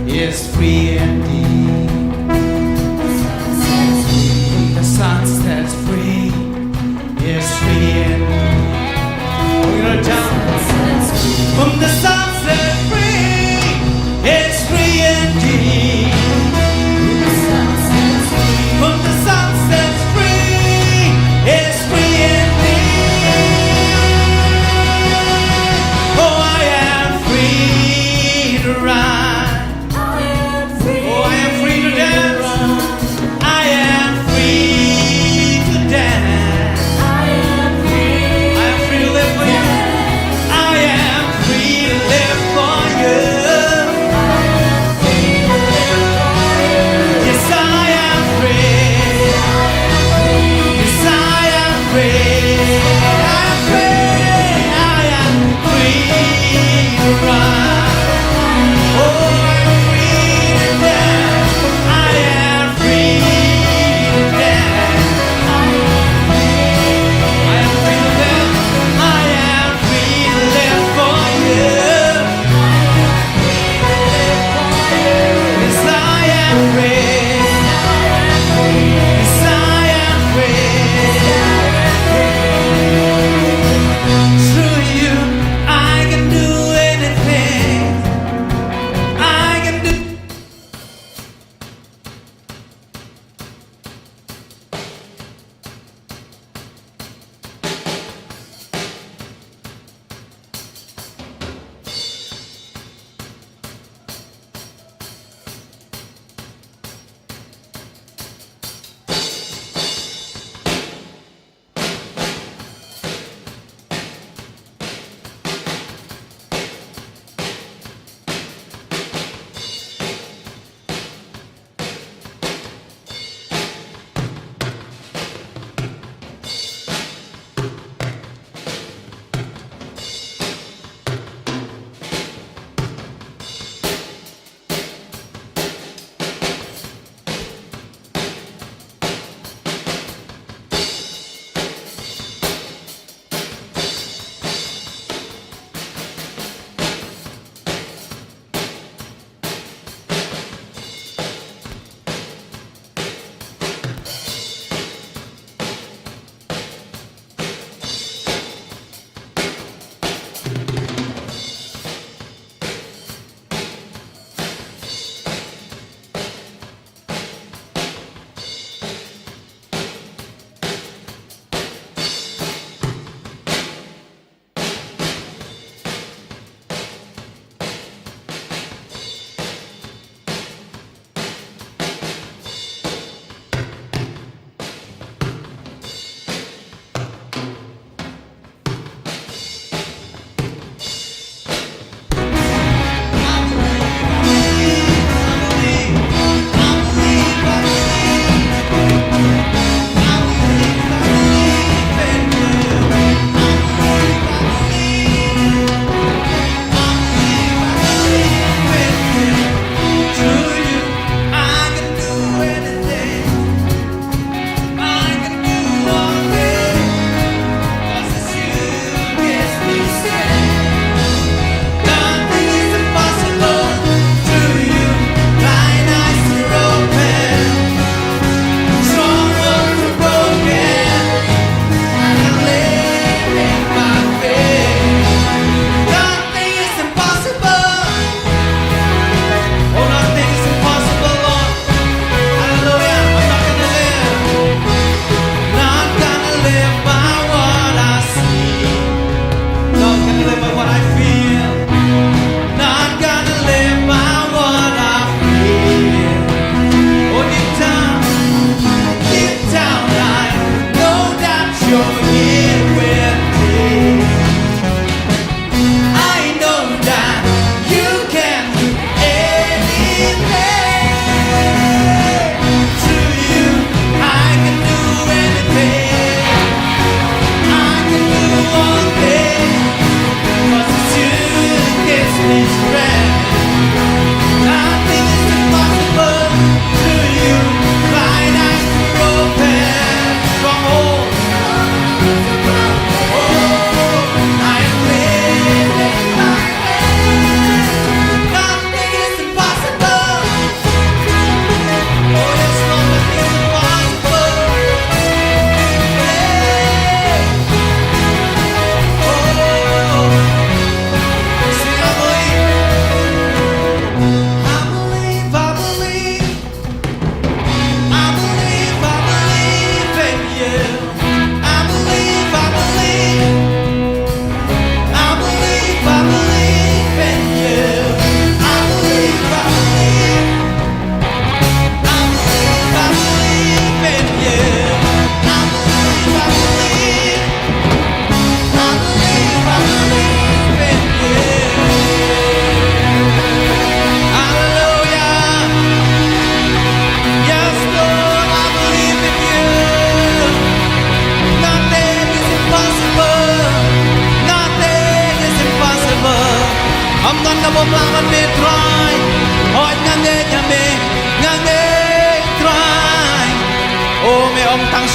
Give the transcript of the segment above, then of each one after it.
is free indeed. The sun sets free is free indeed. We're gonna jump from the sun set free is free indeed. From the sun sets free is free indeed. Oh, I am free to run. Oh, I am free to dance. I am free to dance. I am free to live for you. I am free to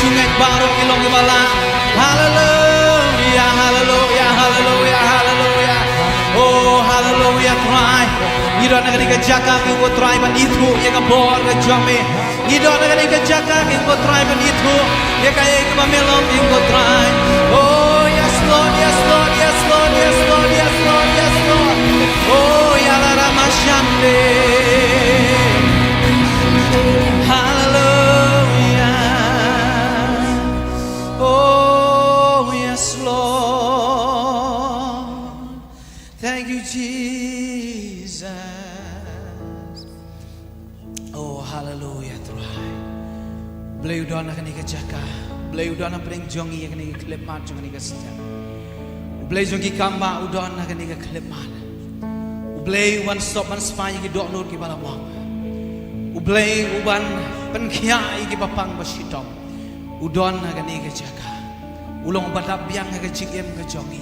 sungai baru ilong ibala. Hallelujah, hallelujah, hallelujah, hallelujah. Oh, hallelujah, try. Ido na kani kajaka kingo try ban itu ye ka bor ka jame. Ido na kani kajaka kingo try ban itu ye ka ye ka melong kingo try. Oh, yes Lord, yes Lord, yes Lord, yes Lord, yes Lord, yes Lord. Oh, ya la ramashande. Hallelujah. Oh, yes Lord. Thank you, Jesus. Oh, hallelujah. Blay udon na kanika jaka. Blay udon na pring jongi ya kanika klip mat jongi kanika sejak. Blay jongi kamba udon na kanika klip mat. Blay one stop one spy ki dok nur ki balawang. Blay uban penkia ki papang basidom. Udon na kanika jaka. Ulong badap yang ka jingem ka jongi.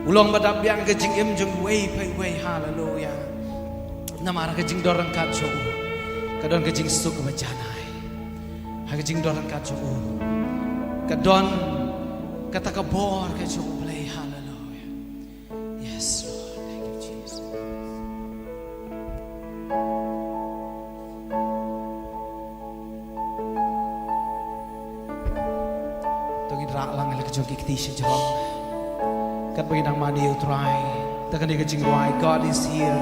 Ulong badap yang ka jingem jong way pay way hallelujah. Namara ka jing dorang kat jong. Kadon ka jing suk ka bajanai. Hagajing doran kacu, kadon kata kabor kacu play hallelujah. Yes Lord, thank you Jesus. Togi rak lang ala kacu kikti sejong. Kat bagi nang mani utrai, takkan dia kajing wai. God is here,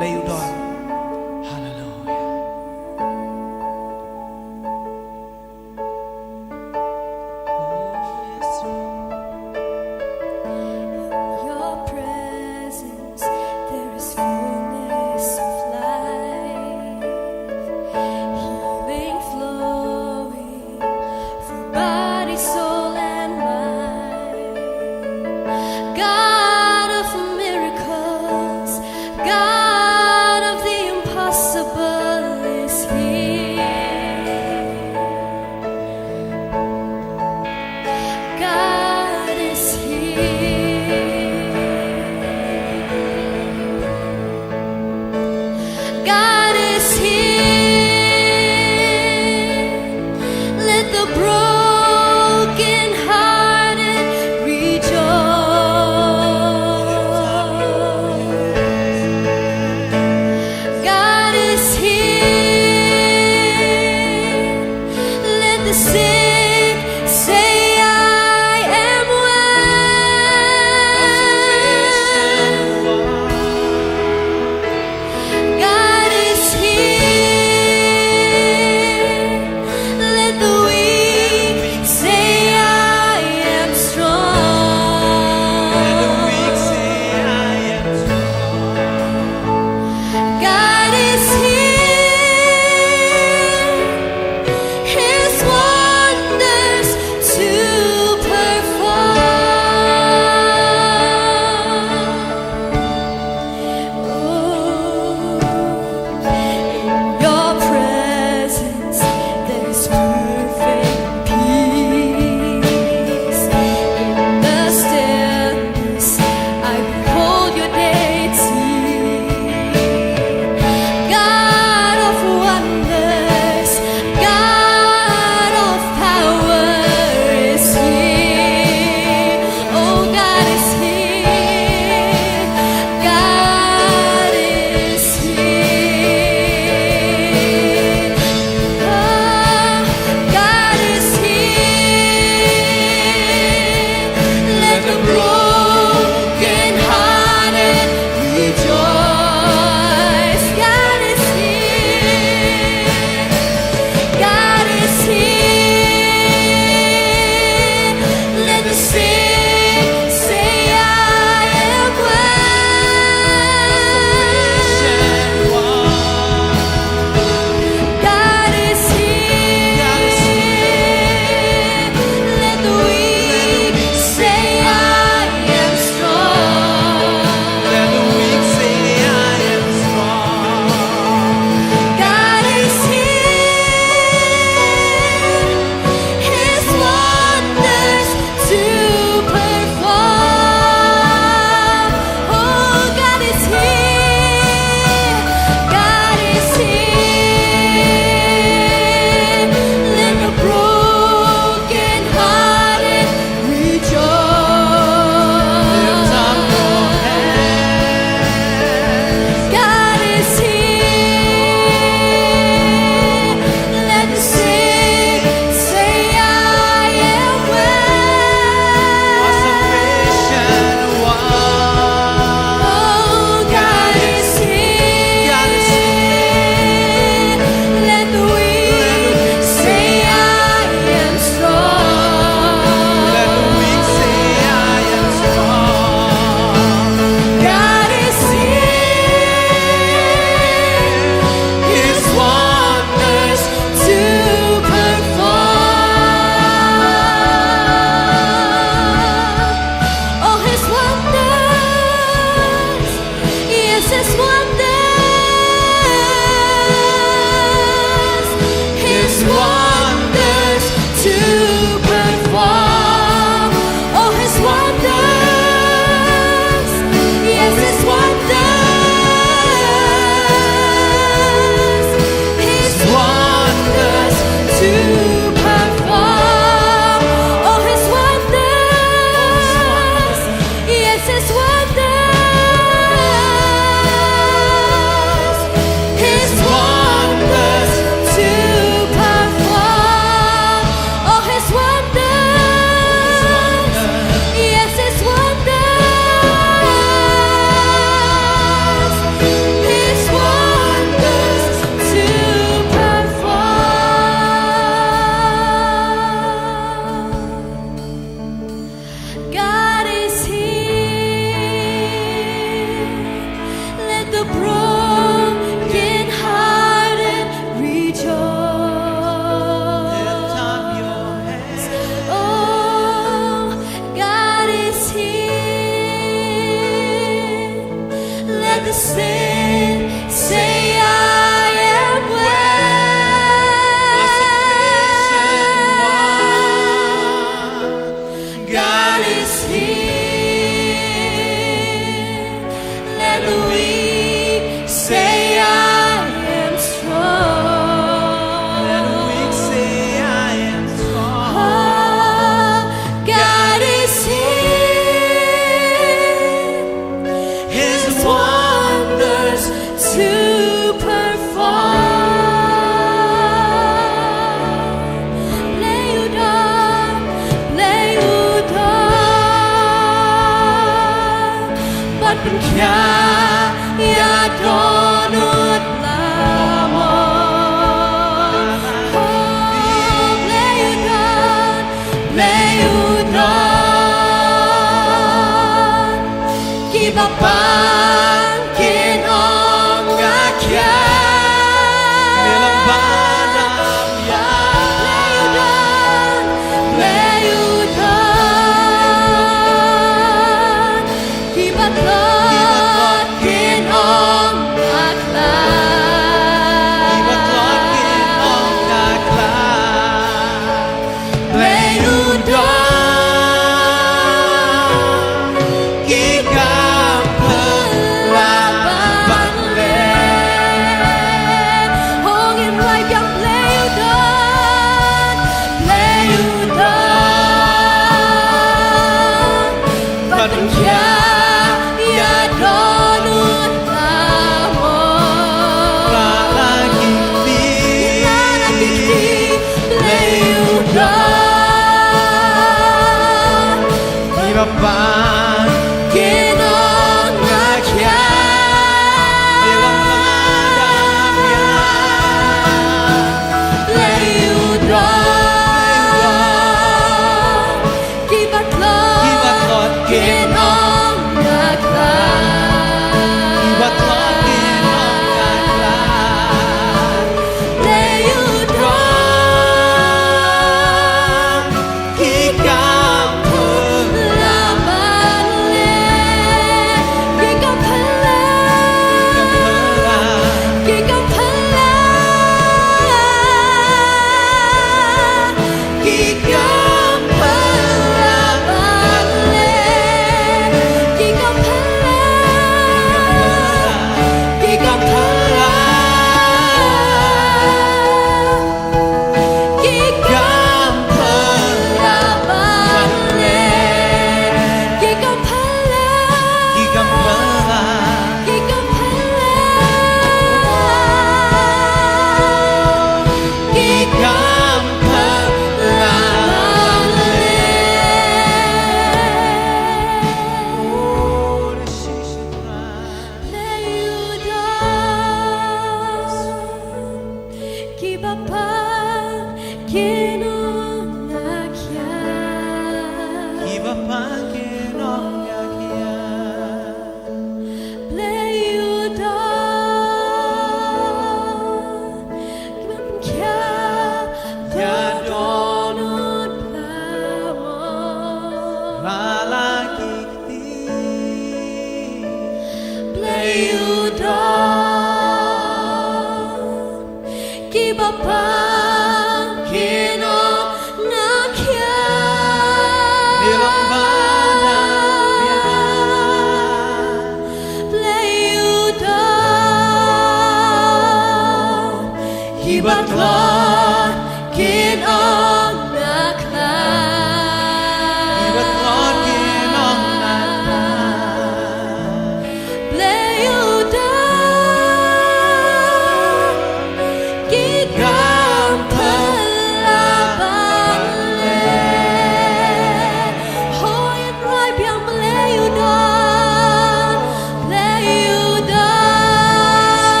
play udon. God of miracles, God of Bapa Kinong nakya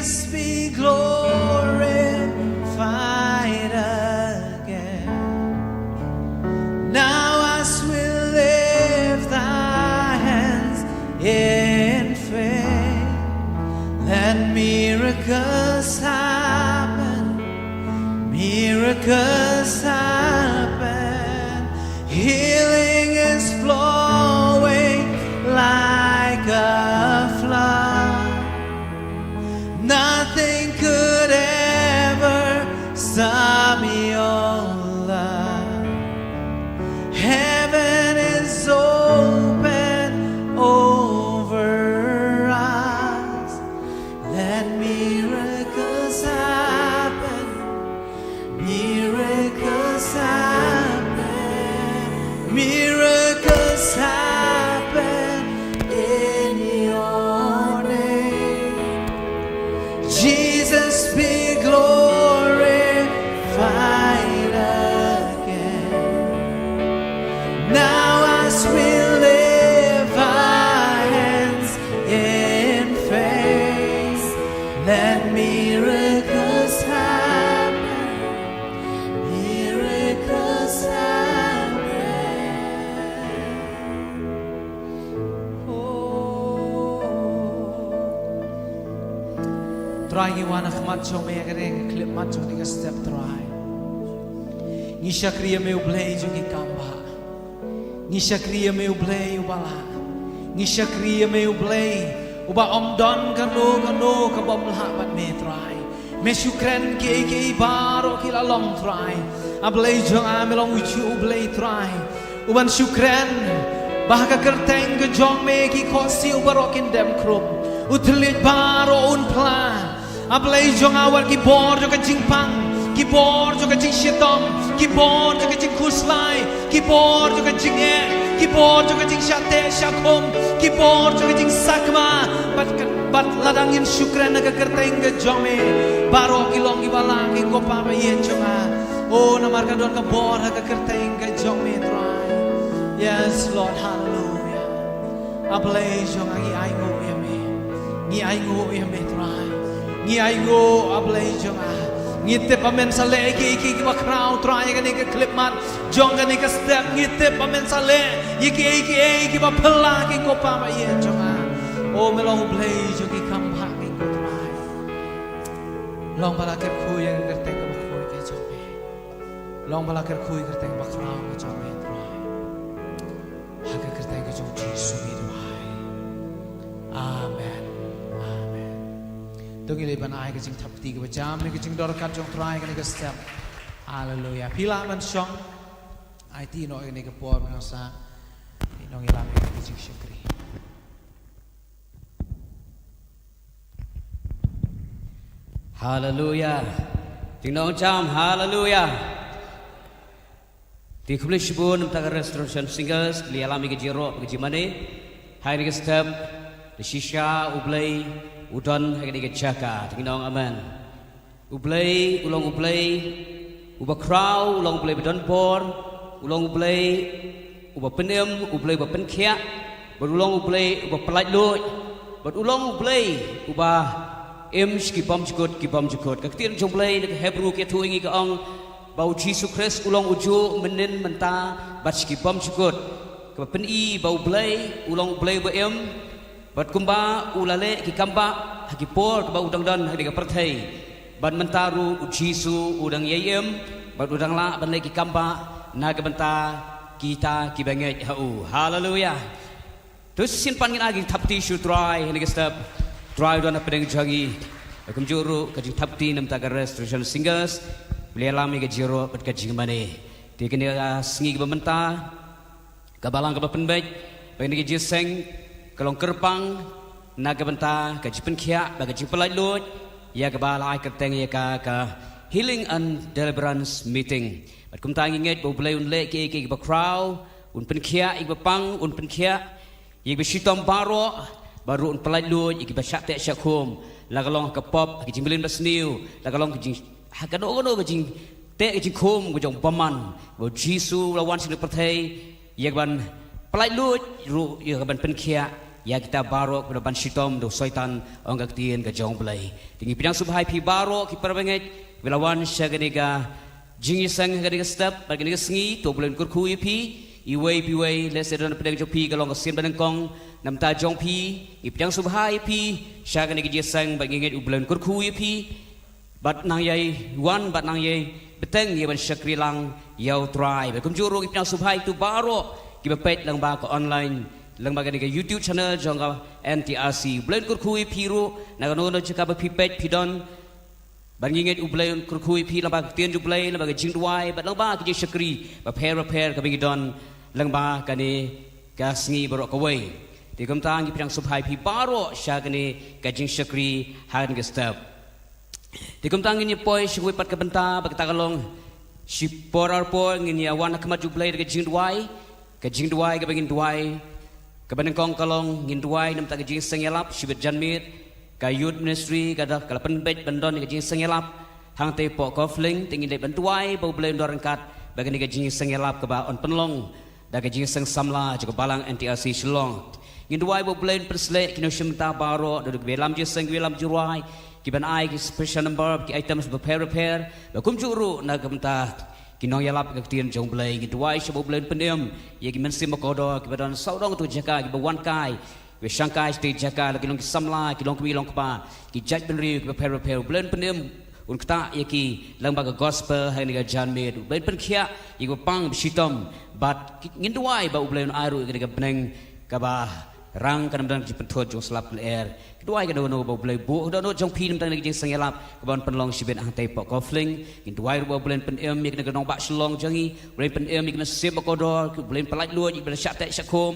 Jesus be glorified again. Now as we lift our hands in faith, let miracles happen, miracles happen. Healing is flowing like a flood. Nothing could ever stop your love. Heaven is open over us. Let miracles happen, miracles happen, miracles happen in your name. Jesus be glorified again. Now as we lift our hands in faith, let miracles happen, miracles happen. Try iwana khmatcho me agare clip matcho ni step try. Ni shakriya me ublei jungi kamba. Ni shakriya me ublei ubala. Ni shakriya me ublei uba omdon kano ka bom lahat me try. Me shukran ke baro kila long try. Ablei jong amelong uchu ublei try. Uban shukran bahaka kerteng ke jong me ki khosi ubarokin dem krup. Utlit baro un plan. Ablei jong awal ki bor jo ka jingpang, ki bor jo ka jing shitom, ki bor jo ka jing kuslai, ki bor jo ka jing ki bor jo ka jing shate shakom, ki bor jo ka jing sakma. Bat ladangin syukran na ka kerteng ke jong me baro ki long ki balang ki ko pa ye jonga. Oh namar ka don ka bor ka kerteng ke jong me try. Yes Lord, hallelujah. Ablei jong ai ai ngo ye me. Ni ai ngo ye me try. Ni ai ngo ablei jong a. Ngite pamen sale ki ba crowd try ka ni ka clip man. Jong ka ni ka step ngite pamen sale. Ki ba pela ki ko pa ba ye jong a. Oh melong ablei jong ki kam ba ki ko try. Long bala ker khuy ka kerteng ka ba khuy ke jong me. Long bala ker khuy kerteng ba crowd ka jong me try. Ha ka kerteng ka jong Jesus mi try. Amen. Tung ilay banay ka jing tapti ka bajam ni ka jing dorkat jong try ka ni ka step. Hallelujah. Pila man siyang ay tino ka ni ka po mga sa inong ilang ka jing syukri. Hallelujah. Tingnan jam hallelujah. Di kulish bun taga restoration singers li alami ke jiro ke jimane. Hai ni ke step di shisha ublay udon hai ni ke chaka. Tingnan amen. Ublay ulong ublay uba crow ulong ublay bedon por ulong ublay uba penem ublay uba penkia berulong ublay uba pelaj loy berulong ublay uba kibam jukut kaktir jomblay nak Hebrew ke tu ingi ka ang bau Jesus Christ ulong uju menin menta bat kibam jukut ka peni bau blay ulong blay ba bat kumba ulale ki kamba haki por ba udang dan hadi ka perthai ban mentaru Jesus udang yem bat udang la ban ki kamba na ka benta kita ki bangai hau haleluya terus simpan ngin agi tapti shu try hadi ka step try don apa dengan jagi akum juru kajing tapti nam tagar restoration singers beli alami ke jiro pat kajing mane tikini singi ke bementa kabalang ke penbej bagi ke jiseng kalong kerpang na ke benta kajing penkia bagi kajing pelaj lut ya ke balai kerteng ya ka healing and deliverance meeting pat kum tangi nget bo belai un le ke ba crow un penkia ik bapang un penkia ik besitom baro baru un pelaj lu iki basyak tek syakum la kalong ka pop ki jimbilin basniu la kalong ki hakano ki jing tek ki kum ki jong paman bo jisu la wan sing perthai ye ban pelaj lu ru ye ban penkia ya kita barok pada ban sitom do soitan ong gaktian ka jong blai tingi pidang subhai pi barok ki perbenget bilawan syageniga jingi sang gadiga step bagi sengi to bulan kurku pi iwei piwei lesedan pedang jopi galong sim dan kong namta jong pi ipidang subhai pi syageniga jisang bagi nget bulan kurku pi bat nang yai wan bat nang yai beteng ye ban syakri lang yau try bakum jurung ipidang subhai tu barok ki bepet lang ba ko online lang ba gadiga YouTube channel jong NTRC bulan kurku pi ru nagano chika ba pipet pidon banginget ublay kurkui pi lamba tian ublay lamba jing duai bat lamba ki syakri ba repair ka bingidon lamba kani kasngi barok kawai ti kamtang ki pidang subhai pi baro syagani ka jing syakri han ge step ti kamtang ni poi shwe pat ka benta ba ta kalong siporar po ngini awan akmat ublay ka jing duai ka bingin duai ka banengkong kalong ngin duai nam ta ka jing sengelap shibet janmit ka youth ministry kada kalapan bet bandon ni jing sengelap hang te po kofling tingin de bantuai bo blem doran kat bagi ni jing sengelap ka ba on penlong da jing seng samla juga balang NTRC Shillong ngin duai bo blem persle kino shimta baro do belam jing seng belam jurai ki ban ai ki special number ki items bo repair ba kum juru na kamta kinong yalap ka tien jong blai ngin duai sabo blem pendem ye ki men sim ko do ki badan saudong tu jaka ki ba wan kai we Shanghai state jaka lagi long samla ki long kmi long kpa ki jaj benri ki repair blen penem un kta yaki lang ba gospel ha ni ga janmed blen pen khia yi go pang sitom but ngin duai ba blen airu ki ga beneng ka ba rang kan dan ji penthot jong slap air duai ga no ba blen bu do no jong pin dan lagi jing sangelap ka ban penlong sibet ha te pok kofling ngin duai ba blen pen em mi ga nong ba shlong jangi blen pen em mi ga sib ko do blen palai luo yi blen shat te shakom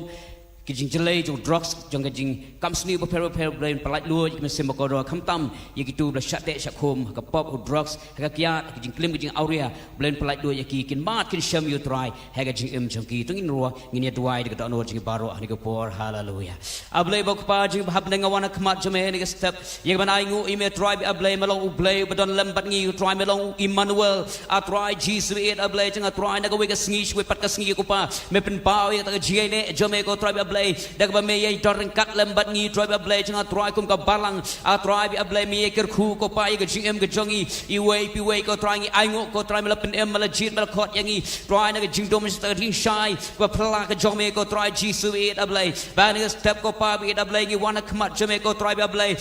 kijing jelai jong drugs jong kijing kam sni bo repair brain palat luo ki mesim ko do kham tam ye gitu bla shate shakhom ka pop drugs ka kya kijing klim kijing aurea brain palat luo ye ki kin mat kin sham you try ha ga jing em jong ki tungin ruwa ngin ye duai de ka no jing baro ni ko por hallelujah ablay bok pa jing hab nang wana khmat jame ni step ye ban ai ngu ime try ablay malong ublay badon lambat ngi try malong Emmanuel a try Jesus it ablay jing a try na ka we ka sngi shwe pat ka sngi ko pa me pen pao ye ta ji ne jame ko try ablay dak ba me ye doreng kat lambat ngi try ablay jing a try kum ka balang a try ablay me ye ker khu ko pa ye ka gm ka jongi I way pi way ko try ngi ai ngo ko try mala pen em mala jit mala khot yang ngi try na ka jing dom sta ring shai ko pla ka jome ko try Jesus it ablay ba ni step ko pa bi ablay ngi wana khmat jame ko try ablay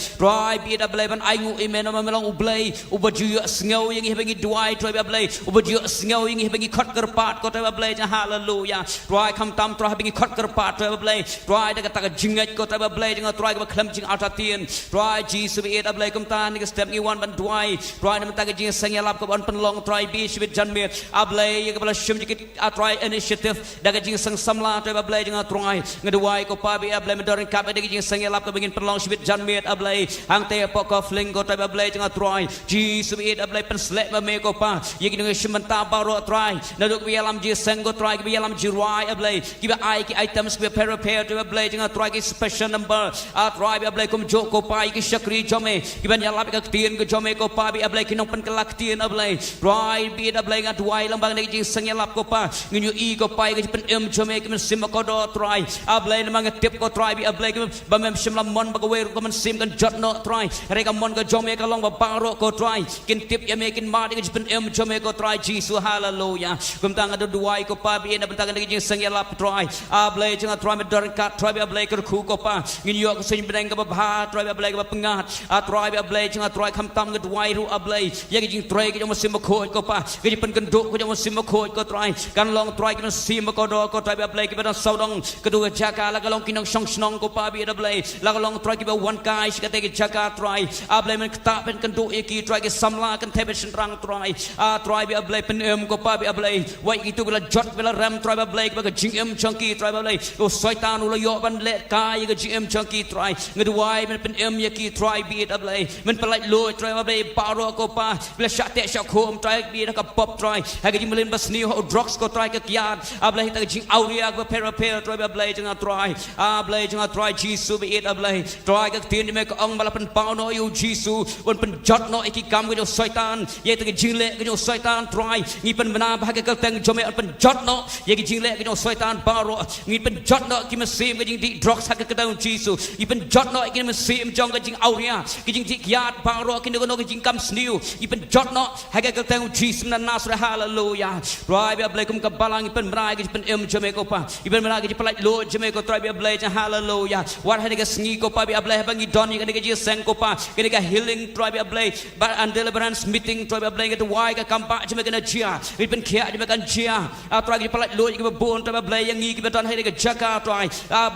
bi ablay ban ai ngo imen ma melong ublay ubaju sngo yang ngi bengi duai try ablay ubaju sngo yang ngi bengi khot ker pat ko try ablay hallelujah try kham tam try bengi khot ker pat try ablay try da ka jingat ko try ablay jing try ka khlam jing alta tien try Jesus it ablay kum tan ni step ngi wan ban duai try nam ta ka jing sangelap ko ban penlong try bi shibit janmet ablay ka bala shim jikit try initiative da ka jing sang samla try ablay jing try ngeduai ko pa bi ablay medorin ka ba jing sangelap ko bengin penlong shibit janmet ablay hang te po ko fling ko try ablay jing try Jesus it ablay pen slek ma me ko pa ye ki ngi shimanta baro try na dok bi alam ji sang ko try bi alam ji rai ablay ki ba ai ki items bi repair to ablay jing try ki special number try bi ablay kum jo ko pa ki shakri jome ki ban yalap ka tien ko jome ko pa bi ablay ki nong pen kelak tien ablay try bi ablay nga duai lang bang ni sang yalap ko pa ngi i ko pa ki pen em jome ki men sim ko do try ablay na mga tip ko try bi ablay ki ba mem sim lam mon ba ko we ko men sim kan jot no try re ka mon ko jome ka long ba baro ko try kin tip ya me kin ma ki pen em jome ko try Jesus hallelujah kum tang ado duai ko pa bi na bentang ni sang yalap try ablay jang try me dor ka try bi ablay ko khu ko pa ngi yo ko sin bedeng ka ba bha try bi ablay ka pengat try bi ablay jang try kham tam ngi duai ru ablay ya ki jing try ki jong sim ko ko pa ki pen kan do ko jong sim ko try kan long try ki sim ko do ko try bi ablay ki ba saudong kedua jaka la kalong kinong song snong ko pa bi ablay la kalong try ki ba wan kai ka te ki jaka try ablay men kta pen kan do ki try ki samla kan te ben rang try bi ablay pen em ko pa bi ablay wai itu bila jot bila ram try bi ablay ba ka jing em chunky try bi ablay ko soitan ulo yo ban le kai ka jing em chunky try ngeduai men pen em ye ki try bi ablay men pelai lo try ablay baro ko pa bila shate shakhom try bi ka pop try ha ka jing melen bas ni ho drugs ko try ka kian ablay ta jing auria ko repair try bi ablay jang try ablay jang try Jesus bi ablay try ka tin me ko ong bala pen pau no you Jesus wan pen jot no iki kam ko soitan ye ta jing le ko soitan try ngi pen bana ba ka teng jome pen jot no ye ki jing le ko soitan baro ngi pen jot no ki mesim ke jing di drok sak ke tahu Jesus ipen jot no ke mesim jong ke jing auria ke jing dik yat baro ke no ke jing kam sniu ipen jot no ha ke tahu Jesus na nasra hallelujah roi bia blai kum ke balang ipen mrai ke ipen em jome ko pa ipen mrai ke pelai lo jome ko try bia blai hallelujah war ha ke sngi ko pa bia blai bangi don ke ke seng ko pa ke healing try bia blai but and deliverance meeting try bia blai ke wai ke kampa jome ke na chia ipen khia jome kan chia try ke pelai lo ke bon try bia blai yang ngi ke don ha ke jaka try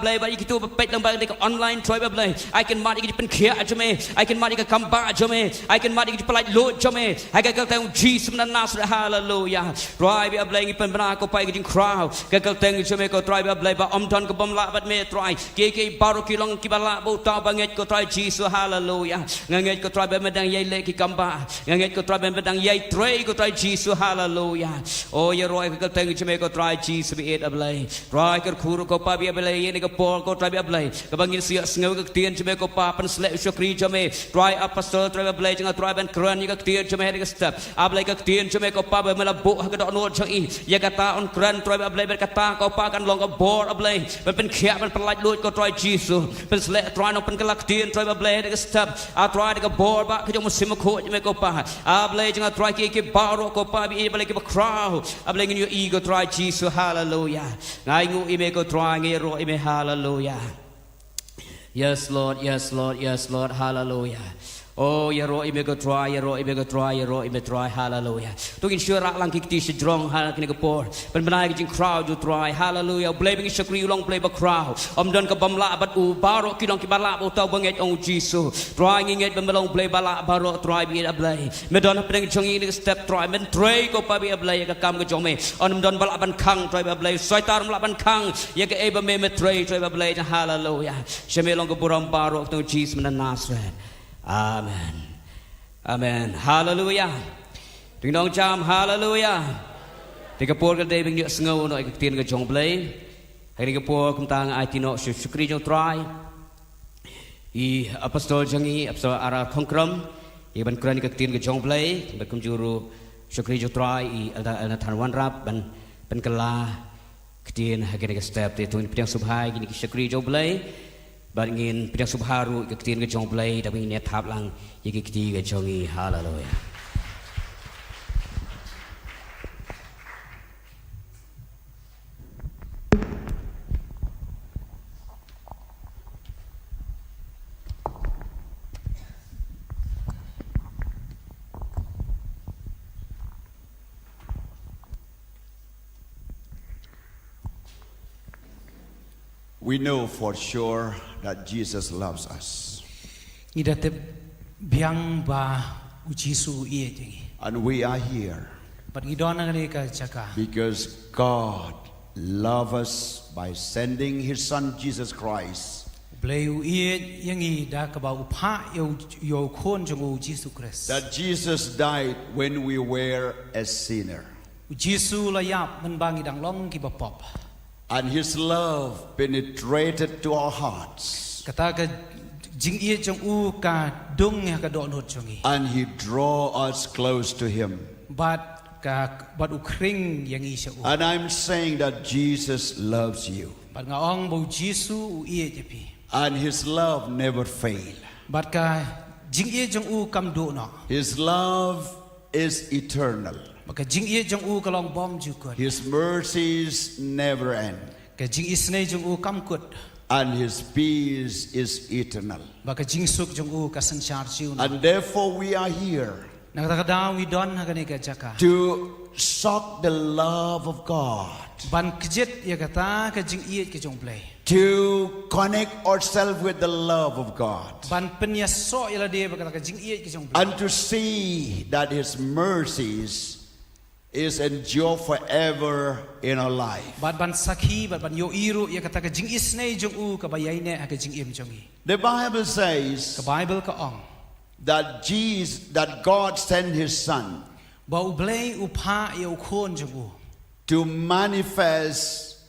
blai ba itu pet nang ba ke online try bia blai I can mari ke ipen khia jome I can mari ke kampa jome I can mari ke pelai lo jome ha ke tahu Jesus na nasra hallelujah try bia blai ipen bra ko pa ke jing crowd ke teng jome ko try bia blai ba om don ko bom la bat me try ke baru kilong ki bala bo ta banget ko try Jesus hallelujah nganget ko try ba medang yai le ki kamba nganget ko try ba medang yai tray ko try Jesus hallelujah oh ya roi ko teng jome ko try Jesus be it ablai try ko khuru ko pa bi ablai ni ko por ko try bi ablai ka bangin sia ngau ko tien jome ko pa pan slek syukri jome try apostle try ablai jang try ban kran ni ko tien jome ni ko step ablai ko tien jome ko pa ba mela bo ka dok no jang i ya kata on kran try ablai ba kata ko pa kan long ko bor ablai ban pen khia ban pelaj lut ko try Jesus pen slek try no pen kelak tien try ablai ni ko step try ni ko bor ba ka jong musim ko jome ko pa ablai jang try ke baro ko pa bi ablai ke ba crowd ablai ngi ego try Jesus hallelujah ngai ngu ime ko try ngi ro ime hallelujah yes Lord yes Lord yes Lord hallelujah oh ya ro ime ko try ya ro ime ko try ya ro ime try hallelujah tukin syura lang kiti sedrong hal kini ko por pen benai jing crowd you try hallelujah blai bing syukri long play ba crowd om don ka bamla bat u baro kilong ki bala bo tau banget ong Jesus try nginget bemelong play bala baro try bi ablai me don pedang jongi ni step try men try ko pa bi ablai ka kam ka jome on don bala ban khang try bi ablai saitar mla ban khang ya ke e ba me try bi ablai hallelujah sheme long ko buram baro to Jesus na Nazareth amen amen hallelujah tiếng nong cham hallelujah thì cái por cái đây bên nhựa ngâu nội cái tiền cái chồng play hay cái por chúng ta ai tin nó sukri trong try i apostol jangi apostol ara khongkram i ban kran cái tiền cái chồng play ban kum juru sukri trong try i alda thanwan rap ban kala cái tiền hay cái step thì tuan piang subhai cái sukri trong play bạn ingin piang subharu cái tiền cái chồng play tapi ini thap lang cái kiti cái chongi hallelujah We know for sure that Jesus loves us. Idate biang ba ujisu iye jengi. And we are here But idon ngani ka chaka. because God loves us by sending His Son Jesus Christ. Bleu iye yangi da ka ba upha yo khon jongu Jesus Christ. That Jesus died when we were a sinner. Jisu la yap man bangi dang long ki ba pop. And His love penetrated to our hearts. Kata ka jing iye jong u ka dong ya ka do not jongi. And He draw us close to Him. But ukring yang isa u. And I'm saying that Jesus loves you. But nga ong bo Jisu u iye jepi. And His love never fails. But ka jing iye jong u kam do no. His love is eternal. Maka jing iye jong u ka long bom ju kut. His mercies never end. Ka jing isne jong u kam kut. And His peace is eternal. Maka jing suk jong u ka sansar siu no. And therefore we are here Nakakadaw we don hagani ka jaka. to suck the love of God, Ban kjet ya kata ka jing iye ka jong play. to connect ourselves with the love of God, Ban penya so ila de ba kata ka jing iye ka jong play. and to see that His mercies is endure forever in our life. Ban sakhi ban yo iru ya kata ka jing isne jong u ka bayai ne ka jing im jongi. The Bible Ka says Bible ka ong. that God sent His Son Ba ublay upha ya ukhon jong u. to manifest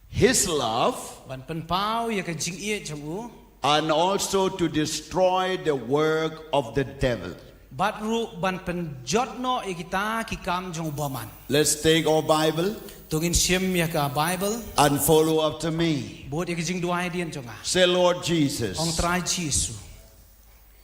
His love Ban penpau ya ka jing iye jong u. and also to destroy the work of the devil. Bat ru ban penjot no kita kikam jong boman. Let's take our Bible Tungin sim ya ka Bible. and follow after me. Bot ya jing duai dian jonga. Say, Lord Jesus, Ong try Jesu.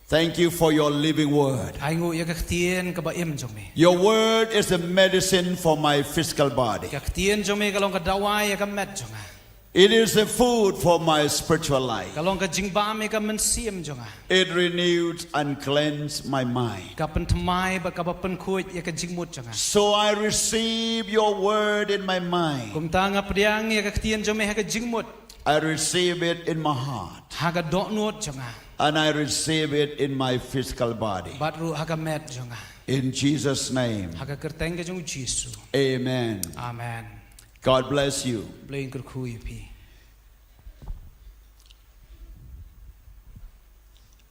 thank you for your living word. Ai ngu ya ka tien ka ba im jong me. Your word is a medicine for my physical body. Ka tien jong me kalong ka dawai ya ka met jonga. It is a food for my spiritual life. Kalong ka jing ba me ka men sim jonga. It renews and cleanses my mind. Ka pen tmai ba ka ba pen kuit ya ka jing mut jonga. So I receive your word in my mind. Kum ta nga priang ya ka tien jong me ha ka jing mut. I receive it in my heart. Ha ka dok nuot jonga. And I receive it in my physical body. Bat ru ha ka met jonga. In Jesus' name. Ha ka kerteng ka jong Jesu. Amen. Amen. God bless you. Blame kur kui pi.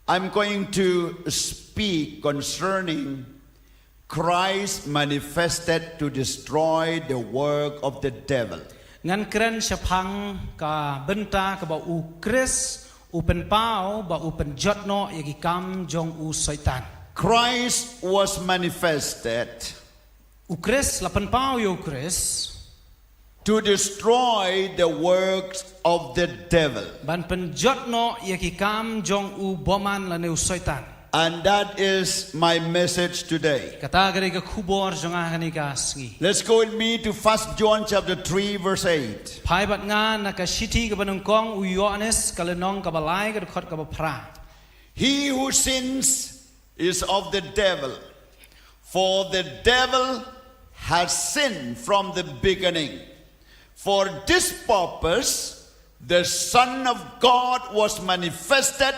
I'm going to speak concerning Christ manifested to destroy the work of the devil. Ngan kren syapang ka benta ka ba u Chris u pen pau ba u pen jotno yaki kam jong u satan. Christ was manifested U Chris la pen pau yo Chris to destroy the works of the devil. ban pen jotno yaki kam jong u boman la ne u satan. And that is my message today. Kata gari ka khubor jonga hani ka sngi. Let's go with me to 1 John chapter 3 verse 8. Pai bat nga na ka city ka banung kong u Yohanes ka lenong ka balai ka khot ka ba pra. He who sins is of the devil, for the devil has sinned from the beginning. For this purpose, the Son of God was manifested,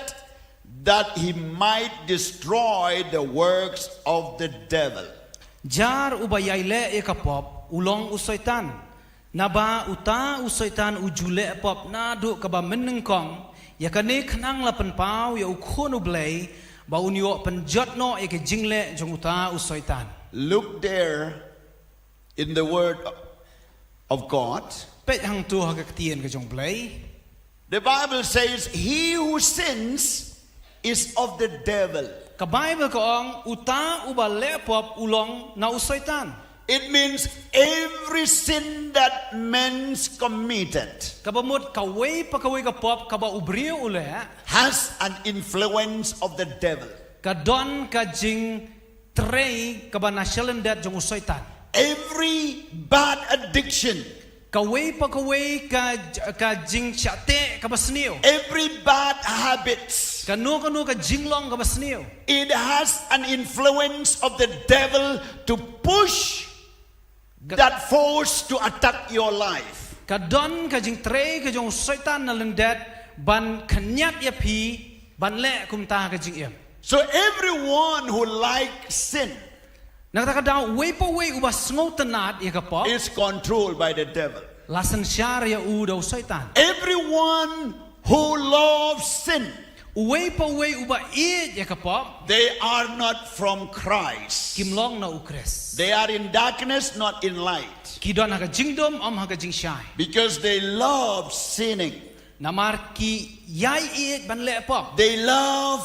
that he might destroy the works of the devil. Jar ubayai le e ka pop ulong u satan. Naba uta u satan u jule pop na du ka ba meneng kong ya ka ne khnang la pen pau ya u khon u blei ba un yo pen jot no e ke jingle jong uta u satan. Look there in the word of God. Pe hang tu ha ka tien ka jong blei. The Bible says, he who sins is of the devil. Ka Bible ko ong uta u ba le pop ulong na u satan. It means every sin that man's committed Ka ba mut ka wei pa ka wei ka pop ka ba u brio u le has an influence of the devil. ka don ka jing trei ka ba na shalendet jong u satan. Every bad addiction, Kaway pa kaway ka jing chate ka basniyo. every bad habits, Kanu ka jinglong ka basniyo. it has an influence of the devil to push that force to attack your life. Ka don ka jing tre ka jong satan na lendet ban kanyat ya pi ban le kumta ka jing yam. So everyone who likes sin Nakata daw way pa way ubas ngotanat ya ka po. is controlled by the devil. Lasan syar ya u daw satan. Everyone who loves sin, Way pa way uba it ya ka po. they are not from Christ. Kimlong na ukres. They are in darkness, not in light. Kidon ha ka jingdom am ha ka jing syai. Because they love sinning. Namar ki yai it ban le po. They love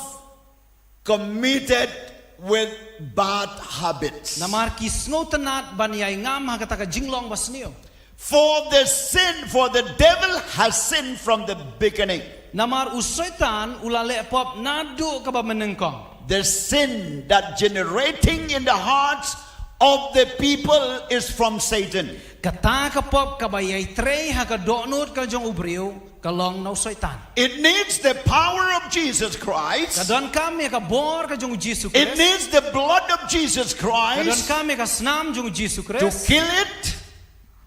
committed with bad habits. Namar ki sngotanat ban yai ngam ha ka ta ka jinglong basniyo. For the devil has sinned from the beginning. Namar usaitan ulale pop nadu ka ba menengkong. The sin that generating in the hearts of the people is from Satan. Kata ka pop ka ba yai trei ha ka donut ka jong ubriu ka long na usaitan. It needs the power of Jesus Christ. Kadon kami ka bor ka jong Jesus It Christ. needs the blood of Jesus Kadon Christ kami ka snam jong Jesus to Christ. kill it,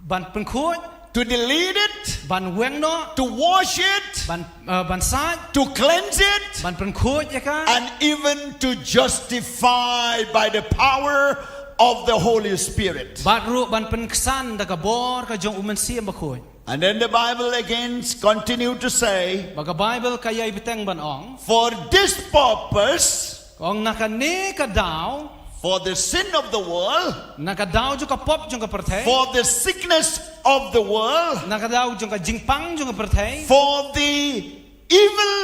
Ban pengkut, to delete it, ban wengno, to wash it, ban sat, to cleanse it, ban pengkut ya ka. and even to justify by the power of the Holy Spirit. Baru ban pengkesan da ka bor ka jong umensi bakut. And then the Bible again continue to say, Baga Bible kaya ibiteng ban ong. for this purpose, Ong nakane ka daw, for the sin of the world, nakadaw jong ka pop jong ka pertay. for the sickness of the world, Nakadaw jong ka jingpang jong ka pertay. for the evil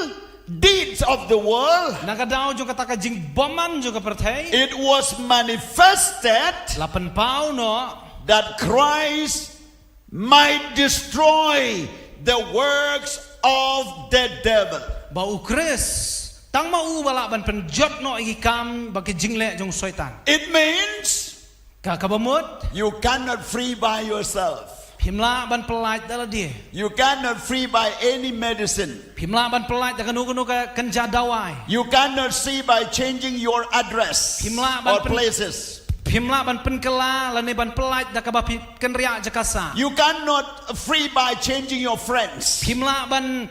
deeds of the world, nakadaw jo kata ka jing boman jo ka perthai it was manifested lapan pau no that Christ might destroy the works of the devil. bau Chris tang mau bala ban penjot no iki kam ba ke jing le jong soitan It means ka kabamut you cannot free by yourself. Pimla ban pelaj dala dia. You cannot free by any medicine. Pimla ban pelaj da kanu ka kenja dawai. You cannot see by changing your address Himla or ban places. Pimla ban penkela lane ban pelaj da ka ba ken ria jakasa. You cannot free by changing your friends. Pimla ban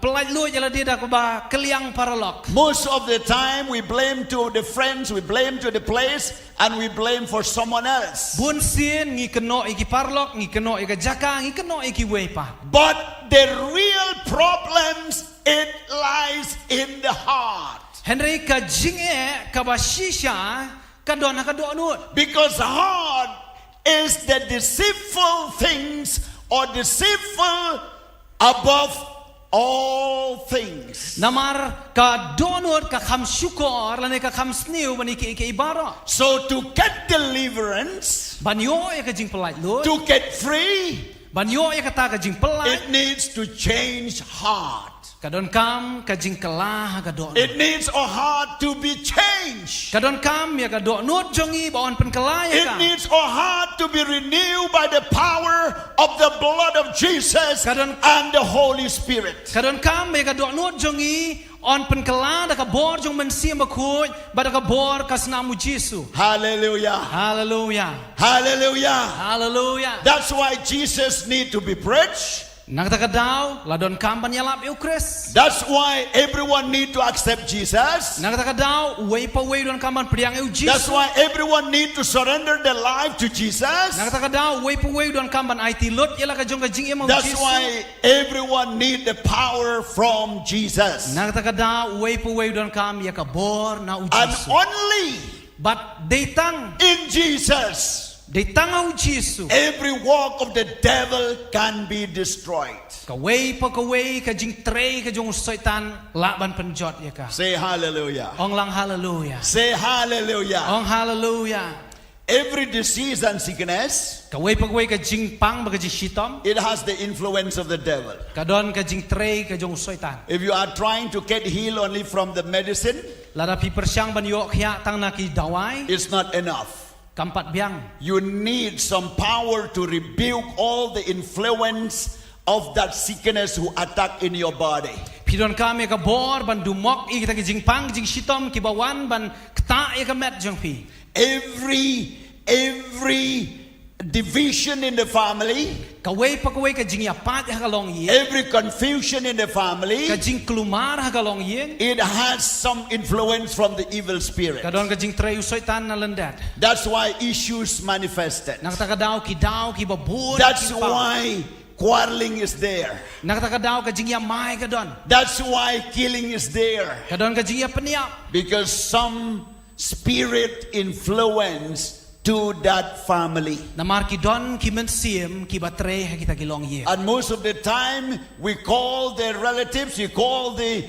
pelaj lu jala dia da ka ba keliang paralok. Most of the time we blame to the friends, we blame to the place, and we blame for someone else. Bun sien ngi keno iki parlok ngi keno iki jaka ngi keno iki wepa. But the real problems, it lies in the heart. Henry ka jinge ka ba shisha ka don ka do nut. Because heart is the deceitful things or deceitful above all things. Namar ka donor ka kham syukur lane ka kham sniu bani ke ibara. So to get deliverance, Banyo ya ka jing pelaj lu. to get free, Banyo ya kata ka jing pelaj. it needs to change heart. Kadon kam ka jing kelah ka do. It needs a heart to be changed. Kadon kam ya ka do nut jongi baon pen kelah ya It ka. needs a heart to be renewed by the power of the blood of Jesus and the Holy Spirit. Kadon kam ya ka do nut jongi on pen kelah da ka bor jong men sim ba khuj ba da ka bor ka snamu Jesu. Hallelujah. Hallelujah. Hallelujah. Hallelujah. That's why Jesus need to be preached. Nang ta ka daw ladon kam ban yalap Eucharist. That's why everyone need to accept Jesus. Nang ta ka daw way pa way don kam ban priang eu That's Jesu. why everyone need to surrender their life to Jesus. Nang ta ka daw way pa way don kam ban IT lot yala ka jong ka jing emang That's Jesu. why everyone need the power from Jesus. Nang ta ka daw way pa way don kam ya ka bor na u And Jesu. only But datang in Jesus au Jesu. every work of the devil can be destroyed. Kaway pa kaway ka jing tray ka jong soitan laban penjot ya ka. Say hallelujah. Ong lang hallelujah. Say hallelujah. Ong hallelujah. Every disease and sickness, Kaway pa kaway ka jing pang ba ka jing shitom. it has the influence of the devil. Kadon ka jing tray ka jong soitan. If you are trying to get healed only from the medicine, Lada pi persyang ban yo kya tang na ki dawai it's not enough. kampat biang. You need some power to rebuke all the influence of that sickness who attack in your body. Pidon kami ka bor ban dumok i kita ki jing pang jing shitom ki bawan ban kta i ka met jong pi. Every division in the family, Kaway pa kaway ka jing yapat ha kalong yin. every confusion in the Ka family, jing klumar ha kalong yin. it has some influence from the evil spirit. Kadon ka jing tray usoitan na lendat. That's why issues manifested. Nakata ka daw ki babur. That's why quarreling is there. Nakata ka daw ka jing yamay ka don. That's why killing is there. Kadon ka jing ya peniap. Because some spirit influence to that family. Namar ki don ki mensim ki batre ha kita kilong yin. And most of the time, we call the relatives, we call the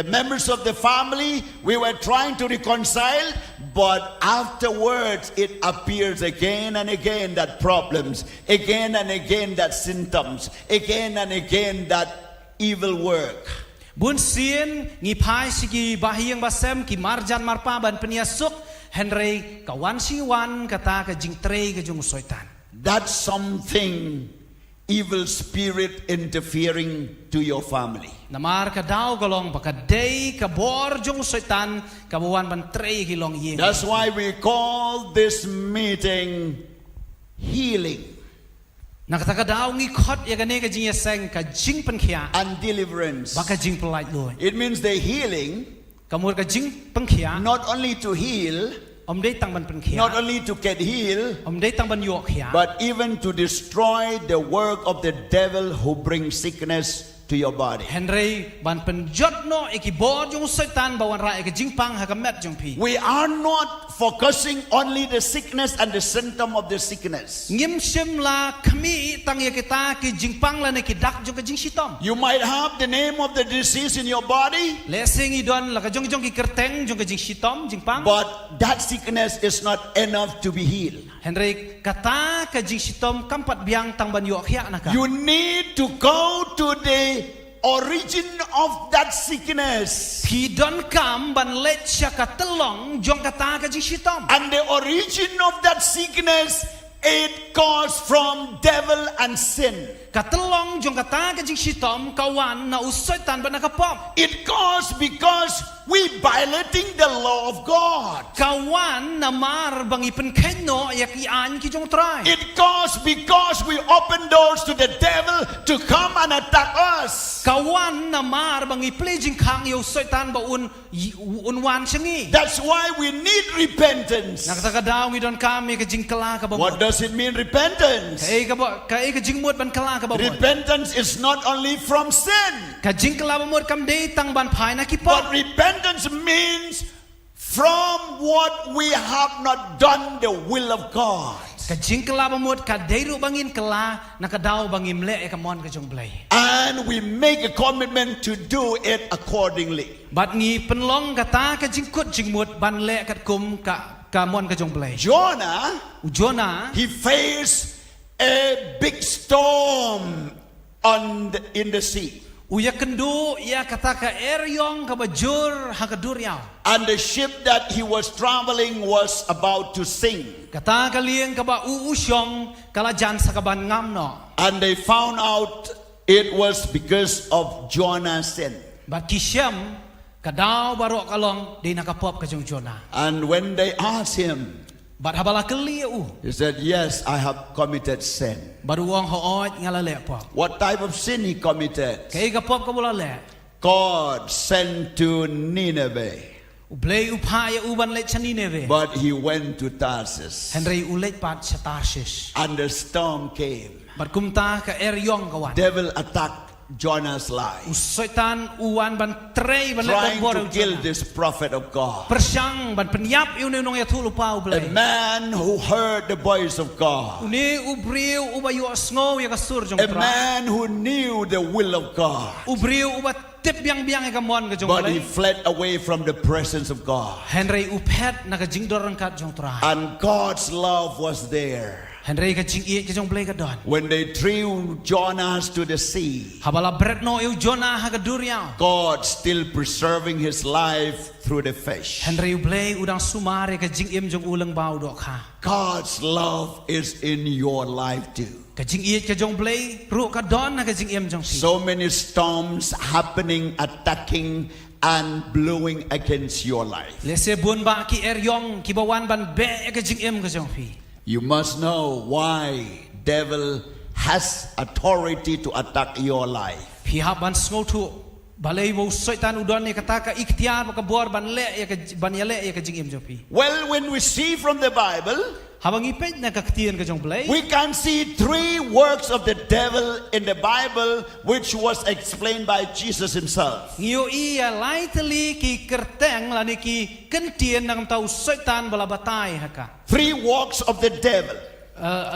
members of the family. We were trying to reconcile, but afterwards it appears again and again that problems, again and again that symptoms, again and again that evil work. Bun sien ngipai sigi bahiyang basem ki marjan marpa ban peniasuk Henry kawan siwan kata ka jing tray ka jung soitan. That's something evil spirit interfering to your family. Namar ka daw galong baka day ka bor jung soitan ka buwan ban tray kilong yin. That's why we call this meeting healing Nakata ka daw ngikot ya gane ka jing yaseng ka jing pengkhia and deliverance. baka jing pelai loy. It means the healing, Kamur ka jing pengkhia not only to heal, om day tang ban pengkhia. not only to get healed, Om day tang ban yok khia. but even to destroy the work of the devil who brings sickness to your body. Henry ban penjot no ikibod yung setan bawan ra ikijingpang hakamet yung pi. We are not focusing only the sickness and the symptom of the sickness. Ngim sim la kami tang ya kita kijingpang la nikidak yung kajing sitom. You might have the name of the disease in your body, Lesing idon la kajong kikerteng yung kajing sitom jingpang. but that sickness is not enough to be healed. Henry kata kajing sitom kampat biang tang banyo khia naka. You need to go to the origin of that sickness. Pidon kam ban let siya katelong jong kata kajing sitom. And the origin of that sickness, it comes from devil and sin. Katelong jong kata kajing sitom kawan na usoy tan ban nakapom. It comes because we violating the law of God. Kawan na mar bang ipenkeno yak ian ki jong try. It comes because we open doors to the devil to come and attack us. Kawan na mar bang iplejing kang yo soitan ba unwan sengi. That's why we need repentance. Nakatagadaw ngidon kami kajing kala ka ba. What does it mean, repentance? Kay kajing mut ban kala ka ba. Repentance is not only from sin, Kajing kala ba mut kam day tang ban phai na kipo. but repentance means from what we have not done the will of God. Kajing kala ba mut ka dayru bangin kala nakadaw bangim le e kamon kajong blay. And we make a commitment to do it accordingly. Bat ngi penlong kata kajing kut jing mut ban le kat kum ka mon kajong blay. Jonah He faced a big storm in the sea. uya kendu ia kata ka eryong ka bajur hakadur yaw. And the ship that he was traveling was about to sink. Kata kalieng ka ba uusyong kalajan sa kaban ngam no. And they found out it was because of Jonah's sin. Bat kisyam kadaw barok kalong di nakapop kajong Jonah. And when they asked him, Bat habala kali he said, yes, I have committed sin. baru wong hooj ngalale pop. What type of sin he committed? Kay kapop ka bula le. God sent to Nineveh, Ublay upaya uban le chanineve. but he went to Tarsus. Henry ulet pat sa Tarshish. And the storm came. Bat kumta ka eryong kawan. Devil attacked Jonah's life, Usoitan uwan ban trey ban le trying bor to kill this prophet of God. Persyang ban penyap iu nung ya tulu pa A ublay. man who heard the voice of God. Uni ubriu ubayu asngo ya kasur jong A tra. man who knew the will of God. Ubriu ubat tip biang ya kamon ka jong But he blay. fled away from the presence of God. Henry upet nakajing dorang kat jong tra. And God's love was there. Henry kajing iet ka jong blay ka don. When they threw Jonah to the sea, Habala bret no iu Jonah hakadur yaw. God still preserving his life through the fish. Henry ublay udang sumare kajing im jong ulang bau dok ha. God's love is in your life too. Kajing iet ka jong blay ru ka don na kajing im jong si. So many storms happening, attacking and blowing against your life. Lese bun ba ki eryong ki bawan ban be kajing im ka jong pi. You must know why devil has authority to attack your life. Pihak ban sngo tu balai mo soitan udon ni kata ka ikhtiar ka bor ban le ya ka ban ya le ya ka jing im jong pi. Well, when we see from the Bible, Habang ipet na kaktian ka jong blay. we can see 3 works of the devil in the Bible, which was explained by Jesus himself. Ngiyo iya lightly ki kerteng lani ki kentian ng tau soitan balabatay haka. 3 works of the devil.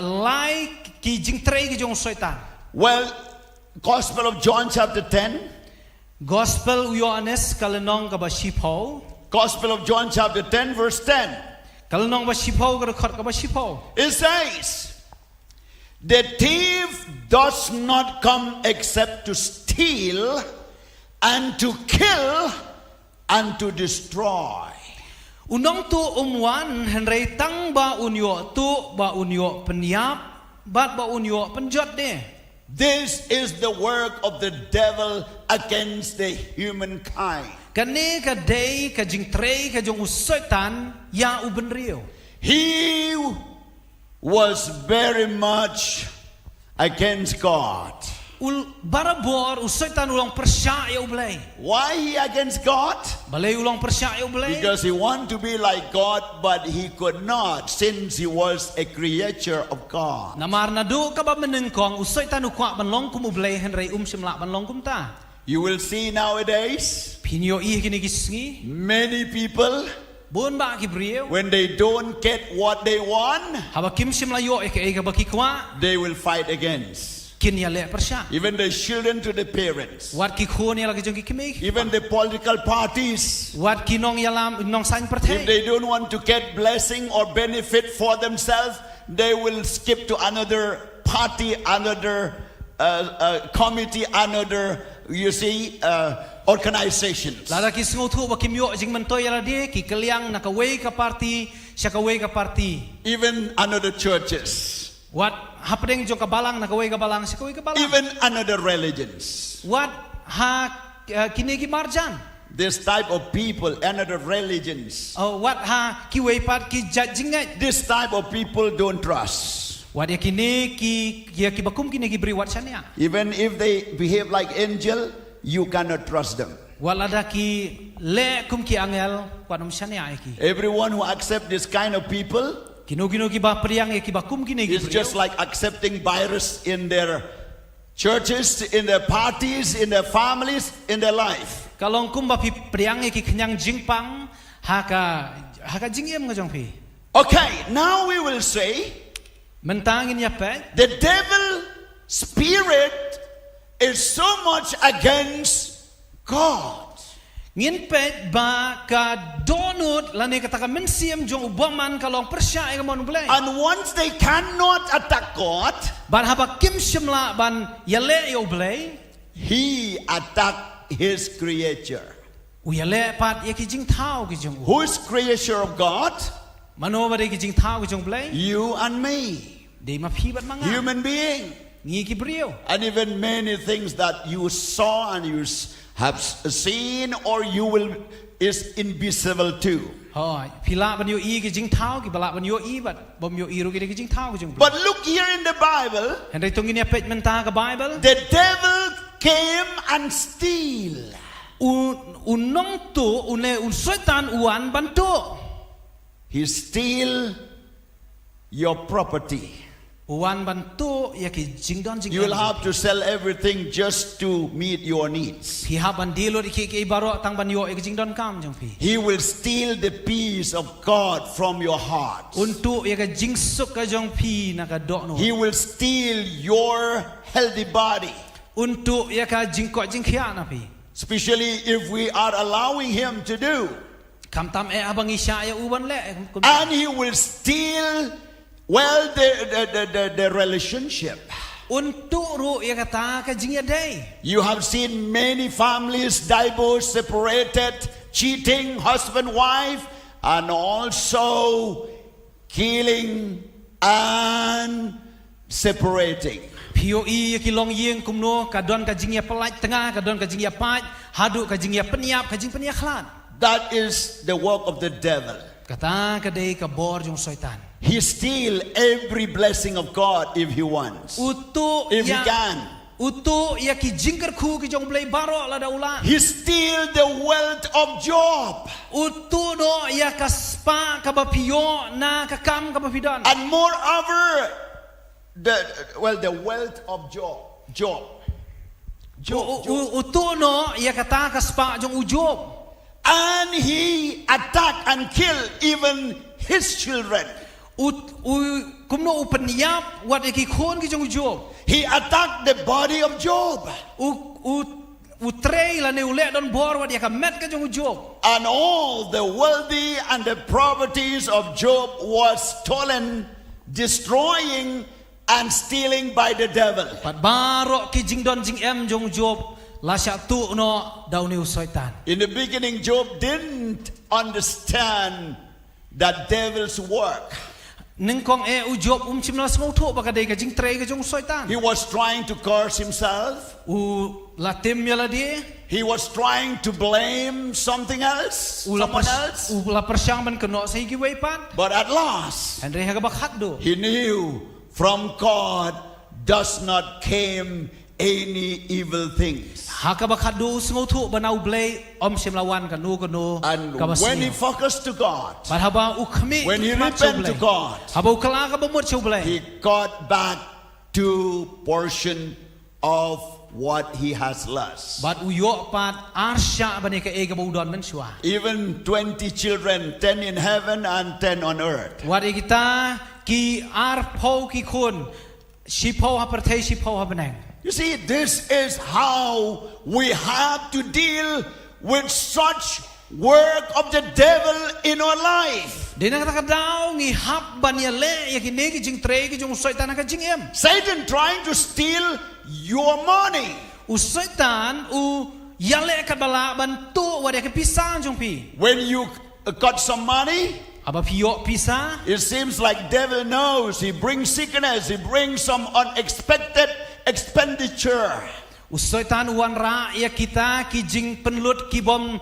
Like ki jing trey ki jong soitan. Well, Gospel of John chapter 10, Gospel Yohanes kalenong ka ba shipho. Gospel of John chapter 10 verse 10. Kalenong ba shipho ka record ka ba shipho. It says, the thief does not come except to steal and to kill and to destroy. Unong tu umwan henry tang ba unyo tu ba unyo penyap bat ba unyo penjot de. This is the work of the devil against the humankind. Kani ka day ka jing trey ka jong usoitan ya uben rio. He was very much against God. barabor usaitan ulang persya ya ublay. Why he against God? Balay ulang persya ya ublay. Because he want to be like God, but he could not, since he was a creature of God. Namar na do ka ba menengkong usaitan ukwa banlong kum ublay henry simla banlong kum ta. You will see nowadays, Pinyo kini gisngi. many people, Bon ba kibriyo. when they don't get what they want, Haba kim simla yo ka baki kwa. they will fight against. Kinya le persya. Even the children to the parents. Wat ki ko niya lagi jong kikimik. Even the political parties. Wat ki nong yalam nong sain If pertay. they don't want to get blessing or benefit for themselves, they will skip to another party, another committee, another, organizations. Lada ki sengutu ba kim yo jing mentoy yala di ki keliang nakaway ka party, siya kaway ka party. Even another churches. Wat hapdeng jong kabalang nakaway kabalang siya kaway kabalang. Even another religions. What ha kini ki marjan? This type of people, another religions. What ha ki way pat ki judging. This type of people don't trust. What ya kini ki bakum kini ki beri wat sanya. Even if they behave like angel, you cannot trust them. Walada ki le kum ki angel wat sanya ki. Everyone who accept this kind of people Kino ki ba priang ki bakum kini ki is just like accepting virus in their churches, in their parties, in their families, in their life. Kalong kum ba pi priang ki kenyang jingpang haka jingiem ngajong pi. Okay, now we will say Mentangin ya pe. the devil spirit is so much against God. Ngin pet ba ka donut lani kataka mensiam jong ubaman kalong persya ka mon blay. And once they cannot attack God, Ban haba kim simla ban yale yo blay. he attack his creature. Uyale pat ye ki jing thao ki jong. Who is creature of God? Mano ba de ki jing thao ki jong blay. You and me, De ma phi bat manga. human being. Ngi ki brio. And even many things that you saw and you have seen or you will is invisible too. Hoi, pila ban yo I ki jing thao ki bala ban yo I bat bom yo I ro ki jing thao ki jong. But look here in the Bible, Henry tungin ya pet menta ka Bible. the devil came and steal. Unong tu un setan uan bantu. He steal your property. Uan bantu ya ki jingdon jing. You will have to sell everything just to meet your needs. Pi ha ban dilo ki baro tang ban yo ki jingdon kam jong pi. He will steal the peace of God from your heart. Untuk ya ka jingsuk ka jong pi na ka dok no. He will steal your healthy body. Untuk ya ka jingkok jingkhia na pi. Especially if we are allowing him to do. Kam tam abang isya ya uban le. And he will steal, well, the relationship. Untuk ru ya kata ka jing ya day. You have seen many families divorced, separated, cheating, husband, wife, and also killing and separating. Pio I ki long yeng kumno ka don ka jing ya pelaj tengah ka don ka jing ya paj hadu ka jing ya peniap ka jing peniap khlan. That is the work of the devil. Kata ka day ka bor jong syaitan. He steals every blessing of God if he wants. Untuk If he ya can. untuk ya ki jingker khu ki jong blai baro la daula. He steals the wealth of Job. Untuk do ya ka spa ka bapio na ka kam ka bapidan. And moreover, the wealth of Job. Untuk no ya kata ka spa jong ujob. And he attacked and killed even his children. Kumno upeniap wat ki khon ki jong ujob. He attacked the body of Job. Utrei la ne ule don bor wat ya ka met ka jong ujob. And all the wealthy and the properties of Job was stolen, destroying and stealing by the devil. Pat baro ki jing don jing em jong ujob la sya tu no daw ni syaitan. In the beginning, Job didn't understand that devil's work. Ningkong ujob chimna sngotho baka dei ka jing trei ka jong syaitan. He was trying to curse himself. Latim yala di. He was trying to blame something else, someone else. La persyang ban keno sa higi way pat. But at last, Andre haga bakhat do. he knew from God does not came any evil things. Hakabakadu sngotu banau blay simlawan kanu And when he focused to God, haba ukmi when he repented to God, haba ukala ka bamut blay he got back 2% of what he has lost. But uyo pat arsha bani ka ega budon menswa. Even 20 children, 10 in heaven and 10 on earth. Wat kita ki arpo ki kun shipo hapertei shipo habeneng. You see, this is how we have to deal with such work of the devil in our life. Dina kata kadau ngi hap bani le yakini ki jing tre ki jung soitan ka jing em. Satan trying to steal your money. U soitan u yale kat bala bantu wade ke pisang jung pi. When you got some money, Aba piyok pisa. it seems like devil knows. He brings sickness. He brings some unexpected expenditure. Usoitan uan ra ya kita ki jing penlut ki bom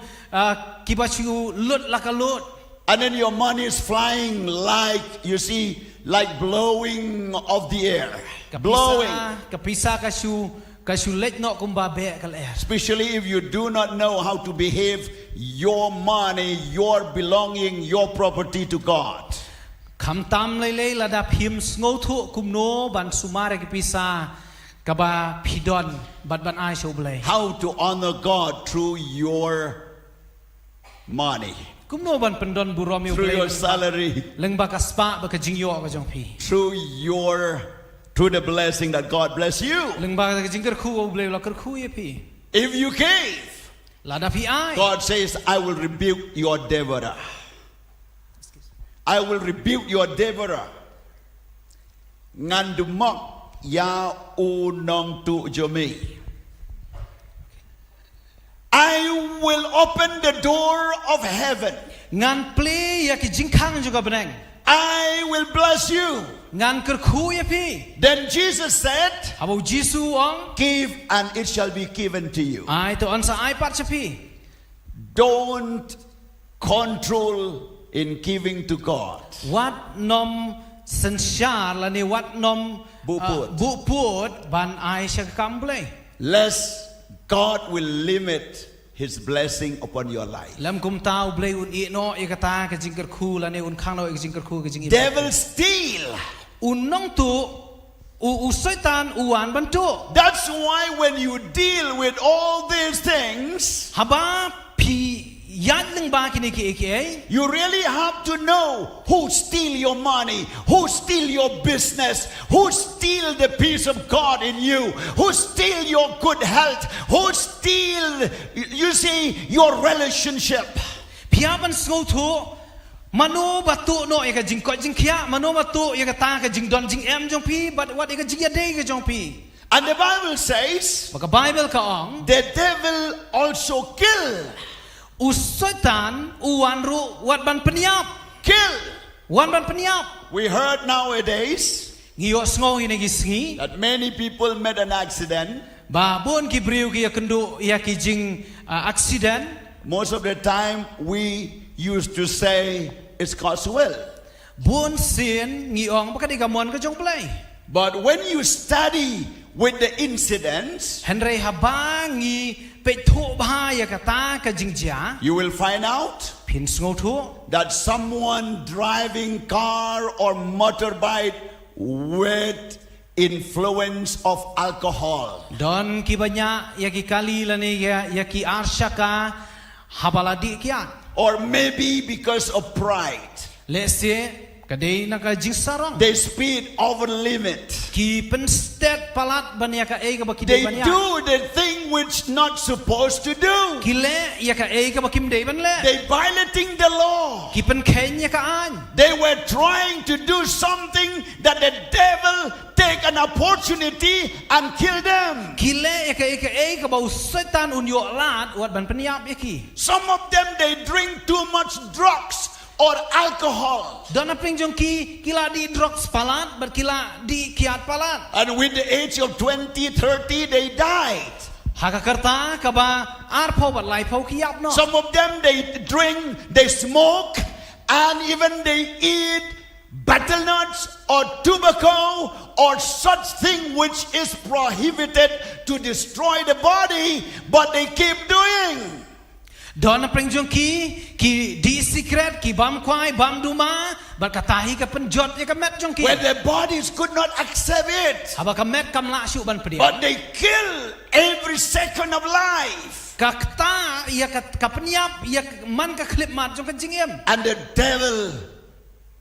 ki bachu lut lakalut. And then your money is flying like, you see, like blowing of the air. Blowing. Kapisa kasu let no kumbabe kal air. Especially if you do not know how to behave your money, your belonging, your property to God. Kam tam lele lada phim sngotu kumno ban sumare ki pisa kaba pidon ban ai shoblay. How to honor God through your money, Kumno ban pendon buromi through your ublay. salary, Leng bakaspa baka jingyo ka jong pi. through the blessing that God bless you. Leng baka jingker khu ublay la ker khu ye pi. If you gave, Lada pi ai. God says, I will rebuke your devourer. I will rebuke your devourer. Ngandumok ya unong tu jomi. I will open the door of heaven. Ngan ple ya ki jingkang juga beneng. I will bless you. Ngan ker khu ye pi. Then Jesus said, Abo Jisu ong. give and it shall be given to you. Ai to ansa ai pat chapi. Don't control in giving to God. Wat nom sensyar la ni wat nom Buput. buput ban ai syakam blay. Lest God will limit His blessing upon your life. Lam kum tau blay un i no i kata ka jingker khu la ni un khang no i jingker khu ka jing i. Devil steal. Un nong tu u setan uan bantu. That's why when you deal with all these things, Haba pi yan ling ba kini ki eke. you really have to know who steal your money, who steal your business, who steal the peace of God in you, who steal your good health, who steal, you see, your relationship. Piaban sngo tu mano batu no i ka jing ko jing khia mano batu i ka ta ka jing don jing em jong pi but what i ka jing ya dei ka jong pi. And the Bible says, Maka Bible ka ong the devil also kill. usotan uan ru wat ban peniap Kill. wan ban peniap We heard nowadays ngiyo sngo ini gisngi that many people met an accident. ba bon ki briu ki ya kendu ya ki jing accident. Most of the time we used to say it's God's will. Bon sin ngiong baka di gamon ka jong play. But when you study with the incidents, Henry habangi pe thu ba ya kata ka jing ja you will find out pin sngo thu that someone driving car or motorbike with influence of alcohol, don ki banya ya ki kali lani ya ki arshaka habaladi kiat. or maybe because of pride, Let's say kadai na ka jing sarong they speed over limit. ki pen state palat banya ka e ka baki They banya do the thing which not supposed to do. kile ya ka e ka bakim dei ban le They violating the law. ki pen khen ya ka an They were trying to do something that the devil take an opportunity and kill them. kile ya ka e ka bau setan un yo lat wat ban peniap ya ki Some of them, they drink too much drugs or alcohol. don aping jong ki kila di drugs palat ber kila di kiat palat And with the age of 20, 30, they died. hakakarta ka ba arpo bat lai pau kiap no Some of them, they drink, they smoke, and even they eat battle nuts or tobacco or such thing which is prohibited to destroy the body, but they keep doing. Don na prengjong ki di secret ki bam kwai bam duma bat katahi ka penjot ya ka met jong ki. Where their bodies could not accept it. Aba ka met kam la syu ban pedia. But they kill every second of life. Ka kta ya ka penyap ya man ka klip mat jong ka jingem. And the devil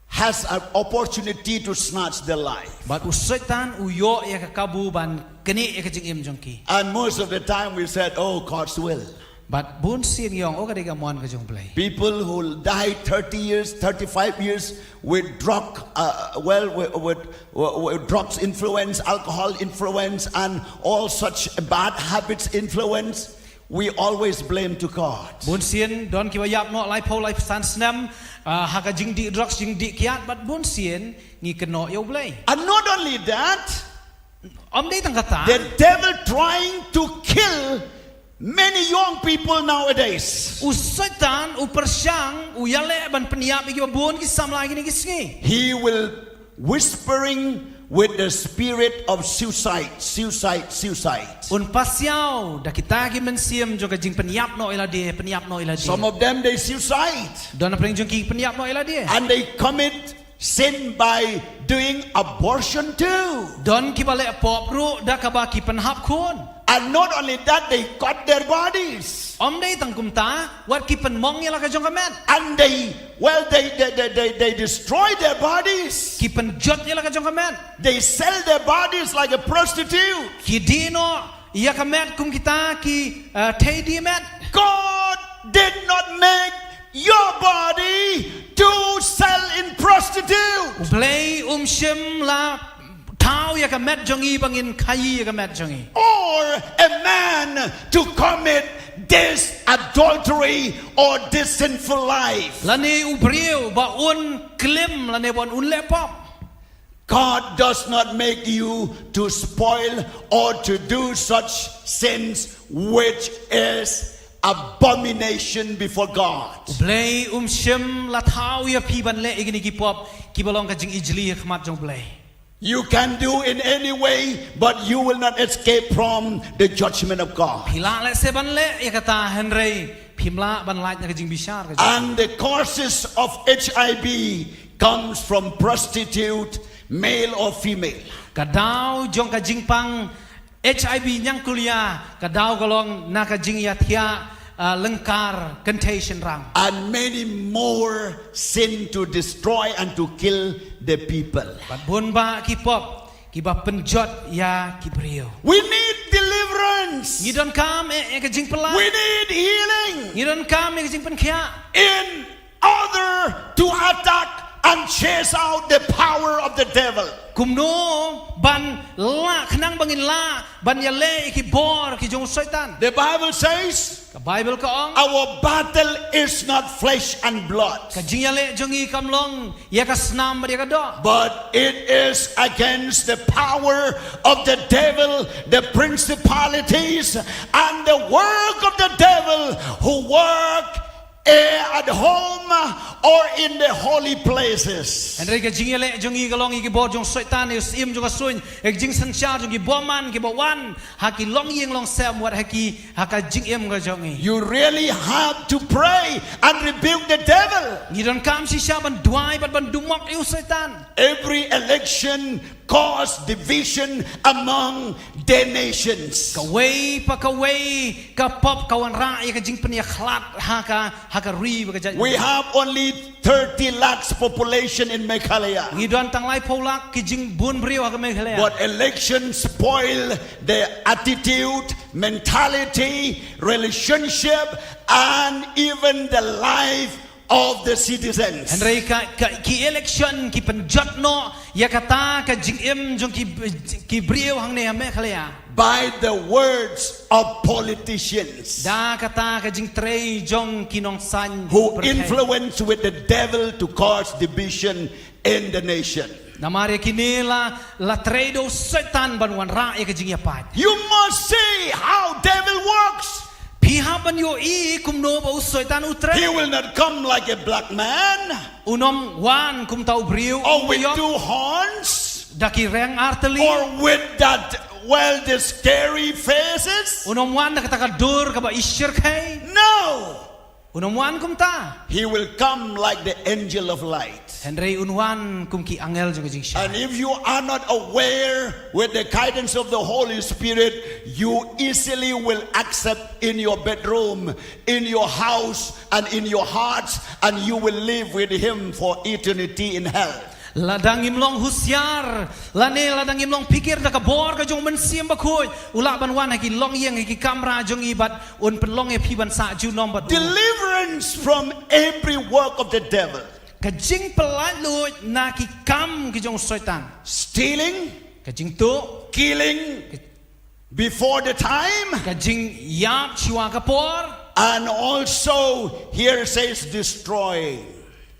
has an opportunity to snatch their life. Bat usaitan uyo ya ka kabu ban keni ya ka jingem jong ki. And most of the time we said, oh, God's will. But bun sin yong o ka de ka mon ka jong play. People who died 30 years, 35 years with with drugs influence, alcohol influence, and all such bad habits influence, we always blame to God. Bun sin don ki wa yap no lai po lai san snam ha ka jing di drugs jing di kiat but bun sin ngi keno yo play. And not only that, Om de tang kata. the devil trying to kill many young people nowadays. Usaitan upersyang uyale ban peniap iki bun ki sam lagi ni kisngi. He will whispering with the spirit of suicide. Un pasiao da kita ki mensiam jo ka jing peniap no ila de. Some of them they suicide. Don apreng jong ki peniap no ila de. And they commit sin by doing abortion too. Don ki bale pop ru da ka ba ki penhap kun. And not only that, they cut their bodies. Om de tang kumta wat ki penmong ya la ka jong ka met. And they destroy their bodies. Ki penjot ya la ka jong ka met. They sell their bodies like a prostitute. Ki dino ya ka met kum kita ki te di met. God did not make your body to sell in prostitute. Play shim la tau ya ka met jongi bangin kai ya ka met jongi. Or a man to commit this adultery or this sinful life. Lani ubriu ba un klim lani bon un lepop. God does not make you to spoil or to do such sins which is abomination before God. Play shim la tau ya pi ban le igini ki pop ki balong ka jing ijli khmat jong play. You can do in any way, but you will not escape from the judgment of God. Pila le se ban le ya kata Henry pimla ban lait na ka jing bishar ka. And the causes of HIV comes from prostitute, male or female. Kadau jong ka jing pang HIV nyang kulia kadau kalong na ka jing ya thia lengkar contagion rang. And many more sin to destroy and to kill the people. But bun ba ki pop ki ba penjot ya ki brio. We need deliverance. You don't come ka jing pela. We need healing You don't come ka jing pen khia. in order to attack and chase out the power of the devil. Kumno ban la khnang bangin la ban ya le ki bor ki jong syaitan. The Bible says Ka Bible ka ong our battle is not flesh and blood, ka jing ya le jong i kamlong ya ka snam ba ya ka do. but it is against the power of the devil, the principalities, and the work of the devil who work at home or in the holy places. Andre ka jing ya le jong i kalong i ki bor jong syaitan is im jong ka suin ek jing sang sha jong ki boman ki bo wan ha ki long yeng long sam wat ha ka jing im ka jong i. You really have to pray and rebuke the devil. You don't come si sha ban duai ban dumok yu syaitan. Every election cause division among the nations. Ka wei ka pop ka wan ra ya ka jing pen ya khlat ha ka ri ba ka ja. We have only 30 lakhs population in Meghalaya. Ngi don tang lai polak ki jing bun brio ha ka me khale. But elections spoil the attitude, mentality, relationship, and even the life of the citizens. Andre ki election ki penjot no ya kata ka jing im jong ki brio hang ne ha me khale. By the words of politicians Da kata ka jing trei jong kinong san who influence with the devil to cause division in the nation. Namare kinela la trei do setan ban wan ra ya ka jing ya pat. You must see how devil works. Piha ban yo I kum no ba usoitan utre. He will not come like a black man Unom wan kum tau briu or with two horns daki reng arteli. or with that, well, the scary faces. Unom wan da kata dur ka ba isyir kai. No. Unom wan kum ta. He will come like the angel of light. Henry unwan kum ki angel jong jing sha. And if you are not aware with the guidance of the Holy Spirit, you easily will accept in your bedroom, in your house, and in your hearts, and you will live with Him for eternity in hell. Ladang imlong husyar, lane ladang imlong pikir da ka bor ka jong mensiam ba khoi. Ula ban wan ki long yeng ki kamera jong ibat un pen long e phi ban sa ju nom bat. Deliverance from every work of the devil. Ka jing pelat lu na ki kam ki jong soitan. Stealing, Ka jing tu, killing before the time, ka jing yap chiwa ka por. and also here says destroying.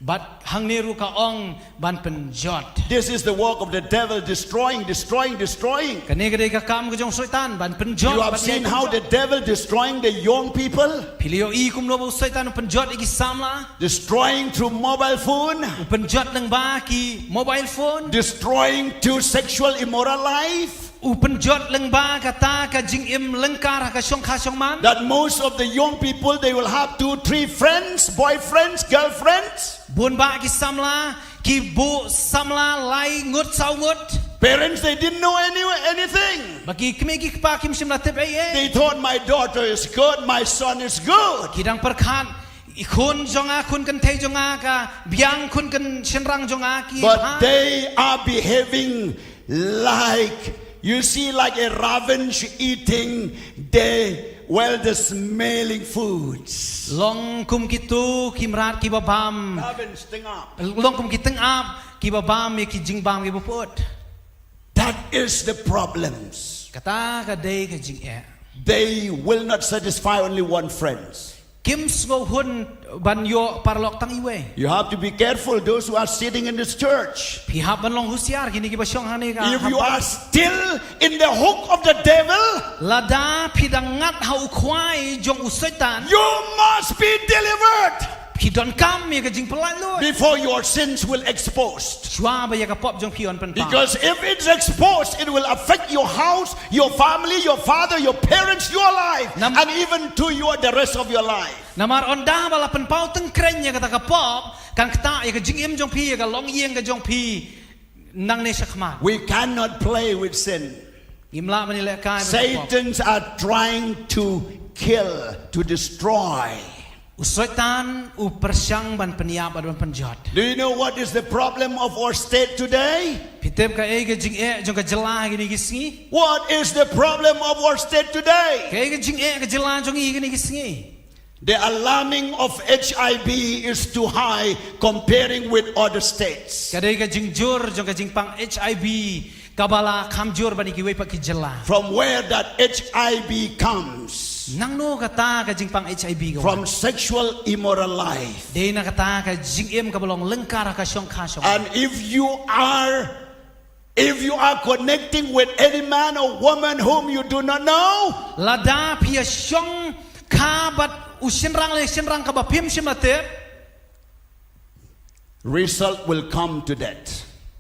But hang ni ru ka ong ban pen jot. This is the work of the devil, destroying, destroying, destroying. Ka ne ka ka kam ka jong soitan ban pen jot. You have seen how the devil destroying the young people, Pilio I kum no ba soitan pen jot iki samla. destroying through mobile phone, Pen jot nang ba ki mobile phone. destroying through sexual immoral life. Upen jot leng ba kata ka jing im lengkar ka syong ka syong man. That most of the young people, they will have 2, 3 friends, boyfriends, girlfriends. Bun ba ki samla ki bu samla lai ngut sau ngut. Parents, they didn't know anything. Bagi kemi ki pa kim sim latep ai. They thought my daughter is good, my son is good. Kidang perkhan ikun jonga kun kan te jonga ka biang kun kan senrang jonga ki. But they are behaving like, you see, like a raven eating the smelling foods. Long kum kitu kimrat ki babam. Raven sting up. Long kum kiteng ap ki babam ki jing bam ki buput. That is the problems. Kata ka day ka jing e. They will not satisfy only one friends. Kim smo hun ban yo parlok tang iwe. You have to be careful, those who are sitting in this church. Pihak ban long husiar kini ki basyong hani ka. If you are still in the hook of the devil, Lada pidangat hau kwai jong usaitan. you must be delivered Pidon kam ya ka jing pelan before your sins will exposed. Chua ba ya ka pop jong pion pen pa. Because if it's exposed, it will affect your house, your family, your father, your parents, your life, and even to the rest of your life. Namar onda bala pen pau teng kren ya kata ka pop kan kata ya ka jing im jong pi ya ka long yeng ka jong pi nang ne sakmat. We cannot play with sin. Imla manilek kai. Satans are trying to kill, to destroy. Usaitan u persyang ban peniap ban penjot. Do you know what is the problem of our state today? Pitep ka ka jing e jong ka jelah gini gisngi. What is the problem of our state today? Ka jing e ka jelah jong i gini gisngi. The alarming of HIV is too high comparing with other states. Ka ka jing jur jong ka jing pang HIV kabala kamjur ban ki we pa ki jelah. From where that HIV comes? Nang no kata ka jing pang HIV ka. From sexual immoral life. Day na kata ka jing im ka balong lengkar ka syong ka syong. And if you are connecting with any man or woman whom you do not know, Lada pia syong ka bat usinrang ka ba pim simate. result will come to that.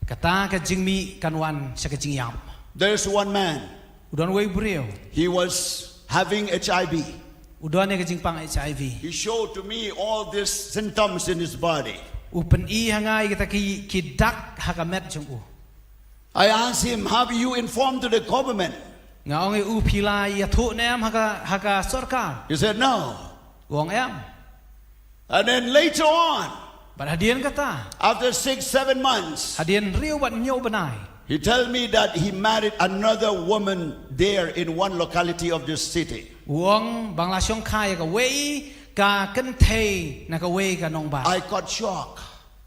Kata ka jing mi kanwan sa ka jing yam. There's one man. Udon way brio. He was having HIV. Udon ka jing pang HIV. He showed to me all these symptoms in his body. Upen I hangay kita ki dak hakamet jong u. I asked him, have you informed to the government? Nga ong u pilay atu nem haka sorkar. He said, no. Wong em. And then later on, But hadian kata. after 6-7 months, Hadian rio bat nyo banay. he told me that he married another woman there in one locality of this city. Wong bangla syong kaya ka way ka kentay na ka way ka nong ba. I got shocked.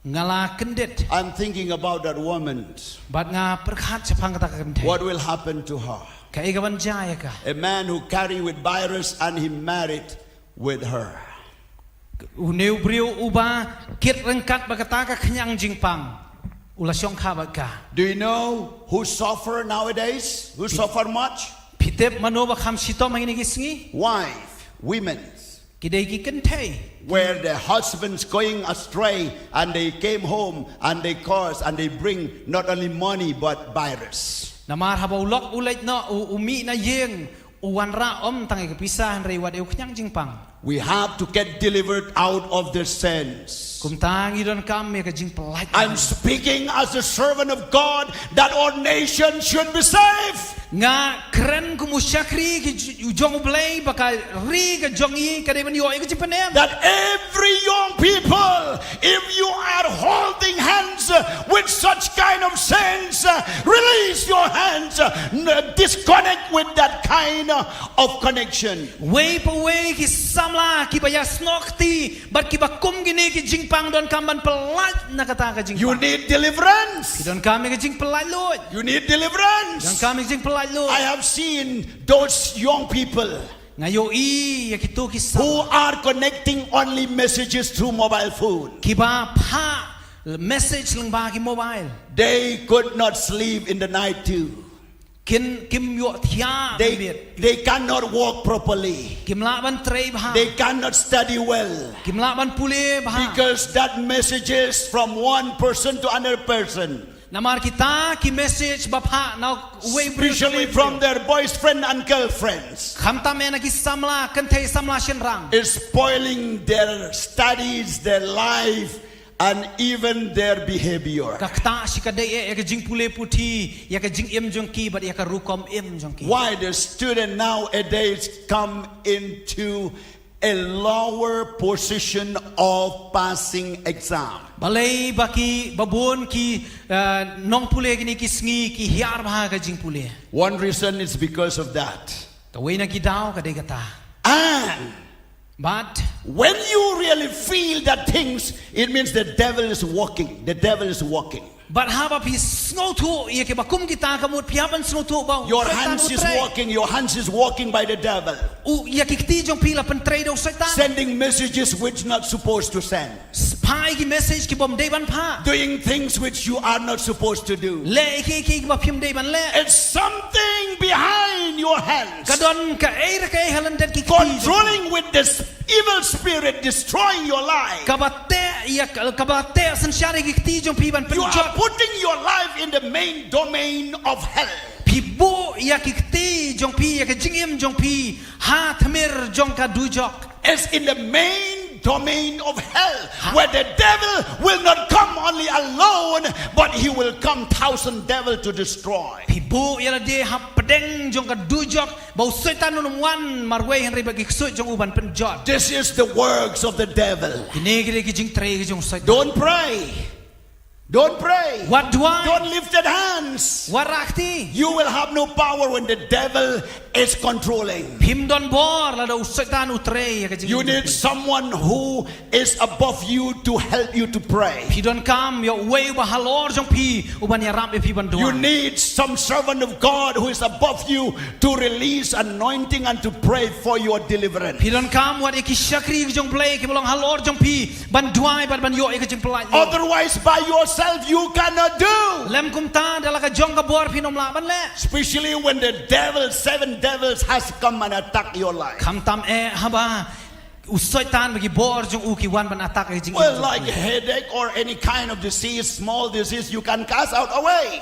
Ngala kendit. I'm thinking about that woman. Bat nga perkat sa pang kata ka kentay. What will happen to her? Kaya ka banjaya ka. A man who carried with virus and he married with her. Uneu brio uba kit rengkat bakata ka kenyang jingpang. Ula syong ka bat ka. Do you know who suffer nowadays? Who suffer much? Pitep mano ba kam sito manginigi singi? Wife, women. Kidai ki kentai. where the husbands going astray and they came home and they curse and they bring not only money but virus. Namar haba ulok ulit no umi na yeng uwan ra tangai kepisahan rei wad eu knyang jingpang. We have to get delivered out of the sins. Kumtang idon kami ka jing pelait. I'm speaking as a servant of God that our nation should be saved. Nga keren kumusyakri ki jong ublay baka ri ka jong I ka deban yo ka jipanem. That every young people, if you are holding hands with such kind of sins, release your hands, disconnect with that kind of connection. Way pa way ki samla ki baya snokti but ki bakum gini ki jingpang don kamban pelait na kata ka jingpang. You need deliverance. Ki don kami ka jing pelait Lord. You need Don deliverance. kami jing pelait Lord. I have seen those young people Ngayo ya kitu ki who sam. are connecting only messages through mobile phone. Ki ba pa message lang ba ki mobile. They could not sleep in the night too. Kim yo thia They cannot walk properly. Kim la ban trei ba. They cannot study well. Kim la ban pule ba. Because that messages from one person to another person. Namar kita ki message bapa na way Especially from their boyfriend and girlfriends. Khamta me na ki samla kan thei samla shin rang. Is spoiling their studies, their life, and even their behavior. Kakta si kadai ya ka jing pule puthi ya ka jing em jong ki but ya ka rukom em jong ki. Why the student nowadays come into a lower position of passing exam? Balai baki babon ki nong pule gini ki sngi ki hiar bah ka jing pule. One reason is because of that. Kawai na ki daw kadai kata. And But when you really feel that things, it means the devil is walking. The devil is walking. but haba pi sngotu ya ke bakum kita kamut piapan sngotu ba. Your hands is walking. Your hands is walking by the devil. U ya kikti jong pila pen trade daw setan. Sending messages which not supposed to send. Spy ki message ki bom day ban pa. Doing things which you are not supposed to do. Le ki ba pim day ban le. It's something behind your hands. Kadon ka air ka halan dat ki Controlling with this evil spirit, destroying your life. kabate ya kabate san syari kikti jong piban You are penjot. putting your life in the main domain of hell. Pibo ya kikti jong pi ya ka jingim jong pi ha thamir jong ka dujok. It's in the main domain of hell, where the devil will not come only alone, but he will come 1,000 devils to destroy. Pibo ya la de ha pedeng jong ka dujok bau setan nun wan marway henry bagi ksut jong uban penjot. This is the works of the devil. Kini ki jing tre ki jong setan. Don't pray. Don't pray. What do I? Don't lift your hands. Warakti. You will have no power when the devil is controlling. Pim don bor la do setan utre ya ka jing. You need someone who is above you to help you to pray. Pi don kam yo way ba halor jong pi uban ya ram pi ban do. You need some servant of God who is above you to release anointing and to pray for your deliverance. Pi don kam wat ki syakri ki jong play ki bolong halor jong pi ban duai ban yo ka jing pelai. Otherwise, by yourself, you cannot do. Lem kumta dala ka jong ka bor pinom la ban le. Especially when the devil, 7 devils, has come and attack your life. Kam tam haba usoitan bagi bor jong uki wan ban atak ka jing. Well, like headache or any kind of disease, small disease, you can cast out away.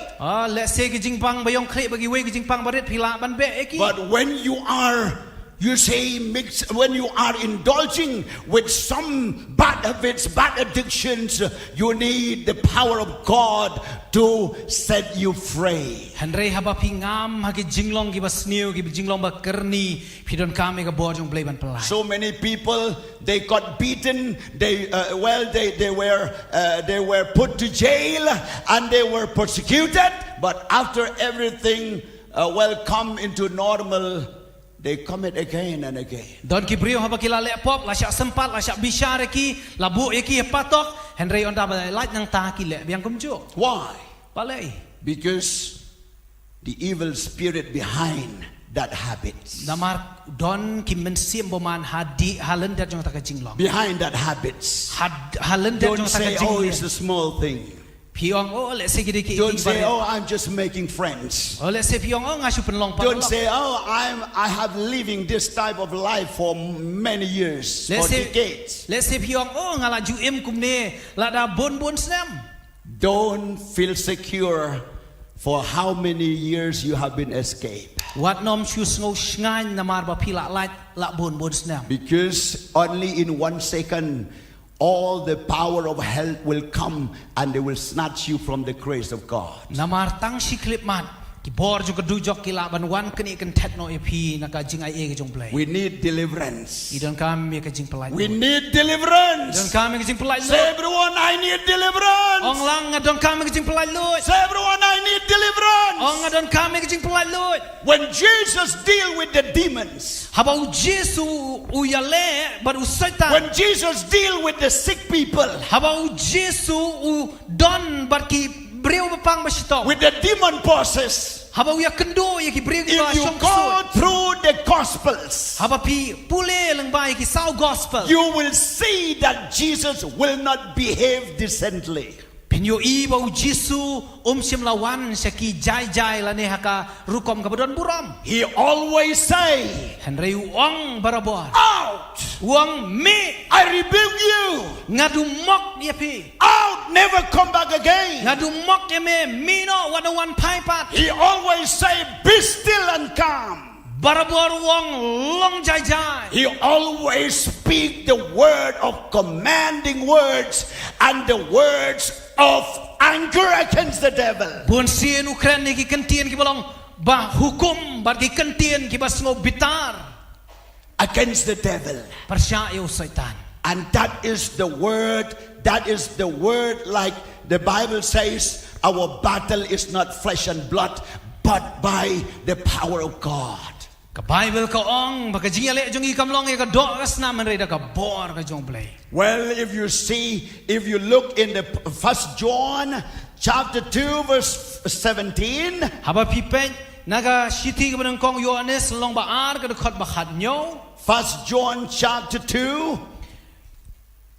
Let's say ki jing pang bayong kre bagi we ki jing pang barit pila ban be eki. But when you are, you say, when you are indulging with some bad habits, bad addictions, you need the power of God to set you free. Henry haba pingam hagi jinglong ki basniu ki jinglong ba kerni pidon kami ka bor jong play ban pelai. So many people, they got beaten. They were put to jail and they were persecuted. But after everything come into normal, they commit again and again. Don ki brio haba kila le pop la syak sempat la syak bisyare ki labu eki patok Henry onda ba light nang ta ki le biang kumjo. Why? Palai. Because the evil spirit behind that habit. Damar don ki mensim boman hadi halen dat jong ta ka jinglong. Behind that habits. Halen dat Don't jong ta ka say, oh, jinglong. it's a small thing. piong oh let's say kita Don't say, oh, I'm just making friends. oh let's say piong oh ngasu penlong Don't say, oh, I have living this type of life for many years, for decades. let's say piong oh ngala ju em kumne la da bon snam. Don't feel secure for how many years you have been escaped. Wat nom chu sngo sngai namar ba pila la bon snam. Because only in 1 second all the power of hell will come and they will snatch you from the grace of God. Namar tang si klip mat ki bor ju kedu jok ki la ban wan keni kan tet no epi na ka jing ai e ka jong play. We need deliverance. Idon kam me ka jing pelai. We need deliverance. Idon kam me ka jing pelai. Say everyone, I need deliverance. Ong lang adon kam me ka jing pelai lui. Say everyone, I need deliverance. Ong adon kam me ka jing pelai lui. When Jesus deal with the demons, Habau Jesu uyale but usaitan. when Jesus deal with the sick people, Habau Jesu u don but ki breu bapang basito. with the demon bosses, Habau ya kendo ya ki breu ki ba if you syong go kusut. through the gospels, Haba pi pule lang ba ki sao gospel. you will see that Jesus will not behave decently. Pinyo ibau Jesu sim lawan sa ki jai la ne haka rukom kabadon buram. He always say, Henry uang barabor. out, Uang me I rebuke you, ngadu mok dia pi. out, never come back again. Ngadu mok dia me mino wadawan paipat. He always say, be still and calm. Barabor uang long jai. He always speak the word of commanding words and the words of anger against the devil. Buon sien Ukraine ni ki kentien ki balong ba hukum ba ki kentien ki basngo bitar Against the devil. persya yo setan. And that is the word, like the Bible says, our battle is not flesh and blood, but by the power of God. Ka Bible ka ong baka jingale jong ikamlong ka do kasna man reda ka bor ka jong play. Well, if you look in the 1 John chapter 2 verse 17, Haba pipen naga shiti ka banang kong Yohanes long ba ar ka dekot ba khatnyo. 1 John chapter 2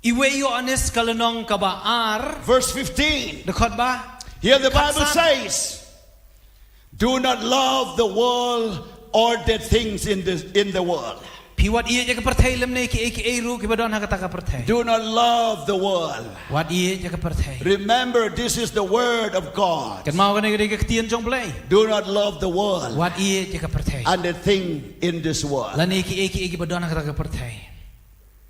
Iwe Yohanes kalenong ka ba ar verse 15. dekot ba. Here the Bible Katsan. says, do not love the world or the things in the world. Pi wat iya ja ka perthai lem ne ki eru ki badon ha ka ta ka perthai. Do not love the world. Wat iya ja ka perthai. Remember, this is the word of God. Kan mau ka ne ka tien jong play. Do not love the world Wat iya ja ka perthai. and the thing in this world. La ne ki badon ha ka ta ka perthai.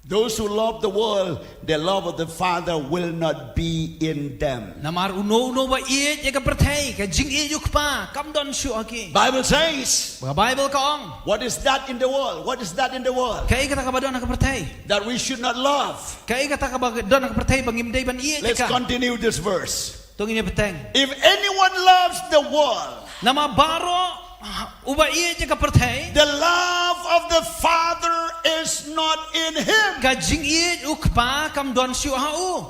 Those who love the world, the love of the Father will not be in them. Namar uno ba iya ja ka perthai ka jing iya yuk pa kam don shu aki. Bible says, Ba Bible ka ong. what is that in the world? What is that in the world? Kai ka ta ka badon ha ka perthai. That we should not love. Kai ka ta ka badon ha ka perthai bangim day ban iya Let's ja ka. continue this verse. Tong ini peteng. If anyone loves the world, Nama baro uba iya ja ka perthai. the love of the Father is not in him. Ka jing iya uk pa kam don shu ha u.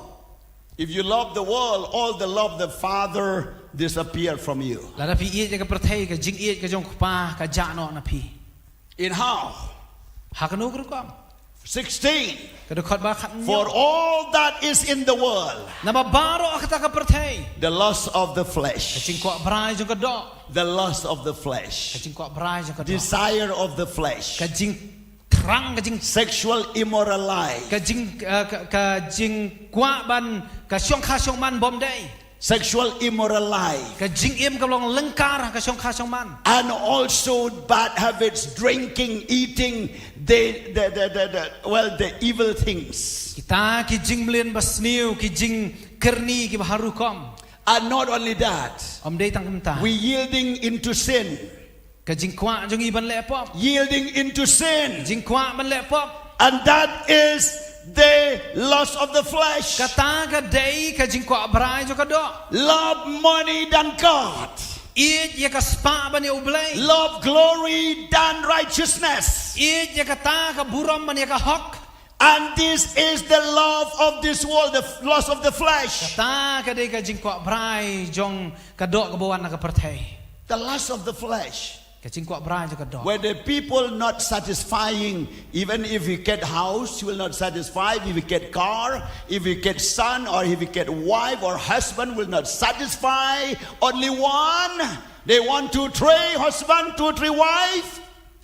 If you love the world, all the love of the Father disappear from you. La na pi iya ja ka perthai ka jing iya ka jong pa ka ja no na pi. In how? Ha ka no gru kam. 16. Ka dekot ba khat. For all that is in the world, Nama baro akata ka perthai. the lust of the Ka flesh, jing ko brai jong ka do. the lust of the Ka flesh, jing ko brai jong ka do. desire of the flesh, Ka jing terang ka jing sexual immoral life, ka jing kwa ban ka syong kha syong man bom day. sexual immoral life, Ka jing im ka long lengkar ka syong kha syong man. and also bad habits, drinking, eating, the evil things. Kita ki jing blin basniu ki jing kerni ki baharu kom. And not only that, Om day tang kemta. we yielding into sin, Ka jing kwa jong iban le pop. yielding into sin, Jing kwa ban le pop. and that is the lust of the flesh. Kata ka day ka jing kwa brai jong ka do. Love money than God. Iit ya ka spa ban ya ublay. Love glory than righteousness. Iit ya kata ka buram ban ya ka hok. And this is the love of this world, the lust of the flesh. Kata ka day ka jing kwa brai jong ka do ka bawan na ka perthai. The lust of the flesh. ka jing kwa brai jo ka do Where the people not satisfying, even if you get house, you will not satisfy. If you get car, if you get son, or if you get wife or husband, will not satisfy. Only one. They want 2, 3 husband, 2, 3 wife.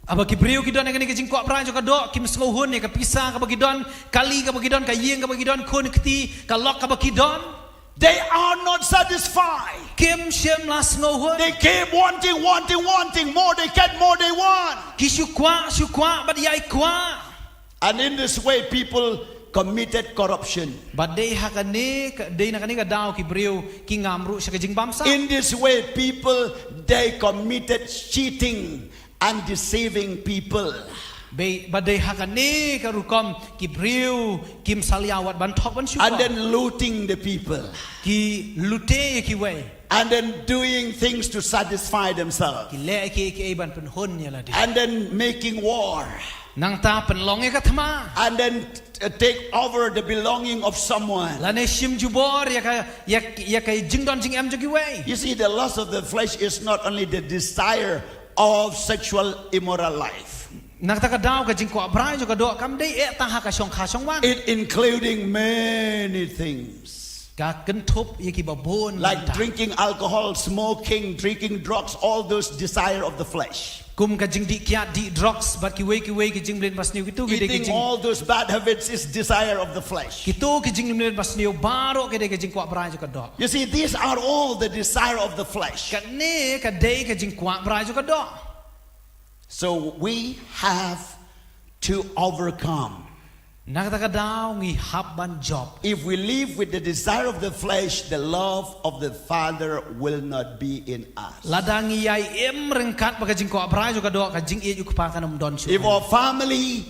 aba ki brio ki don ka ni ka jing kwa brai jo ka do kim sngo hun ni ka pisa ka bagi don kali ka bagi don ka yeng ka bagi don kon kti ka lok ka bagi don They are not satisfied. kim shem la sngo hun They keep wanting. More they get, more they want. ki shu kwa bat yai kwa And in this way, people committed corruption. bat dei ha ka ni ka dei na ka ni ka daw ki brio ki ngamru sa ka jing bam sa In this way, people, they committed cheating and deceiving people. be bat dei ha ka ni ka rukom ki brio kim salyawat ban thok ban shu And then looting the people. ki lute ki we And then doing things to satisfy themselves. ki le ki ban pen hun ya la di And then making war. nang ta pen long e ka thma And then take over the belonging of someone. la ne shim jubor ya ka jing don jing em jo ki we You see, the lust of the flesh is not only the desire of sexual immoral life. nang ta ka daw ka jing kwa brai jo ka do kam dei e ta ha ka shong kha shong wan It including many things. ka kan thop ye ki ba bon Like drinking alcohol, smoking, drinking drugs, all those desire of the flesh. kum ka jing di kya di drugs bat ki we ki jing blen bas niu ki tu ki de ki Eating jing all those bad habits is desire of the flesh. ki tu ki jing blen bas niu baro ki de ki jing kwa brai jo ka do You see, these are all the desire of the flesh. ka ne ka dei ka jing kwa brai jo ka do So we have to overcome. nang ta ka daw ngi hab ban job If we live with the desire of the flesh, the love of the Father will not be in us. ladang yai em rengkat ba ka jing kwa brai jo ka do ka jing e ju pa ka nam don chu If our family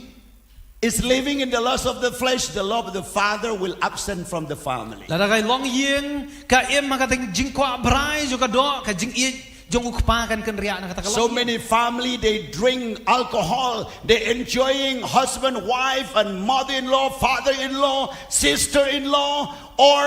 is living in the lust of the flesh, the love of the Father will absent from the family. ladang kai long yeng ka em ma ka jing kwa brai jo ka do ka jing e jong ukpa kan kan ria na kata So many family, they drink alcohol, they enjoying husband, wife, and mother-in-law, father-in-law, sister-in-law, or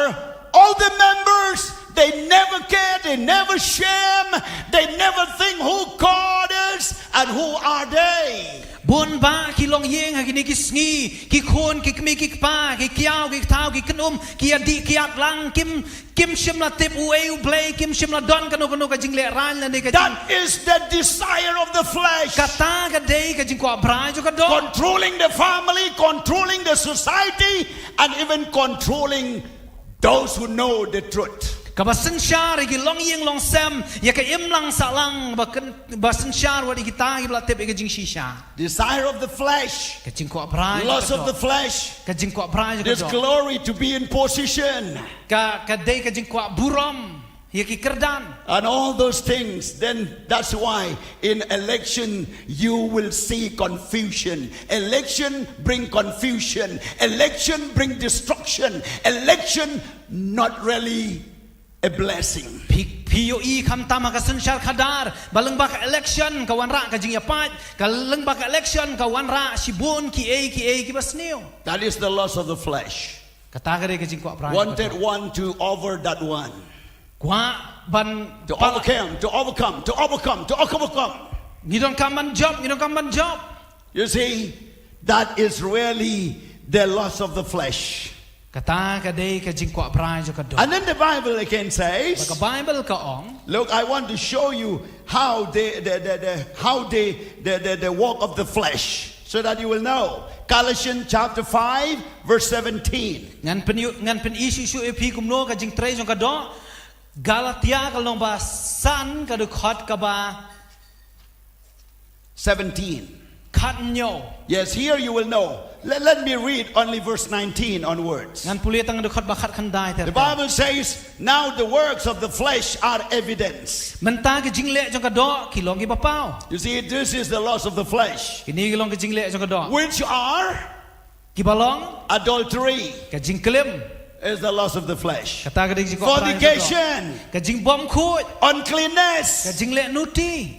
all the members. They never care, they never shame, they never think who God is and who are they. bon ba ki long yeng ha ki ni ki sngi ki khon ki kmi ki pa ki kiao ki thao ki knum ki adi ki at lang kim shim la tep u e u play kim shim la don kanu ka jing le ran la ne ka jing That is the desire of the flesh. kata ka dei ka jing kwa brai jo ka do Controlling the family, controlling the society, and even controlling those who know the truth. ka basen shar ki long yeng long sam ya ka im lang sa lang ba kan basen shar wa ki ta ki la tep ka jing shisha Desire of the flesh, ka jing kwa brai lust of the flesh, ka jing kwa brai jo this ka do glory to be in position, ka dei ka jing kwa burom ya ki kerdan and all those things. Then that's why in election you will see confusion. Election bring confusion. Election bring destruction. Election not really a blessing. POE kam tama ka sensyal kadar baleng bak election ka wanra ka jing yapat ka leng bak election ka wanra sibun ki ki basneo That is the lust of the flesh. kata ka ka jing kwa pra Wanted one to over that one. kwa ban To overcome. ngidon kam ban job You see, that is really the lust of the flesh. kata ka dei ka jing kwa pra jo ka do And then the Bible again says, ka Bible ka ong look, I want to show you how the walk of the flesh, so that you will know. Galatians chapter 5, verse 17. ngan pen isu e pi kum no ka jing tre jo ka do Galatia ka long ba san ka du khot ka ba 17. khat nyo Yes, here you will know. Let me read only verse 19 onwards. ngan pulit ang du khot ba khat khan dai The Bible says, now the works of the flesh are evidence. menta ka jing le jo ka do ki long ki ba pau You see, this is the lust of the flesh, kini ki long ka jing le jo ka do which are ki balong adultery, ka jing klim is the lust of the flesh, kata ka jing ko fornication, ka jing bom khut ka uncleanness, jing le nuti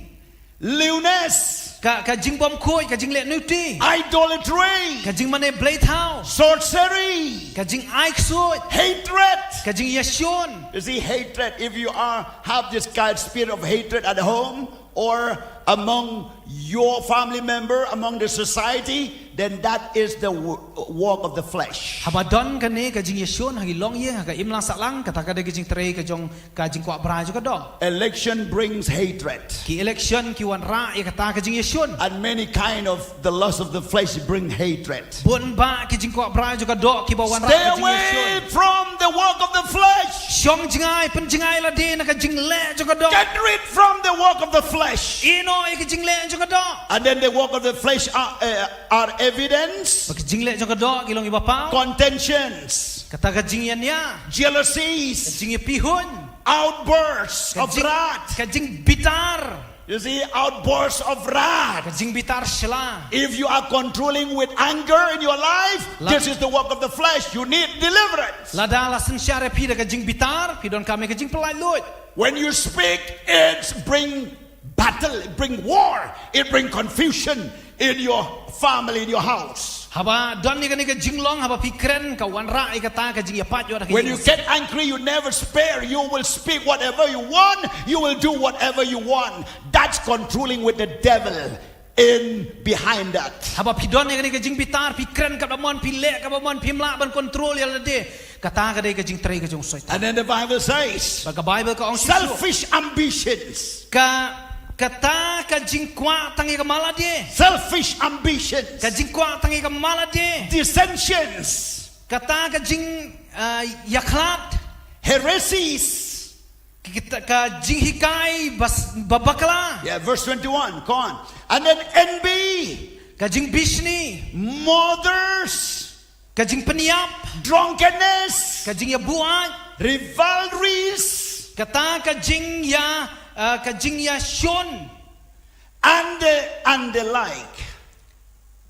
lewdness, ka jing bom khut ka jing le nuti idolatry, ka jing mane blade thao sorcery, ka jing ai khsut hatred. ka jing yashon You see, hatred, if you have this kind of spirit of hatred at home, or among your family member, among the society, then that is the work of the flesh. Habadon kane ka jing Yesun hagi long ye ka imlang saklang kata ka de jing trei ka jong ka jing kwa bra juga do. Election brings hatred. Ki election ki wan ra ye kata ka jing Yesun. And many kind of the lust of the flesh bring hatred. Bun ba ki jing kwa bra juga do ki ba wan ra Stay ka jing away Yesun. from the work of the flesh. Syong jingai pen jingai la de na ka jing le juga do. Get rid from the work of the flesh. Ino ye ka jing le juga do. And then the work of the flesh are evidence, Ka jing le juga do ki long iba pa. contentions, Kata ka jing yan ya. Ka jealousies, jing ye pihun. outbursts Ka of jing wrath. ka jing bitar. You see, outbursts of wrath. Ka jing bitar shla. If you are controlling with anger in your life, La- this is the work of the flesh. You need deliverance. Lada la sen syare pi da ka jing bitar, pi don kami ka jing pelai lut. When you speak, it bring battle, it bring war, it bring confusion in your family, in your house. Haba don ni ka jing long haba pikren ka wan ra kata ka jing ya pat yo da ka When jing. you get angry, you never spare. You will speak whatever you want. You will do whatever you want. That's controlling with the devil in behind that. Haba pi don ni ka jing bitar pikren ka mon pi le ka mon pi mla ban kontrol ya de. Kata ka de ka jing trei ka jong soitan. And then the Bible says, Baga Bible ka ong sisu. selfish ambitions. Ka kata ka jing kwa tangi ka mala de. Selfish ambitions. Ka jing kwa tangi ka mala de. Dissensions. Kata ka jing yaklat. Heresies. Ka jing hikai bas babakla. Yeah, verse 21. Go on. And then envy, Ka jing bishni. murders, Ka jing peniap. drunkenness, Ka jing ya buat. rivalries, Kata ka jing ya shon. and the like.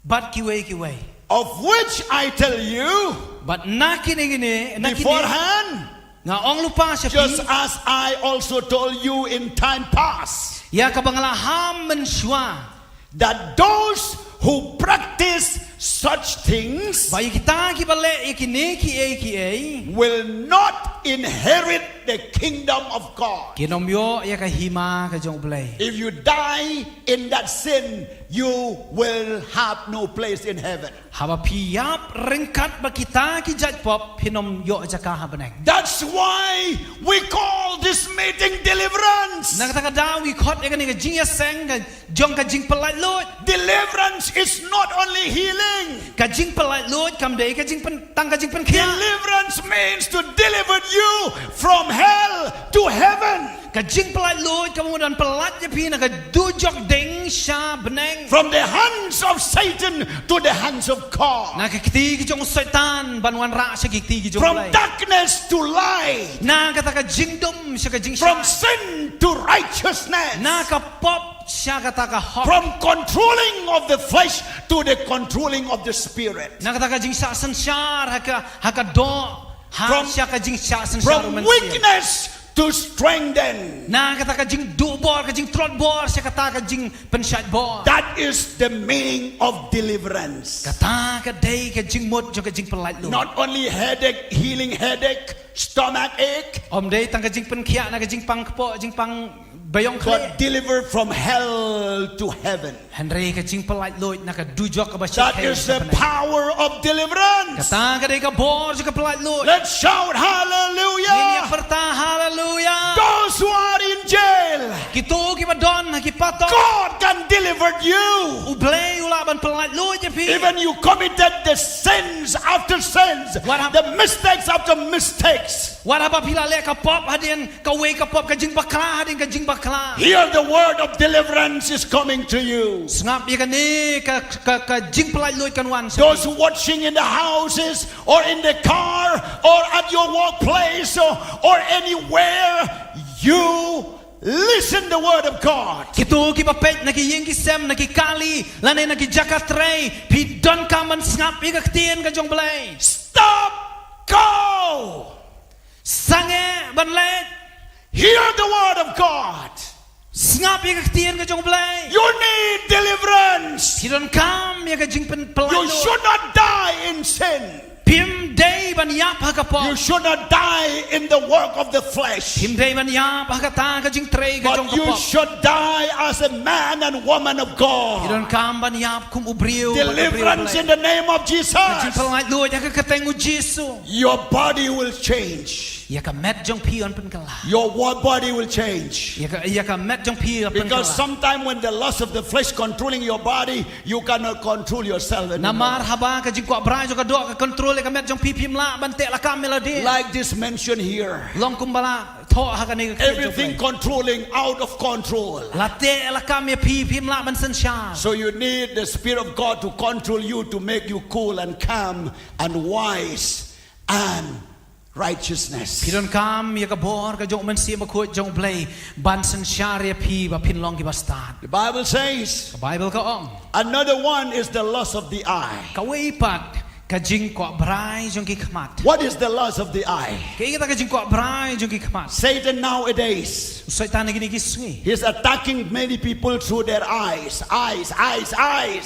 But kiwe. Of which I tell you But nakini beforehand, nga ong lupa siya just pi. as I also told you in time past, Ya kabangala ham menswa. that those who practice such things Bayi kita kibale ikini ki will not inherit the kingdom of God. Kinomyo ya kahima ka jong blay. If you die in that sin, you will have no place in heaven. Haba piyap rengkat ba kita ki jat pop hinom yo jaka habaneng. That's why we call this meeting deliverance. Nakata daw wi khot ya ka jing ya seng ka jong ka jing pelai lut. Deliverance is not only healing. Ka jing pelai lut kam dei ka jing pen tang ka jing pen kia. Deliverance means to deliver you from hell to heaven. Ka jing pelai lut kemudian pelat ya pi na ka dujok deng sha beneng. From the hands of Satan to the hands of God. Na ka kiti ki jong setan banwan ra sa kiti ki jong From blay. darkness to light. Na kata ka jing dum sa ka jing From sha. sin to righteousness. Na ka pop siya kata ka hot. From controlling of the flesh to the controlling of the spirit. Na kata ka jing sa sansyar haka do ha From- siya ka jing sa sansyar From manusia. weakness to strengthen. Na kata ka jing do bor ka jing trot bor siya kata ka jing pensyat bor. That is the meaning of deliverance. Kata ka day ka jing mut jo ka jing pelait lu. Not only headache, healing headache, stomach ache, Om day tang ka jing pen kia na ka jing pang kepo jing pang bayong kle. but delivered from hell to heaven. Henry ka jing pelait lu na ka dujok ka ba siya. That is the power of deliverance. Kata ka day ka bor jo ka pelait lu. Let's shout Ini hallelujah. perta hallelujah. Those who are in jail, Kito ki badon ki pato. God can deliver you. Ublay ulaban pelait lu je pi. Even you committed the sins after sins, What happened? the mistakes after mistakes. Wala ba pila le ka pop hadin ka we ka pop ka jing bakla hadin ka jing bakla. Here the word of deliverance is coming to you. Sngap ya kani ka jing pelait lu kan wan. Those who watching in the houses or in the car or at your workplace or anywhere, you listen the word of God. Kito ki papet na ki ying ki sem na ki kali lanay na ki jakatrey pi don ka man sngap ya ka tien ka jong blay. Stop, go, Sange banlet hear the word of God. sngap ya ka tien ka jong blay. You need deliverance. Pi don kam ya ka jing pen pelait You lu. should not die in sin. Pim day ban yap hakapo. You should not die in the work of the flesh. Pim day ban yap hakata ka jing trei ka jong But you kapop. should die as a man and woman of God. Idon kam ban yap kum ubriu. Deliverance in the name of Jesus. Jing palai lu ya ka katengu Jesu. Your body will change. Ya ka met jong pi on pen kala. Your body will change. Ya ka met jong pi on pen Because kala. sometimes when the lust of the flesh controlling your body, you cannot control yourself anymore. Namar haba ka jing kwa brai jong ka do ka control ka met jong pi pim la ban te la kam melody. Like this mentioned here. Long kumbala tho ha ka ni ka. Everything controlling out of control. La te la kam ya pi pim la ban san sha. So you need the Spirit of God to control you, to make you cool and calm and wise and righteousness. Pidon kam ya ka bor ka jong man sia ma khoi jong blai ban san sha ya pi ba pin long ki ba start. The Bible says Bible ka ong. another one is the lust of the eye. Ka wei pat ka jing kwa brai jong ki khmat. What is the lust of the eye? Ke kita ka jing kwa brai jong ki khmat. Satan nowadays, Syaitan ni gini kisngi. he's attacking many people through their eyes. Eyes.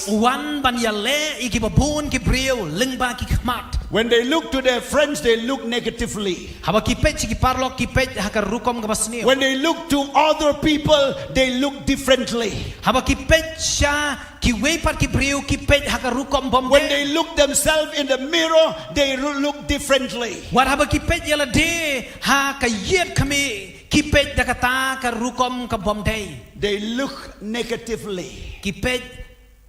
Wan ban ya le iki ba bun ki priu leng ba ki khmat. When they look to their friends, they look negatively. Haba ki pet ki parlok ki pet ha ka rukom ka basniu. When they look to other people, they look differently. Haba ki pet sha ki wei pat ki priu ki pet ha ka rukom bom When de. they look themselves in the mirror, they look differently. Wat haba ki pet ya la de ha ka yet kami ki pet da kata ka rukom ka bom de. They look negatively. Ki pet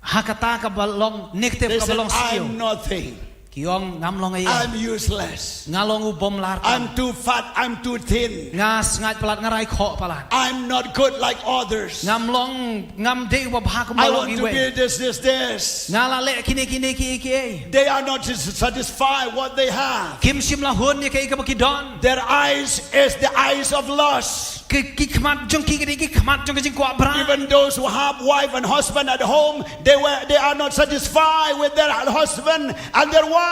ha kata ka balong negative They ka say, balong I'm siu. nothing. Kiong ngam long ay. I'm useless. Ngalong u bom lar. I'm too fat. I'm too thin. Ngas ngat palat ngarai kho palat. I'm not good like others. Ngam long ngam de wa bha ka I malong want to iwe. be this. Ngala le kini ki. They are not satisfied what they have. Kim sim la hun ye kai ka ki don. Their eyes is the eyes of lust. Ki khmat jong ki khmat jong jing kwa bra. Even those who have wife and husband at home, they are not satisfied with their husband and their wife.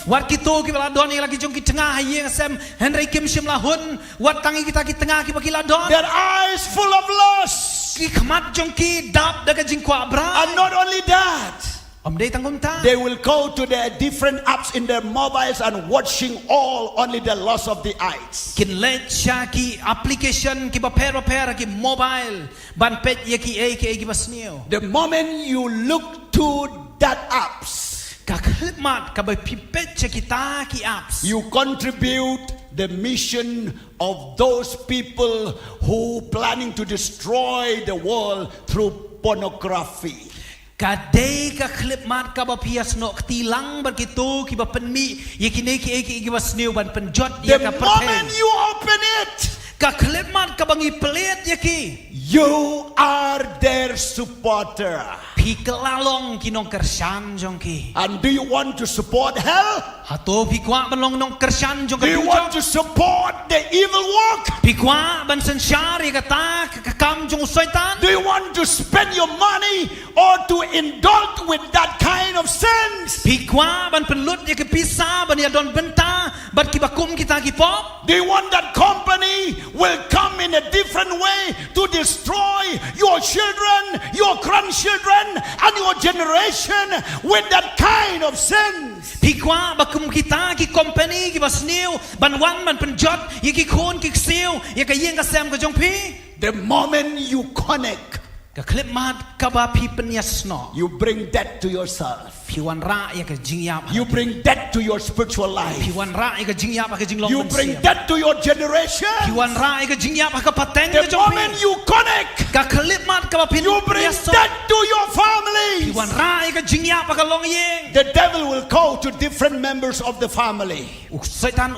Wat kita ki bala don ye lagi jong ki tengah ye sem Henry kim sim la hun wat tangi kita ki tengah ki ba ki la don. Their eyes full of lust. Ki khmat jong ki dap da ka jing kwa bra. And not only that, Om de tangum ta. they will go to their different apps in their mobiles and watching all only the lust of the eyes. Kin let sha ki application ki ba per ki mobile ban pet ye ki basnio. The moment you look to that apps, Ka khmat ka ba pipet cha kita ki apps. you contribute the mission of those people who planning to destroy the world through pornography. Kadai ka khmat ka ba pias no tilang bar kitu ki ba penmi ye ki basnio ban penjot The ye ka moment perten. you open it, Ka khmat ka bangi pelet ye ki. you are their supporter. Pi kelalong kinong kersan jong ki. And do you want to support hell? Hato pi kwa ban long nong kersan jong Do you want ka. to support the evil work? Pi kwa ban sensar ye kata ka kam jong syaitan. Do you want to spend your money or to indulge with that kind of sins? Pi kwa ban penlut ye ke pisa ban ya don benta ban ki bakum kita ki pop. Do you want that company will come in a different way to destroy your children, your grandchildren, and your generation with that kind of sins? Pi kwa bakum kita ki company ki basniu ban wan ban penjot ye ki khon ki siu ye ka yeng ka sam ka jong pi. The moment you connect, Ka klip mat ka ba pi penyasno. you bring death to yourself. Pi wan ra ye ka jing yap. You bring death to your spiritual Pi life. wan ra ye ka jing yap ka jing long. You bring death to your generation. Pi wan ra ye ka jing yap ka pateng ka The jong moment pi. you connect, Ka klip mat ka ba pi. you bring death to your Pi family. wan ra ye ka jing yap ka long yeng. The devil will go to different members of the family. Syaitan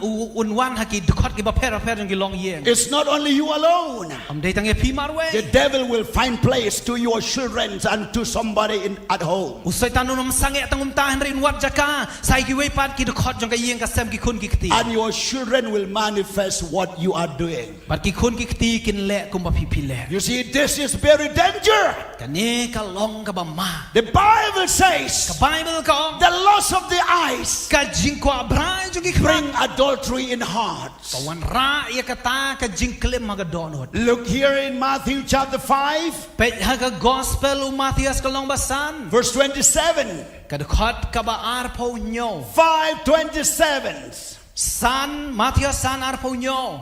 unwan haki dekot ki ba per jong ki long yeng. It's not only you alone. Am dei tang ye pi marwe. The devil will find place to your children and to somebody at home. Syaitan unum sange tangum ta henry wat jaka sai ki wei pat ki dekot jong ka yeng ka sem ki khun ki kti. And your children will manifest what you are doing. Bat ki khun ki kti kin le kum ba pi pi le. You see, this is very dangerous. Ka ne ka long ka ba ma. The Bible Ka says Bible ka ong. the lust of the eyes Ka jing ko abrai jong ki bring khran. adultery in hearts. Ka wan ra ye kata ka jing klem ma ga donot. Look here in Matthew chapter 5, Pet ha ka gospel u Matthias ka long basan. verse 27. 5:27. Kadukot ka ba arpo nyo? 5:27. San Matthew san arpo nyo?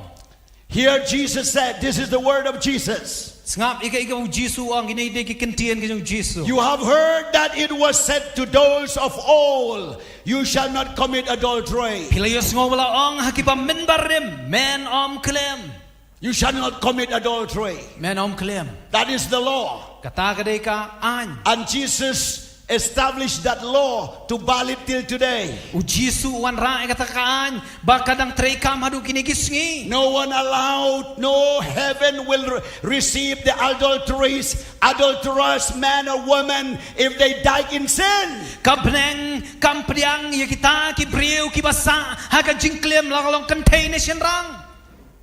Here Jesus said, this is the word of Jesus. Ngap ikaw Jisu ang ginaiday kikentian kanyang Jisu. You have heard that it was said to those of old, you shall not commit adultery. Pilayos ngo wala ong hakipam minbarim men klem. You shall not commit adultery. Men klem. That is the law. Katagadai ka an. And Jesus established that law to valid till today. U Jisu wan ra katakaan bakadang trei kam hadu kinigisngi. No one allowed, no heaven will receive the adulterous man or woman if they die in sin. Kabneng kampriang ya kita kibriu kibasa hakan jingklem lakalong kantay na syenrang.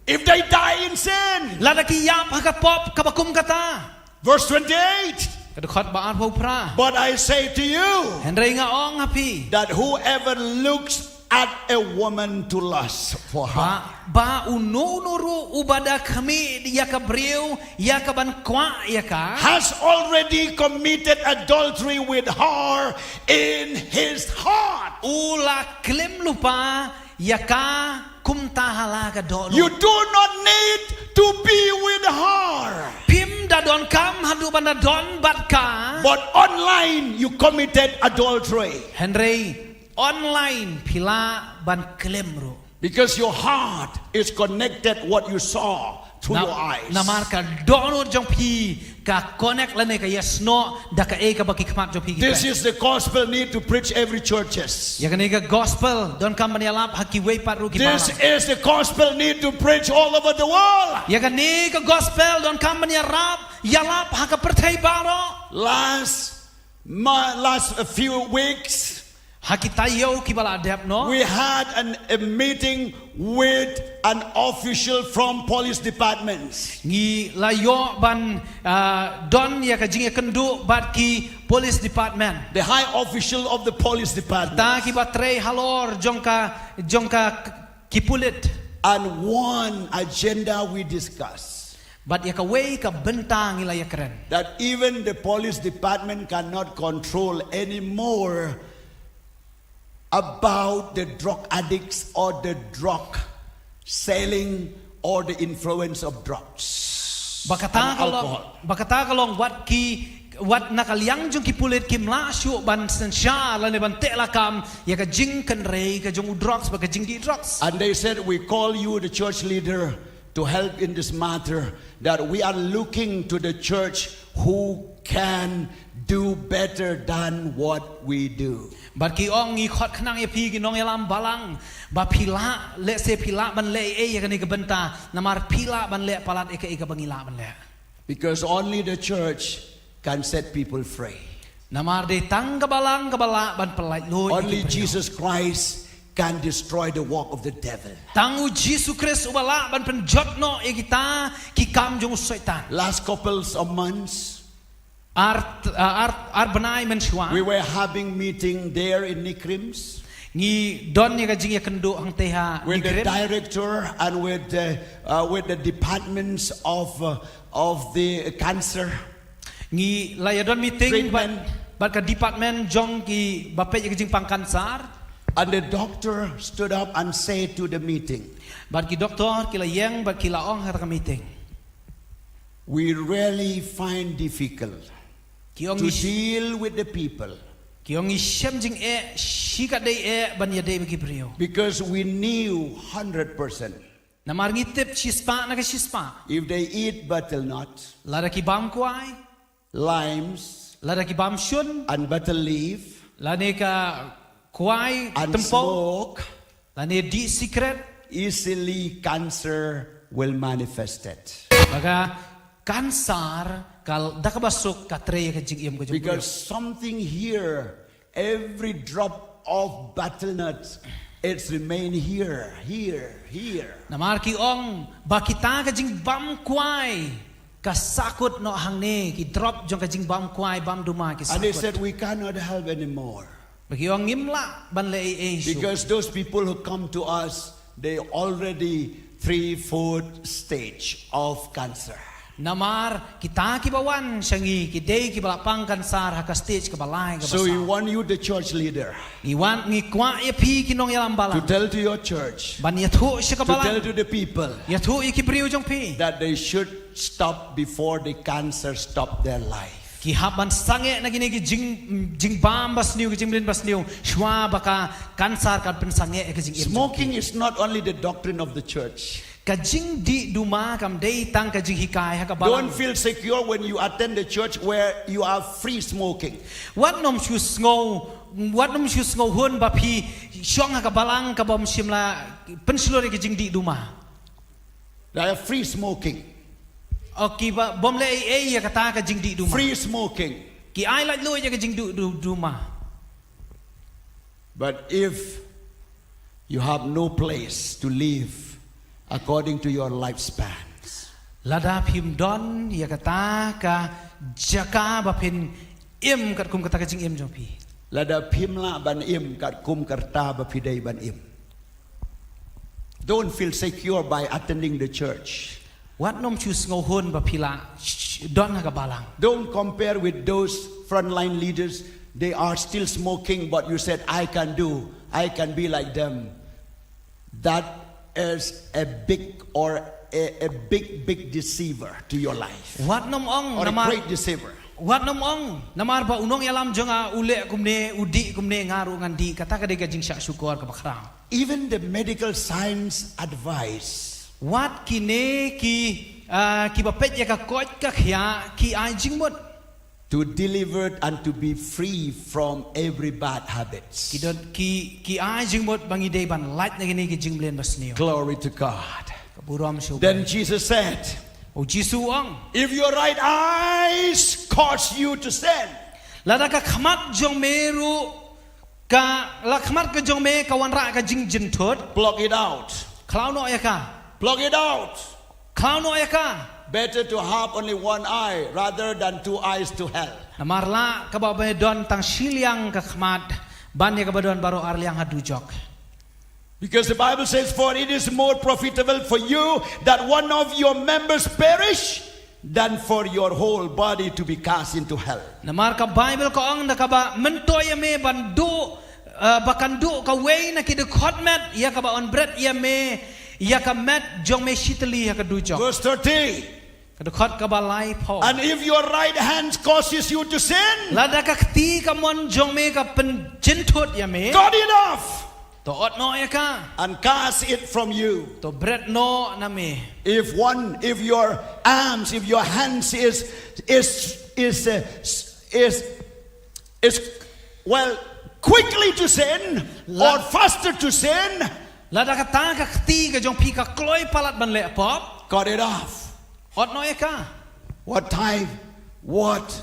If they die in sin. Lada kiyap hakapop kabakum kata. Verse 28. Kadukot ba arpo pra? But I say to you Henry nga ong hapi. that whoever looks at a woman to lust for her Ba ununuru ubada kami ya kabriu ya kaban kwa ya ka. has already committed adultery with her in his heart. Ula klim lupa ya ka kumtahala ka do. You do not need to be with her. Pim dadon kam hadu banda don bat ka. But online you committed adultery. Henry online pila ban klemru. Because your heart is connected what you saw through your eyes. Namar ka dono jong pi ka connect lane ka yasno da ka e ka bakikmat jong pi. This is the gospel need to preach every churches. Ya kani ka gospel don kam manialap hakiway patru ki This is the gospel need to preach all over the world. Ya kani ka gospel don kam maniarap yalap haka pertai baro. Last few weeks Hakitayo kibala adep no. we had a meeting with an official from police departments. Ngi layo ban don ya ka jinga kendu bat ki police department. The high official of the police department. Ta ki batrei halor jongka kipulit. And one agenda we discussed. Bat ya ka way ka bentang ila ya keren. That even the police department cannot control anymore about the drug addicts or the drug selling or the influence of drugs and alcohol. Bakata kalong wat nakaliang jong kipulit kim la syu ban sensya la ne ban telakam ya ka jing kan rei ka jong drugs ba ka jing di drugs. And they said, we call you the church leader to help in this matter, that we are looking to the church who can do better than what we do. Bat ki ong ngi khot khnang ya pi ki nong ya lam balang ba pila le se pila ban le e ya ka ni ka benta namar pila ban le palat e ka bangila ban le. Because only the church can set people free. Namar de tang kabalang kabala ban pelai lo. Only Jesus Christ can destroy the work of the devil. Tangu Jesus Christ ubala ban penjot no e kita ki kam jong syaitan. Last couples of months, Art benai mensuan. we were having meeting there in Nikrims Ngi don ya ka jing ya kendo ang teha with the Nikrim. director and with the departments of the cancer. Ngi layadon meeting Treatment. bat ka department jong ki bapet ya ka jing pangkansar. And the doctor stood up and said to the meeting, Bat ki doktor kila yang bat kila ong har ka meeting. we really find difficult Kiong to deal with the people kiong isem jing e shika dei e ban ya dei bagi priyo. because we knew 100% Namar ngitip shispa na ka shispa. if they eat butternut, Lada ki bam kwai, limes, lada ki bam shun, and butter leaf, lada ka kwai and tempo, smoke, lada di secret. easily cancer will manifest it. Baga kansar kal dakabasok katre ka jing iyam ka jong Because something here, every drop of butternut, it's remain here. namar ki ong bakita ka jing bam kwai kasakot no hangne ki drop jong ka jing bam kwai bam duma ki And they sakot. said, we cannot help anymore. Bagi ong ngimla ban le e Because those people who come to us, they already 3/4 stage of cancer. Namar kita kibawan syangi kidei kibalapang kansar haka stage kabalai So we kabasa. want you, the church leader, Iwan ngikwa ya pi kinong yalam to bala. tell to your church, Ban ya thu siya to tell kabalang. to the people Ya thu ikibriu jong pi. that they should stop before the cancer stop their life. Ki haban sange na gini ki jing bam bas niu ki jing blin bas niu shwa baka kansar kan pen sange ki jing im. Smoking is not only the doctrine of the church. Ka jing di duma kam dei tang ka jing hikai ha ka Don't balang. feel secure when you attend the church where you are free smoking. Wat nom shu ngau hun ba pi syong ha ka balang ka bom simla pen slore ki jing di duma. They are free smoking. Oki ba bom le ya kata ka jing di duma. Free smoking. Ki ai lai lu ya ka jing duma. But if you have no place to live according to your lifespan, Lada pim don ya kata ka jaka ba pin im kat kum kata ka jing im jong pi. lada pimla ban im kat kum karta bapidai ban im. Don't feel secure by attending the church. Wat nom chus ngau hun ba pila don ha ka balang. Don't compare with those frontline leaders. They are still smoking, but you said, I can be like them. That is a big big deceiver to your life. Wat nom ong Or a namar great deceiver. Wat nom ong namar ba unong yalam jonga ule kumne udi kumne ngaru ngandi kata ka de ka jing sya syukur ka bakrang. Even the medical science advice Wat kine ki bapet ya ka kot ka khya ki ai jing mot to deliver and to be free from every bad habits. ki dot ki ai jing mot bangi dei ban light na gini ki jing blen bas niu. Glory to God. Ka buram syu. Then Jesus said, O Jisu ong if your right eyes cause you to sin, lada ka khmat jong meru ka la khmat ka jong me ka wan ra ka jing jin thot pluck it out. khlau no ya ka Pluck it out. khlau no ya ka Better to have only one eye rather than two eyes to hell. namar la ka ba be don tang siliang ka khmat ban ya ka ba don baro arliang hadu jok. Because the Bible says, for it is more profitable for you that one of your members perish than for your whole body to be cast into hell. Namar ka Bible ko ang nakaba mentoy me bandu bakan du ka way na kidu khot met ya ka ba on bread ya me ya ka met jong me shitli ya ka du jok. Verse 30. Ka du khot ka ba lai po. And if your right hand causes you to sin, Lada ka kti ka mon jong me ka pen jin thot ya me. cut it off To ot no ya ka. and cast it from you. To bread no na me. If your arms, if your hands is well quickly to sin or faster to sin, Lada ka ta ka kti ka jong pi ka kloy palat ban le pop. cut it off. Ot no ya ka. What time? What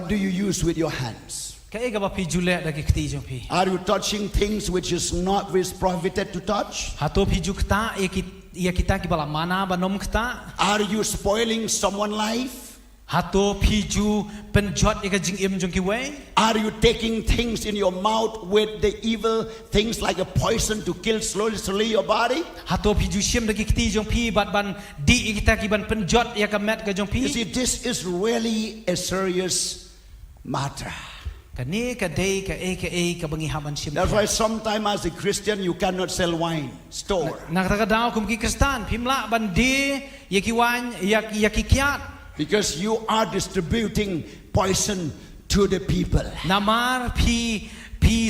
do you use with your hands? Ka e ka ba pi jule da ki kti jong pi. Are you touching things which is not prohibited to touch? Hato pi ju kta ya kita ki bala mana ba nom kta. Are you spoiling someone's life? Hato piju penjot ika jing im jong ki way. Are you taking things in your mouth with the evil things like a poison to kill slowly your body? Hato piju sim da ki kti jong pi bat ban di kita ki ban penjot ya ka met ka jong You pi. see, this is really a serious matter. Ka ne ka dei ka e ka bangi haban sim. That's why sometimes as a Christian you cannot sell wine store. Nakakadaw kum ki kristan pimla ban di ya ki wan ya ki kiat. Because you are distributing poison to the people. Namar pi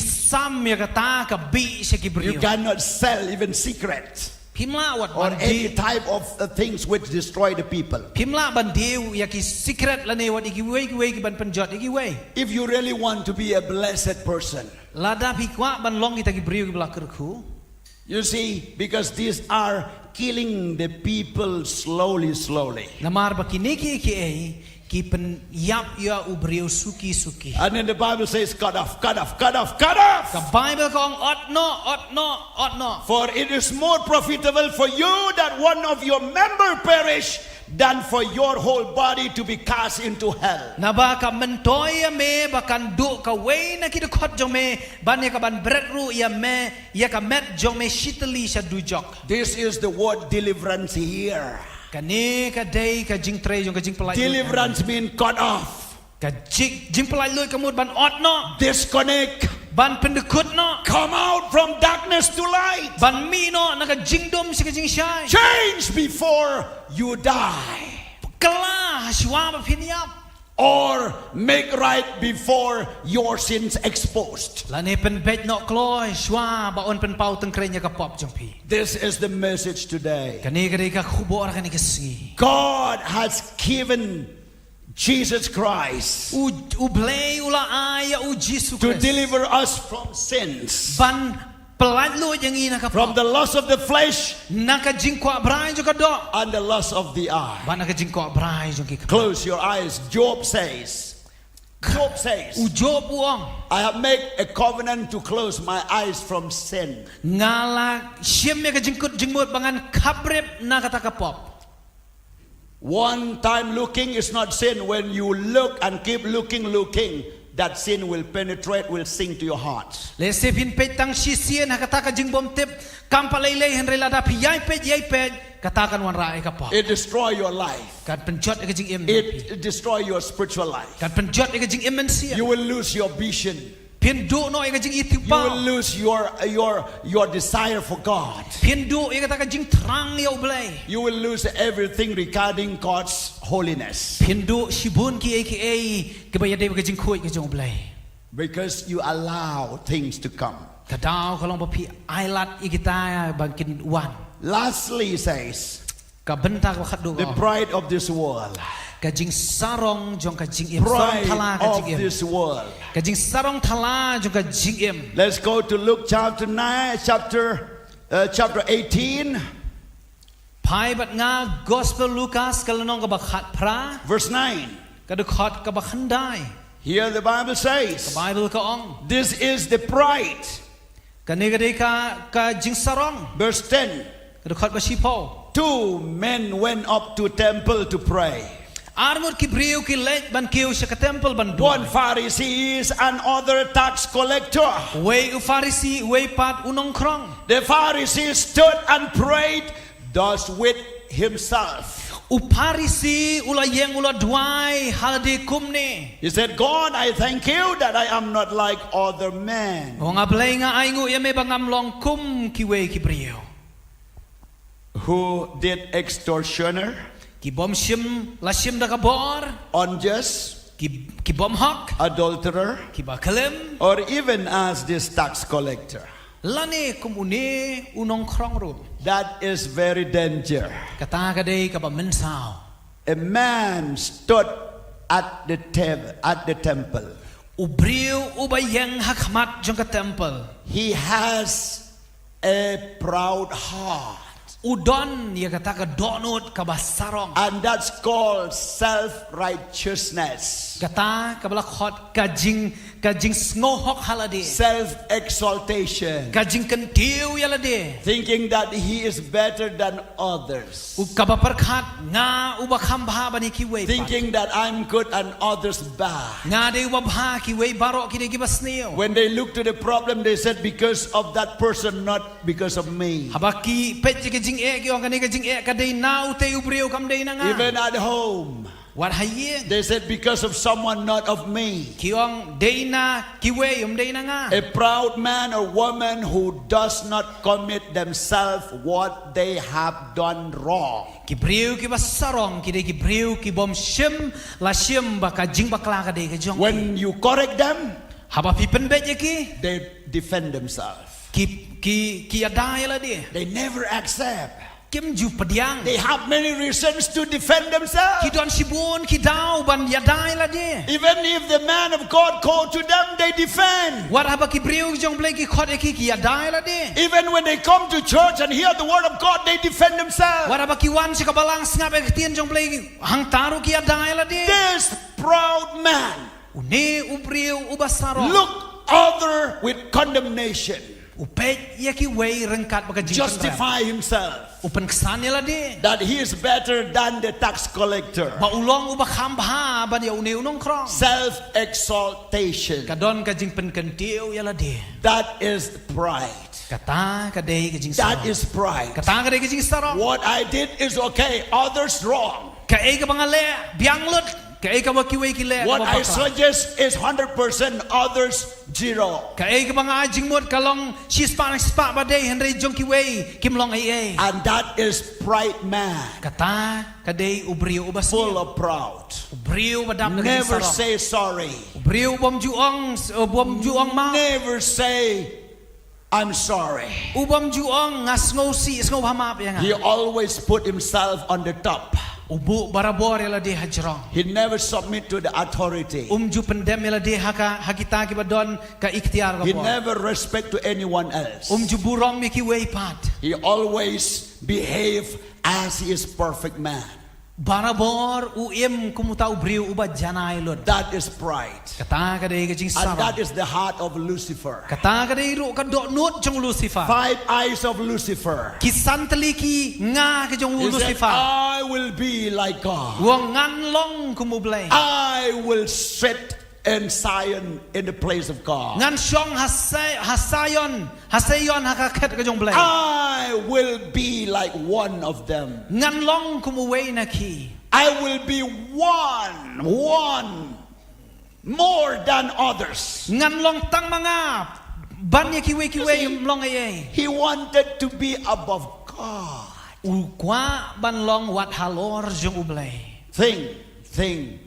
sam ya kata ka bi sa ki You brio. cannot sell even secret Pimla wat or ban any di. type of things which destroy the people. Pimla ban di ya ki secret la ne wat iki way ki ban penjot iki way. If you really want to be a blessed person, Lada pi kwa ban long kita ki brio ki belakar ku. you see, because these are killing the people slowly. Namar ba kiniki ki pen yap ya ubrio suki. And then the Bible says, cut off. Ka Bible kong ot no. For it is more profitable for you that one of your member perish than for your whole body to be cast into hell. Na ba ka mentoy ya me bakan du ka way na kidukot jong me ban ya ka ban bread ru ya me ya ka met jong me shitli sa dujok. This is the word deliverance here. ka ne ka day ka jing tre jong ka jing pelai Deliverance means cut off, ka jing pelai lui ka mut ban ot no disconnect, ban pendekut no come out from darkness to light. ban mi no na ka jing dom si ka jing shai Change before you die, kala shwa ba phiniap or make right before your sins exposed. la ne pen bet no kloi shwa ba on pen pau teng krenya ka pop jong pi This is the message today. ka ne ka dei ka khubo ra ka ni ka si God has given Jesus Christ u blei ula aya u Jesu to Christ deliver us from sins, ban pelai lui yang ina ka from pop the lust of the flesh na ka jing kwa brai jong ka do and the lust of the eye. ban na ka jing kwa brai jong ki ka Close your eyes. Job says, u job uong I have made a covenant to close my eyes from sin. ngala siem me ka jingkut jingmut bangan kabrep na kata ka pop One time looking is not sin. When you look and keep looking, that sin will penetrate, will sink to your heart. le se pin pe tang si sien ha kata ka jingbom tip kam palai lei hen rela da pi yai pe kata kan wan ra ka pop It destroy your life. kan penjot ka jing em It destroy your spiritual life. kan penjot ka jing em sia You will lose your vision. pin du no ka jing itu You pa will lose your desire for God. pin du kata ka jing terang ya ublai You will lose everything regarding God's holiness. pin du shibun ki ke ba ya de ka jing khoi ka jong ublai Because you allow things to come. ka dau ka long pa pi ailat ikita bangkin wan Lastly, he says, ka benta ka khat du the pride of this world. ka jing sarong jong ka jing em sarong Pride thala ka of jing em this world. ka jing sarong thala jong ka jing em Let's go to Luke chapter 9, chapter 18, pai bat nga gospel Lucas kalanong ka bakhat pra verse 9. ka du khat ka bakhandai Here the Bible ka says, bible ka ong this is the pride. ka ne ka jing sarong Verse 10. ka du khat ba sipo 2 men went up to temple to pray. armut ki briu ki let ban kiu sa ka temple ban du One Pharisee and other tax collector. way u farisi way pat unong krong The Pharisee stood and prayed thus with himself. u farisi ula yeng ula duai halde kumne He said, God, I thank you that I am not like other men o nga blay nga ay ngu yame bangam long kum ki way ki briu who did extortioner, ki bom sim la sim da ka bor unjust, ki bom hak adulterer, ki ba kalem or even as this tax collector. lane kumune unong krong rum That is very dangerous. kata ka day ka ba mensao A man stood at the temple. ubriu ubayeng hakmat jong ka temple He has a proud heart. udon ya kata ka donut ka ba sarong And that's called self-righteousness, kata ka bala khot ka jing snohok halade self-exaltation, ka jing kentiu yalade thinking that he is better than others, u ka ba perkhat nga u ba khamba bani ki way thinking that I'm good and others bad. nga de u ba bha ki way baro ki de ki basneo When they look to the problem, they said, because of that person, not because of me. habaki pet ki jing e ki ong ka jing e ka de nau te ubriu kam de na nga Even at home, wat hayeng they said, because of someone, not of me. ki ong de na ki way de na nga A proud man or woman who does not commit themselves what they have done wrong. ki briu ki ba sarong ki de ki briu ki bom sim la sim ba ka jing bakla ka de ka jong When you correct them, haba pi pen bet ye ki they defend themselves. ki adai la de They never accept. kim ju padiang They have many reasons to defend themselves. ki don sibun ki dau ban yadai la de Even if the man of God called to them, they defend. war haba ki briu jong blai ki khot ki yadai la de Even when they come to church and hear the word of God, they defend themselves. war haba ki wan si kabalang snap e tien jong blai hang taru ki yadai la de This proud man une ubriu ubasaro look other with condemnation. Upet ya ki way rengkat baka jing justify himself upan kesan ya lade. that he is better than the tax collector. Ba ulong uba khamba ban ya une unong krong. Self-exaltation. Kadon ka jing pen kentiu ya lade. That is pride. Kata kadai ka jing That sarong. is pride. Kata kadai ka jing sarong. What I did is okay, others wrong. Ka ai ka bangale biang lut. Ka ai ka wakiway kile. What I suggest is 100%, others 0. Ka ai ka banga jing mot kalong sispa badai henry jong kiway kimlong ai. And that is pride man, Kata kadai ubriu ubas. full of proud. Ubriu badam na jing Never sarong. say sorry. Ubriu bom juong ma. Never say, I'm sorry. Ubam juong ngas ngosi ngau hamap ya He nga. always put himself on the top. Ubu barabor ya de hajrong. He never submit to the authority. Ju pendem ya de hakita ki badon ka ikhtiar He ka. never respect to anyone else. Ju burong mi ki way pat. He always behave as he is perfect man. Barabor uim kumuta ubriu uba janai lod. That is pride. Kata ka de ka jing And that sarong. is the heart of Lucifer. Kata ka de ru ka do not jong Lucifer. 5 eyes of Lucifer. Kisan teliki nga ka jong He said, Lucifer. I will be like God. Wong ngan long kumublay. I will sit in Zion in the place of God. Ngan syong hasayon hakaket ka jong blay. I will be like one of them. Ngan long kumuway na ki. I will be one more than others. Ngan long tang mga banya kiwe yung long ay. He wanted to be above God. Ukwa ban long wat halor jong ublay. Think.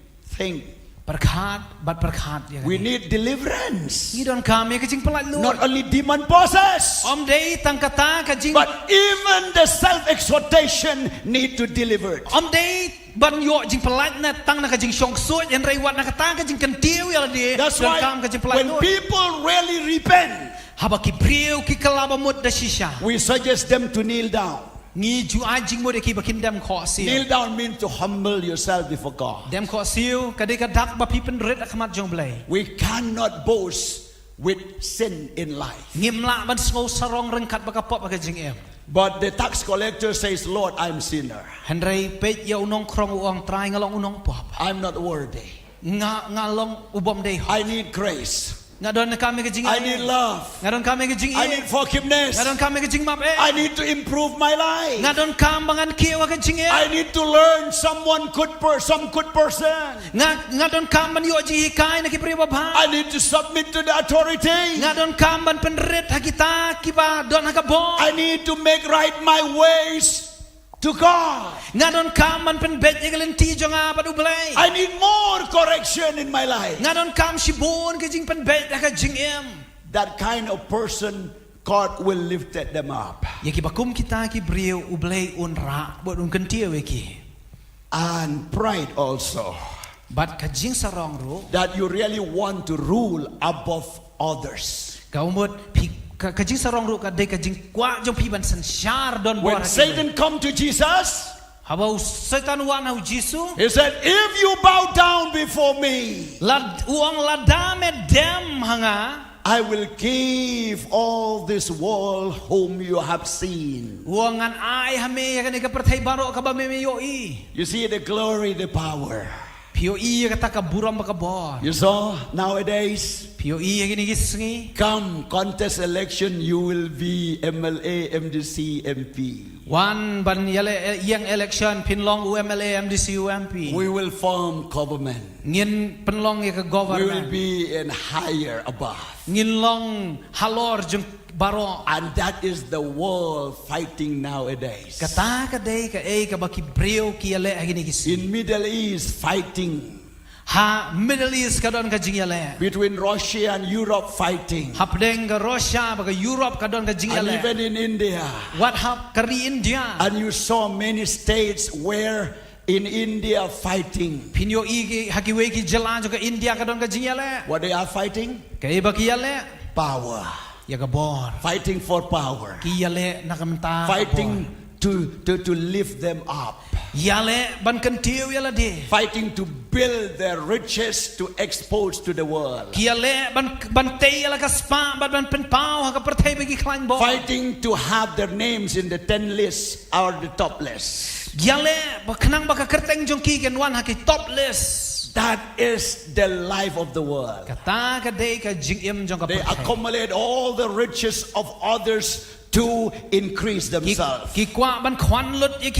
Perkhat ya. We need deliverance. Ngidon kami kajing pelat lu. Not only demon possessed, Om day tang kata kajing. but even the self-exhortation need to deliver. Om day ban yo jing pelat na tang na kajing syong suit yan ray wat na kata kajing kentiu ya di. That's why kajing pelat when lu. people really repent, Haba ki priu ki kalabamut da shisha. we suggest them to kneel down. Ngi ju ajing mo de ki bakin dem kho sil. Kneel down means to humble yourself before God. Dem kho sil kadai kadak ba pipen red akamat jong blay. We cannot boast with sin in life. Ngimla ban ngau sarong rengkat bakapop bakajing em. But the tax collector says, Lord, I'm sinner. Henry pet ya unong krong uang try ngalong unong pop. I'm not worthy. Ngalong ubom day. I need grace. Ngadon kami kajing. I need love. Ngadon kami kajing. I need forgiveness. Ngadon kami kajing map I need to improve my life. Ngadon kambangan kiwa kajing I need to learn some good person. Ngadon kamban yo ji hikai na kipribabha. I need to submit to the authority. Ngadon kamban penret hakita kiba don hakabo. I need to make right my ways to God. Ngadon kamban penbet yegalin ti jonga padublay. I need more correction in my life. Ngadon kam shibon kajing penbet hakajing em. That kind of person, God will lift them up. Yaki bakum kita ki brio ublay unra buat unkentia weki. And pride also. But kajing sarong ro. That you really want to rule above others. Kau mut kajing sarong ro kadai kajing kwa jong piban sansyar don When buat. Satan come to Jesus, Habau setan wan hau Jisu. he said, if you bow down before me, Lad uang ladame dem hanga. I will give all this world whom you have seen. Uangan ay hame yakan ika pertai baro kabame yoi. You see the glory, the power. POI kata kaburam makabor. You saw nowadays, POI yakin igisngi. come contest election, you will be MLA, MDC, MP. Wan ban yang election pinlong UMLA MDC UMP. We will form government. Ngin penlong ya ke We will government. be in higher above. Ngin long halor jeng baro. And that is the world fighting nowadays. Kata kadai ka ka baki brio ki yale yakin igis. In Middle East, fighting. Ha Middle East kadon kajing yale. Between Russia and Europe, fighting. Hapdeng ka Russia baga Europe kadon kajing And yale. even in India. What hap kari India. And you saw many states where in India fighting. Pinyo igi hakiwe ki jalan juga India kadon kajing yale. What they are fighting? Kay baki yale. Power. Ya kabor. Fighting for power. Ki yale nakamta. Fighting to lift them up, Yale ban kentiu yala de. fighting to build their riches to expose to the world, Kiale ban te yala ka spa ban pen pau ha ka perthai bagi klan bo. fighting to have their names in the 10 list or the top list. Yale ba khnang ba ka kerteng jong ki kan wan ha ki top list. That is the life of the world. Kata ka de ka jing im jong ka They perthai. accumulate all the riches of others to increase themselves. Ki kwa ban khwan lut ya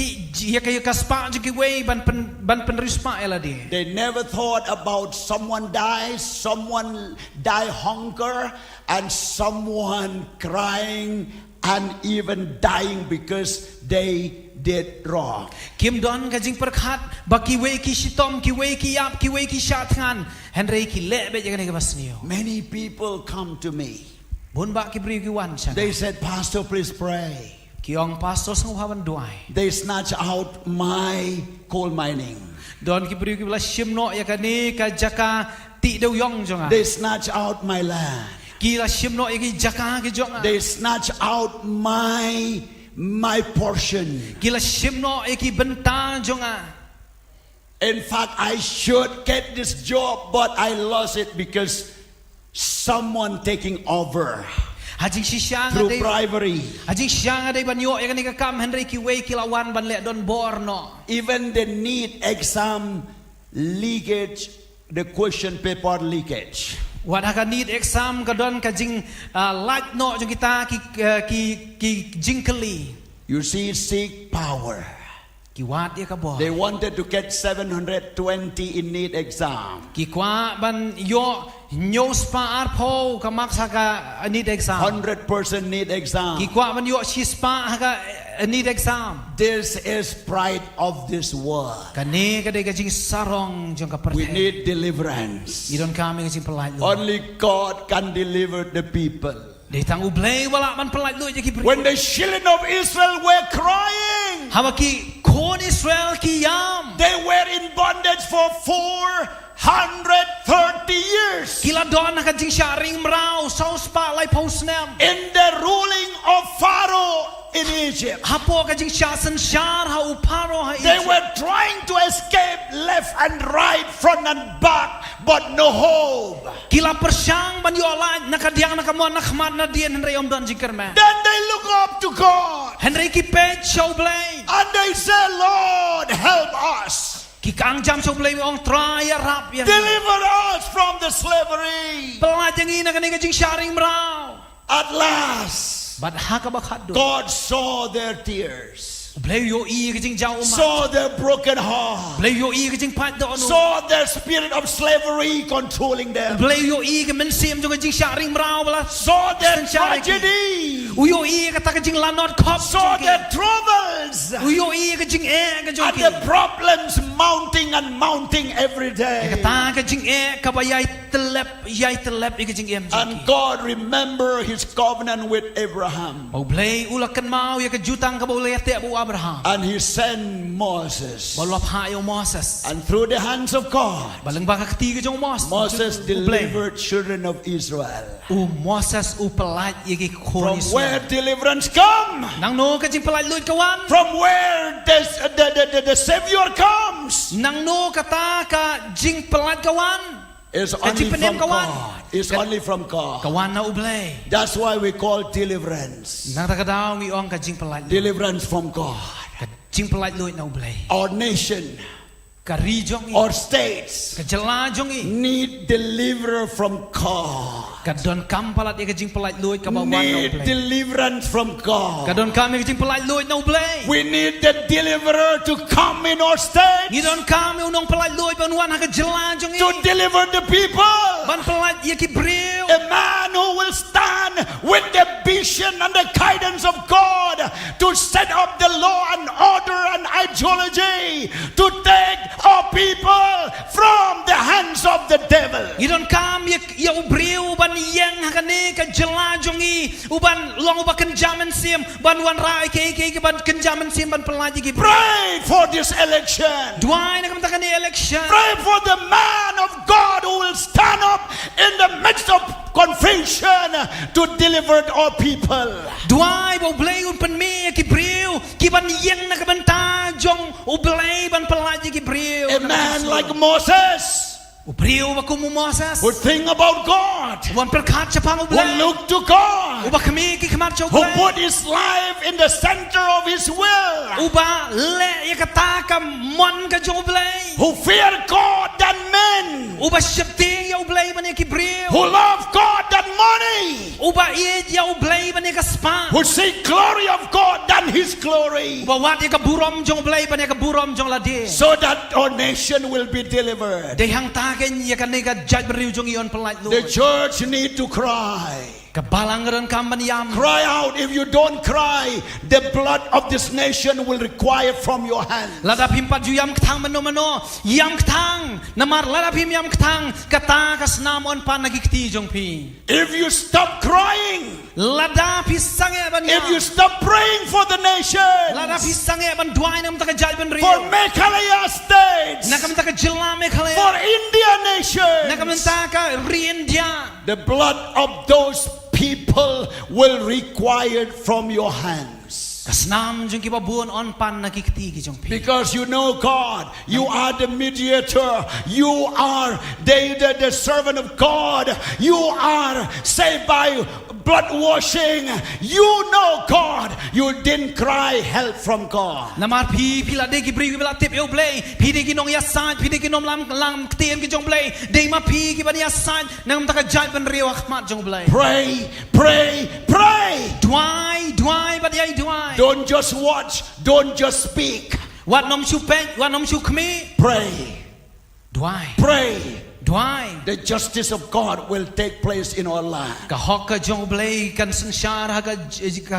ki ka spa jong ki wei ban pen rispa yala de. They never thought about someone dies, someone die hunger, and someone crying and even dying because they did wrong. Kim don ka jing perkhat ba ki wei ki shitom ki wei ki yap ki wei ki shat ngan Henry ki le be jang ka basnio. Many people come to me. Bun ba ki bri ki wan chan. They said, Pastor, please pray. Ki ong pastor sang hawan duai. They snatch out my coal mining. Don ki bri ki bla shimno ya ka ni ka jaka ti deu yong jonga. They snatch out my land. Ki la shimno ya ki jaka ki jonga. They snatch out my portion. Ki la shimno ya ki benta jonga. In fact, I should get this job, but I lost it because someone taking over Hajing sisya nga through day. bribery. Hajing sisya nga day banyo ya ka ni ka kam Henry ki wei ki lawan ban le don borno. Even the NEET exam leakage, the question paper leakage. Wat ha ka need exam ka don ka jing light no jong kita ki jing keli. You see, seek power. Ki wat ya ka bo. They wanted to get 720 in NEET exam. Ki kwa ban yo news pa arpo ka maksa ka need exam. 100% NEET exam. Ki kwa ban yo shispa ha ka need exam. This is pride of this world. Kani ka day ka jing sarong jong ka We perthe. need deliverance. Idon kami ka jing pelait lu. Only God can deliver the people. Day tang ublay wala man pelait lu ya ki beri. When the children of Israel were crying, Hawa ki kon Israel ki yam. they were in bondage for 430 years. Kila don ha ka jing sharing mrau saus pa lai posnem. In the ruling of Pharaoh in Egypt. Hapo ka jing shasan shar ha uparo ha They Egypt. were trying to escape left and right, front and back, but no hope. Kila persyang ban yo la nakadiang nakamon nakhmat na dien Henry om don jing kerma. Then they look up to God Henry ki page show blay. and they say, Lord, help us. Ki kang jam show blay ong try rap ya. Deliver us from the slavery. Pelat yang ina ka jing sharing mrau. At last, But ha ka bakhat do. God saw their tears, Blay yo i ka jing jaw ma. saw their broken heart, Blay yo i ka jing pat do no. saw their spirit of slavery controlling them, Blay yo i ka mensim jong ka jing sharing mrau bala. saw their Sanctuary. tragedy, Uyo i ka ta ka jing lanot kop. saw their troubles, Uyo i ka jing e ka jong and ki. the problems mounting and mounting every day. Kata ka jing e ka ba yai telep i ka jing em. And God remembered his covenant with Abraham. Mau blay ulakan mau ya ka jutang ka boleh te bu Abraham. And he sent Moses. Balwap ha yo Moses. And through the hands of God, Balang baka ketiga jong Moses. Moses delivered children of Israel. Moses pelat yagi From konis. where deliverance come? Nang no ka jing pelat luit kawan. From where the Savior comes? Nang no kata ka jing pelat kawan. It's Kajing only from penem kawan. God. It's only from God. Kawan na ublay. That's why we call deliverance. Nang takadaw ngi ong ka jing pelat. Deliverance from God. Ka jing pelat luit na ublay. Our nation, Ka rijong i. our states Ka jelajong i. need deliverer from God. Ka don kam palat ka jing pelat luit ka bawan na Need ublay. deliverance from Ka God. don kami ka jing pelat luit na ublay. We need the deliverer to come in our state Ni don kami unong pelat luit panuan ha ka jelajong to i. deliver the people. Ban pelat yaki bril. A man who will stand with the vision and the guidance of God to set up the law and order and ideology to take our people from the hands of the devil. Idon kam ya ubriu ban yang hakane ka jelajong i uban long uba kenjaman sim ban wan rai ke ban kenjaman sim ban pelaji ki Pray for this election. duai na kamta election Pray for the man of God who will stand up in the midst of confusion to deliver our people. ด้วยบ่เบลอุนเป็นเมียกิบริวกิบันยังนักบันตาจงอุเบลบันพลายกิบริว A man like Moses อุบริวบักมุมอส who think about God, วันประกาศจะพังอุเบล who look to อุ God, บขมีกิขมัดจง who put his life in the center of his will, อุบะเละยกตากับมันกับจงอุเบล who fear God than men, อุบะเชบเตียอุเบลบันกิบริว who love God than money, อุบะเอียอุเบลบันกิสปา who seek glory of God than his glory, อุบะวัดยกบุรอมจงอุเบลบันกิบุรอมจงละเด so that our nation will be delivered. ได้หังตากันยกันนี่ก็จัดบริวจงอีออนพลายลู The church need to cry. กับบัลังเรินคำบันยาม Cry out. If you don't cry, the blood of this nation will require from your hand. ระดับพิมพ์ปัจจุยามกทางมโนยามกทางนามาระดับพิมพ์ยามกทางกตากสนามอนปานักิกตีจงพี If you stop crying, ระดับพิสังเอบันยาม if you stop praying for the ระดับ nations, พิสังเอบันดวายนำตะกจัยบันเรีย for Meghalaya states, นักมันตะกจิลาเมฆเลย for India นักมัน nations, ตะกเรียนเดีย the blood of those people will require from your hands. กสนามจงกิบบุญออนปันนักิกตีกิจงพี Because you know God, you are the mediator, you are the servant of God, you are saved by blood washing, you know God, you didn't cry help from God. นามาพี่ละเด็กกิบรีเวลาเต็บเอวเบลพี่เด็กกินนองยาซาพี่เด็กกินนมลำเตียนกิจงเบลเด็กมาพี่กิบันยาซานักมันตะกจัยบันเรียวขมาจงเบล Pray, pray, pray. ดวายบัดยัยดวาย Don't just watch, don't just speak. วัดนมชูเป็ดวัดนมชูขมี Pray, ดวาย pray. ดวาย The justice of God will take place in our land. กะฮอกกะจงเบลกันสังชาระ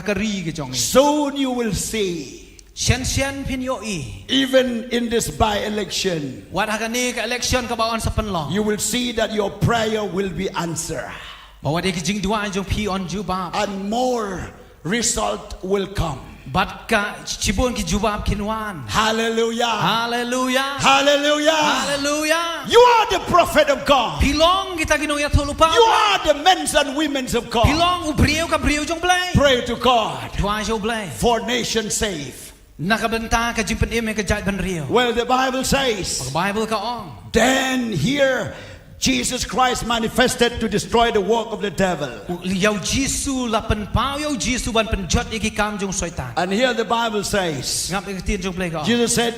กะรีกะจง Soon you will see, เช่นพินโยอี even in this by-election, วัดฮักนี้กะ election กะบาออนสปันลอง you will see that your prayer will be answered. บอกว่าเด็กจริงดวายจงพี่ออนจูบาบ And more result will come. บัดกะชิบุนกิจูบาบคินวาน Hallelujah. ฮาเลลูยา Hallelujah. ฮาเลลูยา You are the prophet of God. พี่ลองกิตากินอยาทุลุปา You are the men and women of พี่ล God. องอุบริวกับเบริวจงเบล Pray to God ดวายจงเบล for nation safe. นักบันตากะจิงเป็นเอเมกะจัยบันเรียว Well, the Bible says, ไบเบิลกะอ้อง then here Jesus Christ manifested to destroy the work of the devil. ยาวจีซูละเป็นเป้ายาวจีซูบันเป็นจดอีกกามจงสวยตา And here the Bible says, งับอีกทีจงเบลกะ Jesus said,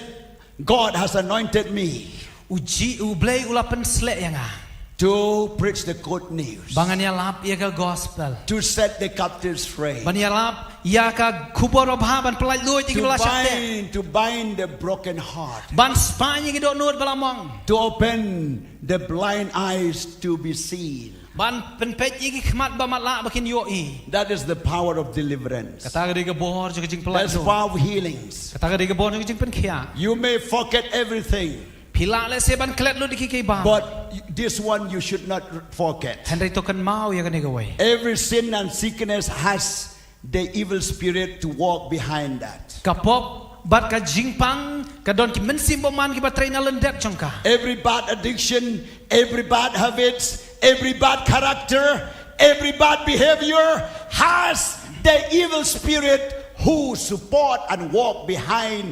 God has anointed me อุเบลอุละเป็นสเลยังอ่ะ to preach the good news, บางอันยาลับยากะ gospel to set the captives free, บันยาลับยากะคุบรบาบันปลายลุยที่กิบลาชักเต to bind the broken heart, บันสปายกิโดนูดบลามอง to open the blind eyes to be seen. บันเป็นเพชรอีกขมัดบามัดละบักินโยอี That is the power of deliverance. กะตากะดีกะบอร์จงจิงปลาย That's ลุย power of healings. กะตากะดีกะบอร์จงจิงเป็นเขีย You may forget everything, พิลาเลเซบันเคล็ดลุดิกิบา but this one you should not forget. แทนได้ตกันเมาอยากะนี่กะไว้ Every sin and sickness has the evil spirit to walk behind that. กะพบบัดกะจิงปังกะดอนกิมันซิมบมันกิบัตรนาลันเด็ดจงกะ Every bad addiction, every bad habits, every bad character, every bad behavior has the evil spirit who support and walk behind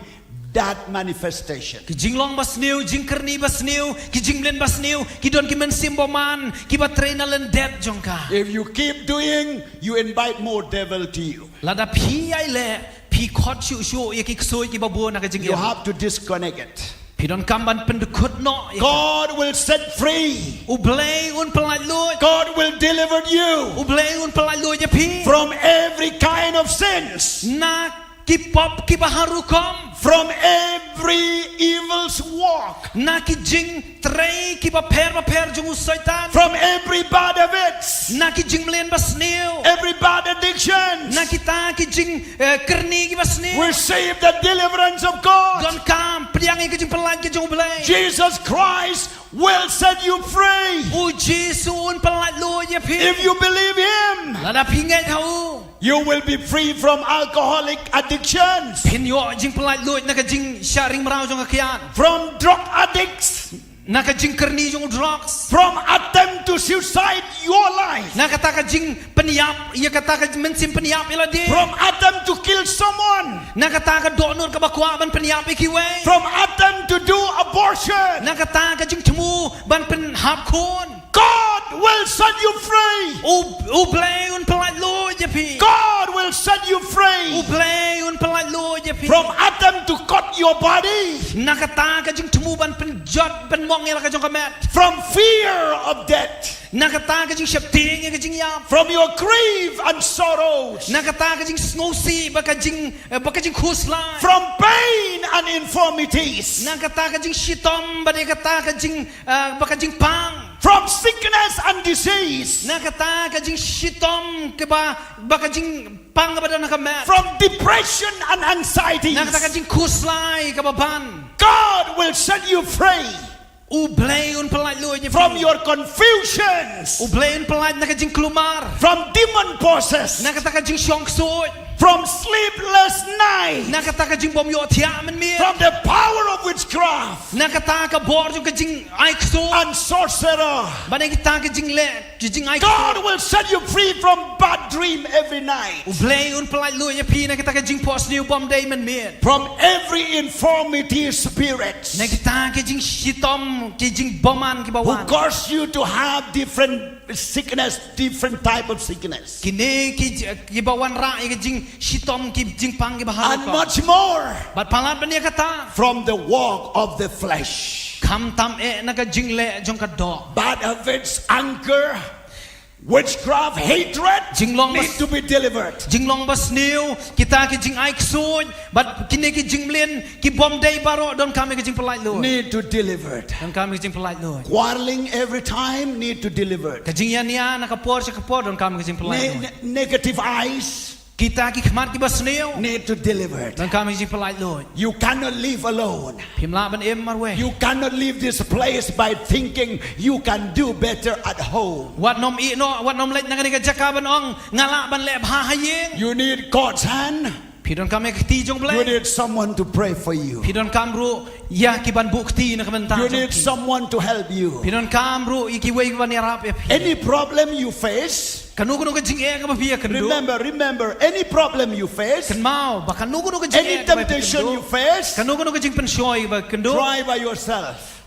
that manifestation. กิจิงลองบัสนิวจิงครนีบัสนิวกิจิงเล่นบัสนิวกิดอนกิมันซิมบมันกิบัตรนาลันเด็ดจงกะ If you keep doing, you invite more devil to you. ระดับพี่ใหญ่แหละพี่คอดชูชูอยากกิกซวยกิบบัวนักจิง You have to disconnect it. พี่ดอนกำบันเป็นขุดเนาะ God will set free. อุเบลอุนปลายลุย God will deliver you อุเบลอุนปลายลุยจะพี่ from every kind of sins, นักกิปอบกิบาฮารุคอม from every evil's walk, นักกิจิงเตรกิบาเพรจงอุสัยตาน from every bad habits, นักกิจิงเล่นบัสนิว every bad addiction. นักกิตากิจิงกรณีกิบัสนิว Receive the deliverance of ดอ God. นกามเปลี่ยนกิจิงปลายกิจงอุเบล Jesus Christ will set you free อุจิสูอุนปลายลุยจะพี่ if you believe Him. ระดับพี่ไงเขา You will be free from alcoholic addictions, พินโยจิงปลายลุยนักจิงชาริงมราวจงกะขยาน from drug addicts, nakajing kerni jong drugs from attempt to suicide your life, nakata kajing peniap ia kata ka mensim peniap ila de from attempt to kill someone, nakata ka donor ka bakwa ban peniap ikiwe from attempt to do abortion. nakata kajing temu ban pen hap kon God will set you free. u play un pelat lo je pi God will set you u free play un pelat lo je pi from attempt to cut your body, nakata kajing temu ban pen jot pen mong ila kajong kamet from fear of death, nakata kajing syapting kajing yap from your grief and sorrows, nakata kajing snosi bakajing khusla from pain and infirmities, nakata kajing shitom bade kata kajing bakajing pang from sickness and disease, nakata kajing shitom keba bakajing pang bada nakamet from depression and anxiety. nakata kajing khuslai kebaban God will set you free u blay un pelat lo je from your confusions, u blay un pelat nakajing klumar from demon possess, nakata kajing syong soj from sleepless night, nakata kajing bom yo thia men mi from the power of witchcraft nakata ka bor jong kajing ai kso and sorcerer. bade kita kajing le kajing ai God will set you free from bad dream every night, u blay un pelat lo je pi nakata kajing pos new bom day men mi from every infirmity spirit nakita kajing shitom kajing boman who kibawan cause you to have different sickness, different type of sickness, kini kibawan ra kajing shitom kajing pang and kibahal much more bat palat bania kata from the walk of the flesh. kham tam nakajing le jong ka do Bad habits, anger, witchcraft, hatred Jinglong need mas- to be delivered. jinglong bas new kita kajing ai ksuj bat kini kajing mlen ki bom day baro don kami kajing pelai lo Need to delivered. don kami kajing pelai lo Quarreling every time need to delivered. kajing yan ya nakapor sa kapor don kami kajing pelai lo Negative eyes kita ki khmat ki bas new need to delivered. don kami kajing pelai lo You cannot live alone. pimla ban em marwe You cannot leave this place by thinking you can do better at home. wat nom i no wat nom lek nangani ka jaka ban ong ngala ban le bha hayeng You need God's hand. pi don kami kti jong You blai need someone to pray for you. pi don kam ru ya ki ban bukti na kamen ta You need someone to help you. pi don kam ru iki wei ban yarap e Any problem you face, kanu kanu kajing e ka ba pia kanu remember, any problem you face, kan mau bahkan nu kanu kajing any temptation you face, kanu kanu kajing pensyoi ba kendo try by yourself.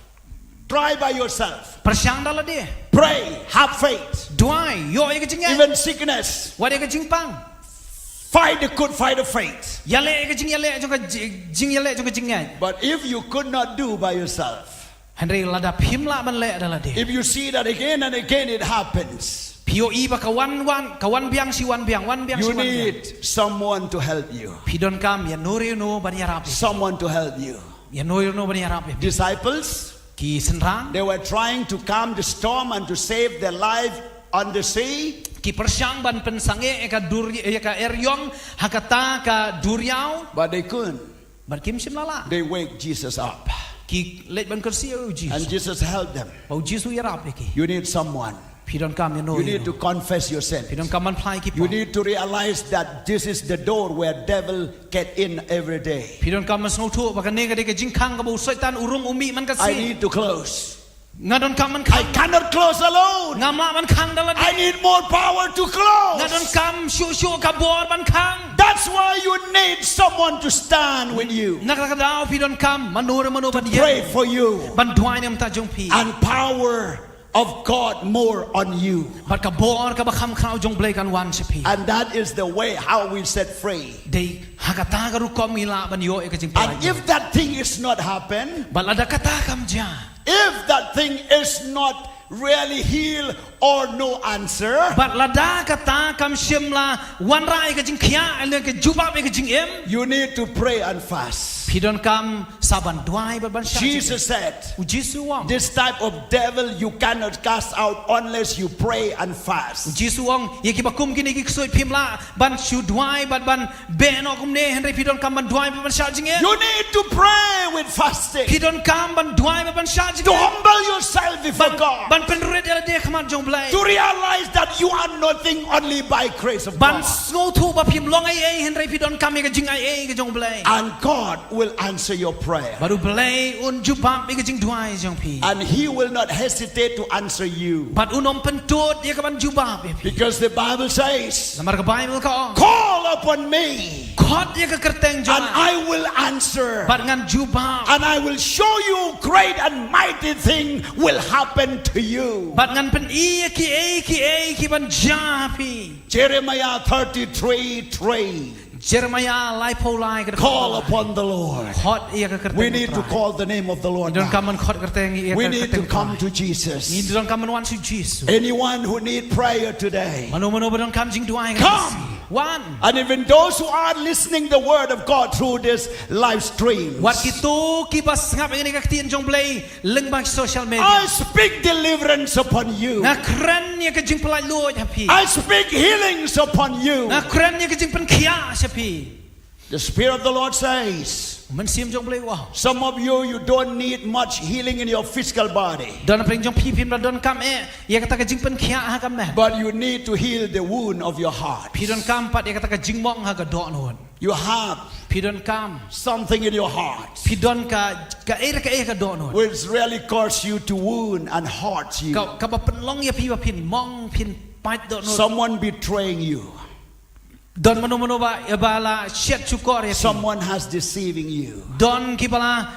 Try by yourself. persyang dala dia Pray, have faith. duai yo e kajing e Even sickness, wade kajing pang fight the good fight of faith. yale kajing yale jong ka jing yale jong kajing e But if you could not do by yourself, henry lada pimla ban le dala dia if you see that again and again it happens, pio i ba kawan biang si wan biang you si wan biang need someone to help you. pidon kam ya nuri no ban yarap Someone to help you. ya nuri no ban yarap Disciples, ki senrang they were trying to calm the storm and to save their life on the sea. ki persyang ban pensange ka dur ka eryong hakata ka duryao But they couldn't. ban kim simlala They wake Jesus up. ki let ban kursi o And Jesus Jesus helped them. o Jesus yarap ki You need someone. pidon kam ya You nuri need to confess your sin. pidon kam ban plai ki You need to realize that this is the door where devil get in every day. pidon kam mas ngotu ba kan ne ka de ka jingkang ka bu setan urung umi man ka I si need to close. ngadon kam man I khang cannot close alone. ngamla man khang dala I need more power to ngadon close. kam shu ka bor ban khang That's why you need someone to stand with you, nakakadaw pidon kam manura ban pray ye for you, ban duai nem ta jong pi and power of God more on you. bat ka bor ka ba kham khau jong blai kan wan sepi And that is the way how we set free. dei hakata ka ru kom ila ban yo e ka jing And pai if that thing is not happen, bat ada kata kam ja if that thing is not really healed or no answer, bat lada kata kam shimla wan rai ka jing khia ele ka juba be ka jing em you need to pray and fast. pidon kam saban duai ban sha Jesus said, u Jesus wong this type of devil you cannot cast out unless you pray and fast. Jesus wong ye ki bakum kini ki ksoi pimla ban shu duai ban be no kum ne henry pidon kam ban duai ban sha jing em You need to pray with fasting, pidon kam ban duai ban sha jing to humble yourself before God, ban penret ele de khamat jong blai to realize that you are nothing only by grace of ban God. ngo thu ba pim long ai henry pidon kam ye ka jing ai ka jong blai And God will will answer your prayer. Baru belai un jubab ika jing duai jong pi. And He will not hesitate to answer you. Bat unom pentut dia kaban jubab ya pi. Because the Bible says, Lamar ke Bible ka. call upon me Khot dia ke kerteng and jong. I will answer. Bat ngan jubab. And I will show you great and mighty thing will happen to you. Bat ngan pen iya ki ban japi. Jeremiah 33:3. Jeremiah lai po lai ke. Call upon the Lord. Khot iya ke kerteng. We need to call the name of the Lord Don now. kaman khot kerteng iya. We need to come to Jesus. Ni don kaman wan su Jesus. Anyone who need prayer today, Manu don kam jing duai. Come. One. and even those who are listening the word of God through this live stream, Wat kitu kibas ngap ini kaktian jong play leng bang social media. I speak deliverance upon you. Na keren ya ke jing pelai luo happy. I speak healings upon you. Na keren ya ke jing pen kia happy. The Spirit of the Lord says, Men sim jong play wow. some of you don't need much healing in your physical body, Don pring jong pi pin don kam ya kata ke jing pen kia ha kam meh. but you need to heal the wound of your heart. Pi don kam pat ya kata ke jing mong ha ke dok non. You have Pi don kam. something in your heart Pi don ka ke dok non. which really cause you to wound and hurt you. Ka ba pen long ya pi ba pin mong pin pat dok non. Someone betraying you. Don mano ba la shet chukor ya pi. Someone has deceiving you. Don kipala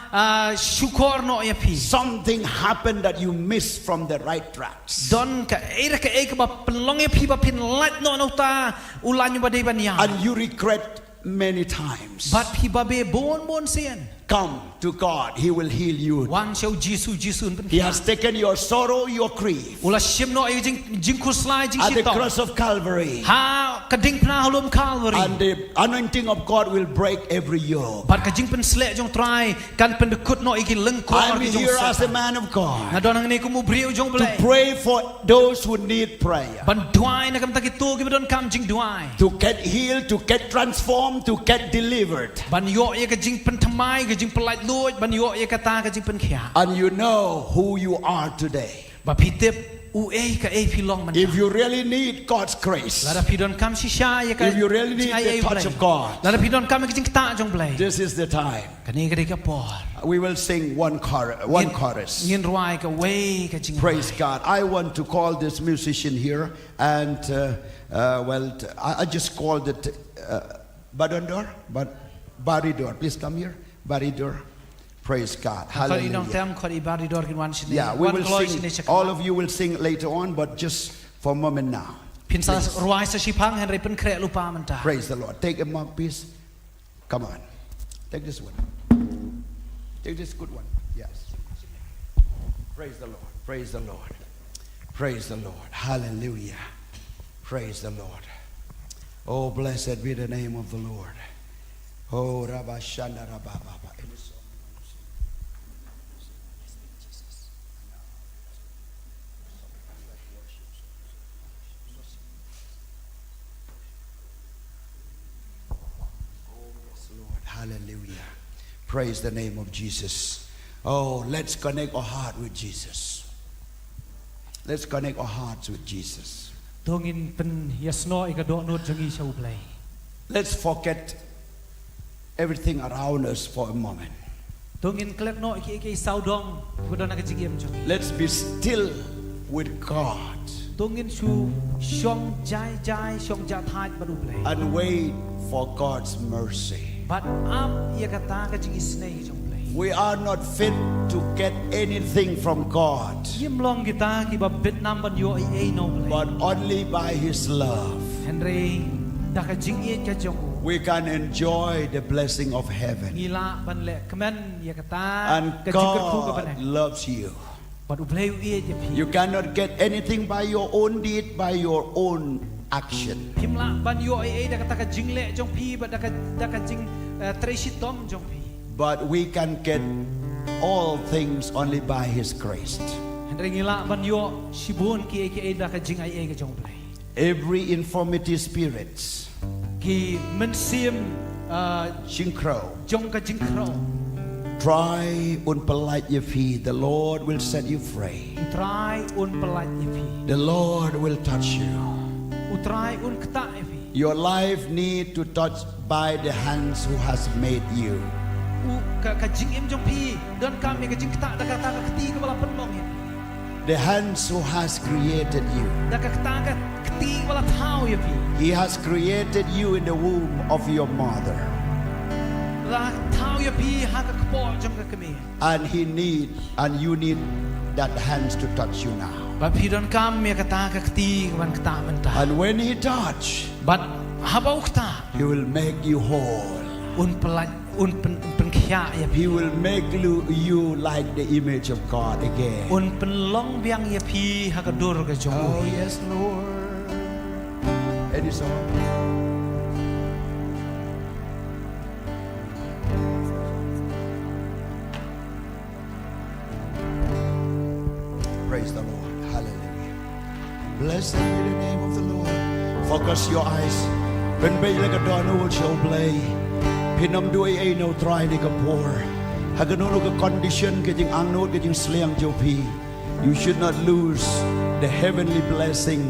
syukur no ya pi. Something happened that you missed from the right tracks. Don ka ke ba pelong ya pi ba pin lat no ta ulan ba dei ban ya. And you regret many times. Bat pi ba be bon sen. Come to God, He will heal you. Wan show Jesus pen. He has taken your sorrow, your grief Ula shim no jing kuslai jing at the shito. cross of Calvary. Ha kading pna holom Calvary. And the anointing of God will break every yoke. Bat ka jing pen slek jong try kan pen dekut no iki leng kor I'm ki jong here as a sa. man of God Na don ngene ku mu brio jong to blai. pray for those who need prayer, Ban duai na kam takitu ki don kam jing duai. to get healed, to get transformed, to get delivered. Ban yo ye ka jing pen thamai ka jing pelait luoj ban yo ye kata ka jing pen khia. And you know who you are today. Ba pitep u ka pi long man. If you really need God's grace, Lada pi don kam shisha ye ka. if you really need the touch of God, Lada pi don kam ka jing ta jong blai. this is the time. Kani ka por. We will sing one chorus. Ngin ruai ka way ka jing. Praise God. I want to call this musician here, and I just called it Baridor. Please come here, Baridor. Praise God. Hallelujah. Yeah, we will sing. All of you will sing later on, but just for a moment now. Pin sa ruai sa shipang henry pen kre lupa man ta. Praise the Lord. Take a mouthpiece. Come on. Take this one. Take this good one. Yes. Praise the Lord. Praise the Lord. Praise the Lord. Hallelujah. Praise the Lord. Oh, blessed be the name of the Lord. Oh, Rabashanda Rababa. Hallelujah. Praise the name of Jesus. Oh, let's connect our heart with Jesus. Let's connect our hearts with Jesus. Dongin pen yasno ika do not jangi sa ublay. Let's forget everything around us for a moment. Dongin klek no iki saudong budon ka jigiem jong. Let's be still with God Dongin su shong jai shong ja thai ba ublay. and wait for God's mercy. But am ye kata ka jing isnei jong blay. We are not fit to get anything from God, Yim long kita ki ba Vietnam ban yo ai no blay. but only by His love Henry da ka jing ye ka jong. we can enjoy the blessing of heaven. Ngila ban le kemen ye kata And ka jing ka khu ka God ban. loves you. But ublay ye je pi. You cannot get anything by your own deed, by your own action. Pimla ban yo ai da kata ka jing le jong pi ba da ka jing tracy tom jong pi. But we can get all things only by His grace. Henry ngila ban yo sibun ki da ka jing ai ka jong blay. Every infirmity spirits, Ki men sim Shinkro, jong ka jing kro. try unpolite your feet. The Lord will set you free. Utrai un pelat ye pi. The Lord will touch you. Utrai un kta ye pi. Your life need to touch by the hands who has made you. ka jing em jong pi don kam me ka jing ta da ka ta ka ti ka bala pen long ya The hands who has created you. da ka ta ka ti bala thau ya pi He has created you in the womb of your mother. la thau ya pi ha ka po jong ka me And you need that hands to touch you now. ba pi don kam me ka ta ka ti ka ban ka ta man ta And when he touch, but ha ba ukta he will make you whole. un pelan un pen khya ya pi He will make you like the image of God again. un pen long biang ya pi ha ka dur ka jong Oh yes, Lord. Any song? Praise the Lord. Hallelujah. Blessed be the name of the Lord. Focus your eyes. When bay like a donor shall play. Pinam duay ay no try ni kapor. Haganono ka condition kajing angnod kajing sliang jopi. You should not lose the heavenly blessing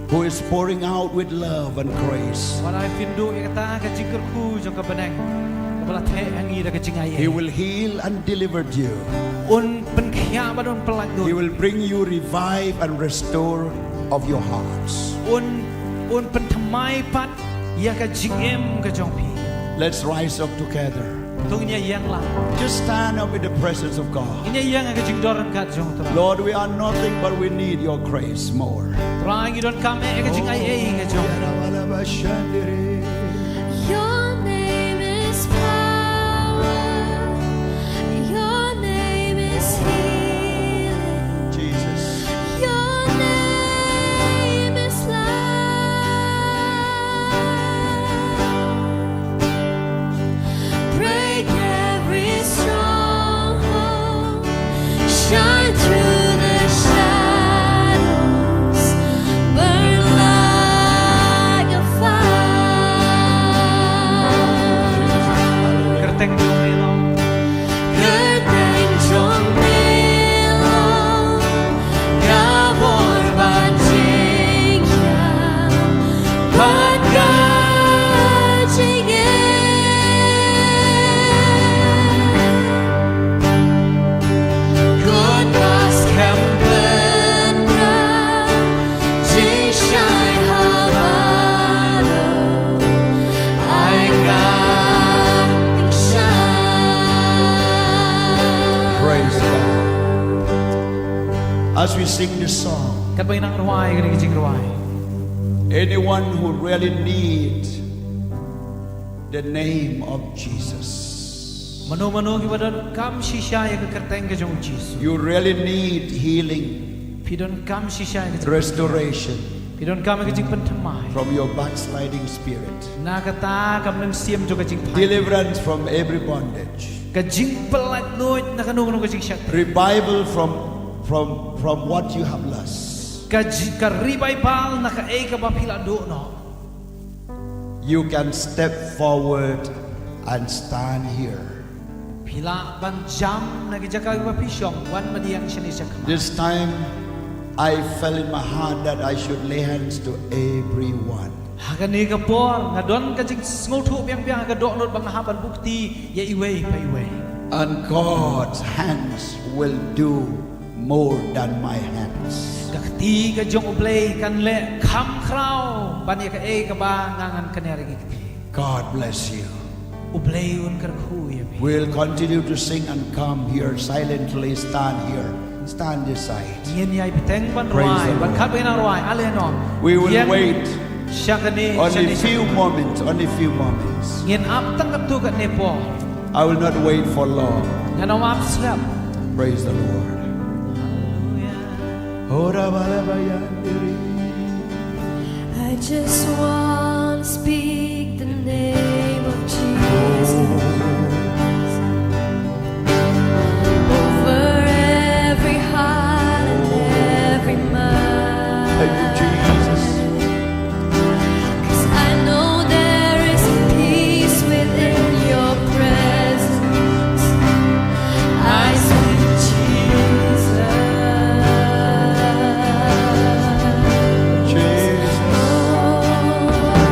who is pouring out with love and grace. what I fin do ya ka ta ka jing kur ku jong ka banang ka bala the angi da ka jing ai He will heal and deliver you. un pen khya ba don pelan do He will bring you revive and restore of your hearts. un pen thamai pat ya ka jing em ka jong pi Let's rise up together. tung nya yang la Just stand up in the presence of God. nya yang ka jing doran ka jong tra Lord, we are nothing but we need your grace more. Rang you don't come ka jing ai ka jong Your name is power. Your name is healing. Jesus. Your name is love. Break every stronghold. Shine through the shadows. Burn like a fire. kerteng jong me lo Kerteng jong melong, kabor bajing yang Good loss can burn bright, jing shine habalo, I got shine. Praise God. As we sing this song, kan bai nang ruai ka jing ruai anyone who really need the name of Jesus, mano ki badon kam shisha ya ka kerteng ka jong Jesus you really need healing, pi don kam shisha ya ka restoration pi don kam ka jing pen thamai from your backsliding spirit, na ka ta kam nem siam jo ka jing phai deliverance from every bondage, ka jing pelat noit na ka nung ka jing shat revival from what you have lost. ka ribai bal na ka e ka ba pila do no You can step forward and stand here. pila ban jam na ki jaka ba pishong wan maniang shani sak This time, I felt in my heart that I should lay hands to everyone. hagani ka por nga don ka jing ngol thu biang biang ka do not bang haban bukti ya iwei pa iwei And God's hands will do more than my hands. ka ti ka jong ublay kan le kham krau ban ya ka e ka ba ngangan kanere ki ti God bless you. ublay un kar khu ya bi We'll continue to sing and come here silently. Stand here. Stand this side. yen yai piteng ban Praise ruai the ban Lord. khat bai na ruai ale no We will wait shakani only few moments. Only few moments. yen ap tang kap tu ka ne po I will not wait for long. ngano ap slap Praise the Lord. I just want to speak the name of Jesus over every heart and every mind. Thank you, Jesus. 'Cause I know there is peace within your presence. I speak Jesus. Jesus. Oh,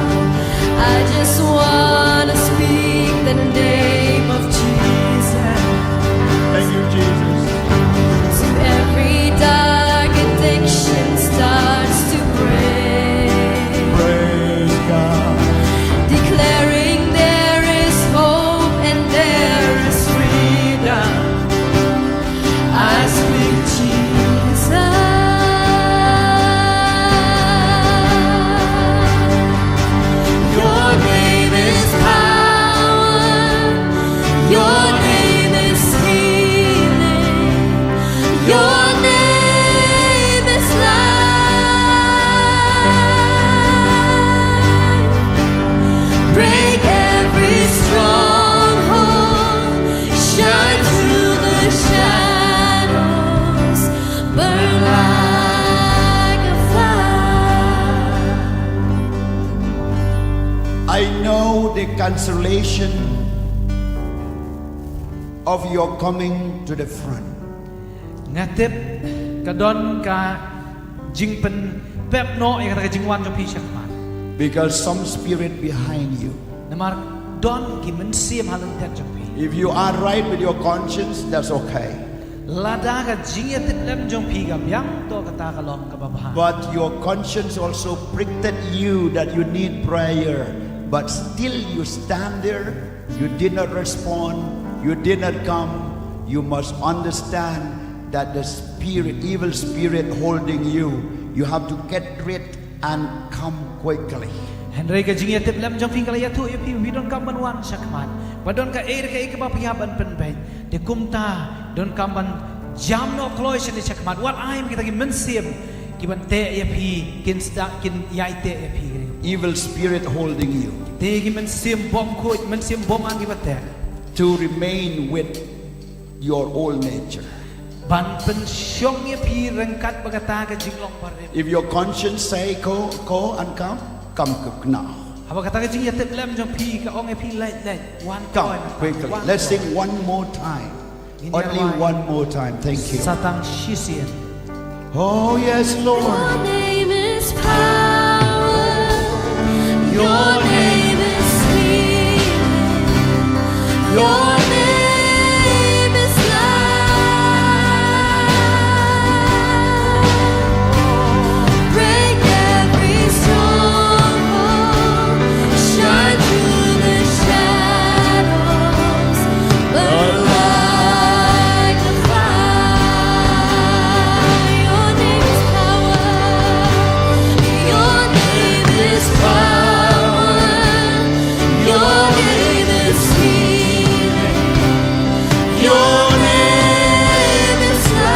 I know the cancellation of your coming to the front. ngatip kadon ka jingpen pep no ya ka jingwan jong pi shakman Because some spirit behind you. namar don ki men siam halang tet jong pi If you are right with your conscience, that's okay. lada ka jingetip lem jong pi ga byang to kata ka long ka babahan But your conscience also pricked at you that you need prayer. But still you stand there, you did not respond, you did not come. You must understand that the spirit, evil spirit holding you, you have to get rid and come quickly. Henry ka jingetip lem jong pi ka ya tu ya pi wi don kam ban wan shakman badon ka ka ba pi ban pen bai de kumta don kam ban jam no kloi shani shakman wat aim kita ki men siam ki ban te ya pi kin sta kin yai te ya pi Evil spirit holding you te ki men siam bom ko men siam bom an ki ba te to remain with your old nature. ban pen syong ya pi rengkat bagata ka jinglong pare If your conscience say go and come now. apa kata ka jingetip lem jong pi ka ong ya pi lai wan Come quickly. Let's sing one more time. Only one more time. Thank you. satang shisian Oh yes, Lord. Your name is power. Your name is healing. Your name is life. Break every stronghold. Shine through the shadows. Burn like a fire. Your name is power. Your name is power. Your name is healing. Your name is life.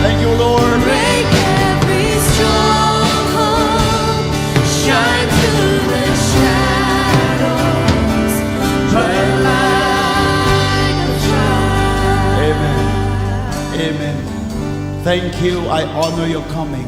Thank you, Lord. Break every stronghold. Shine through the shadows. Burn like a fire. Amen. Amen. Thank you. I honor your coming.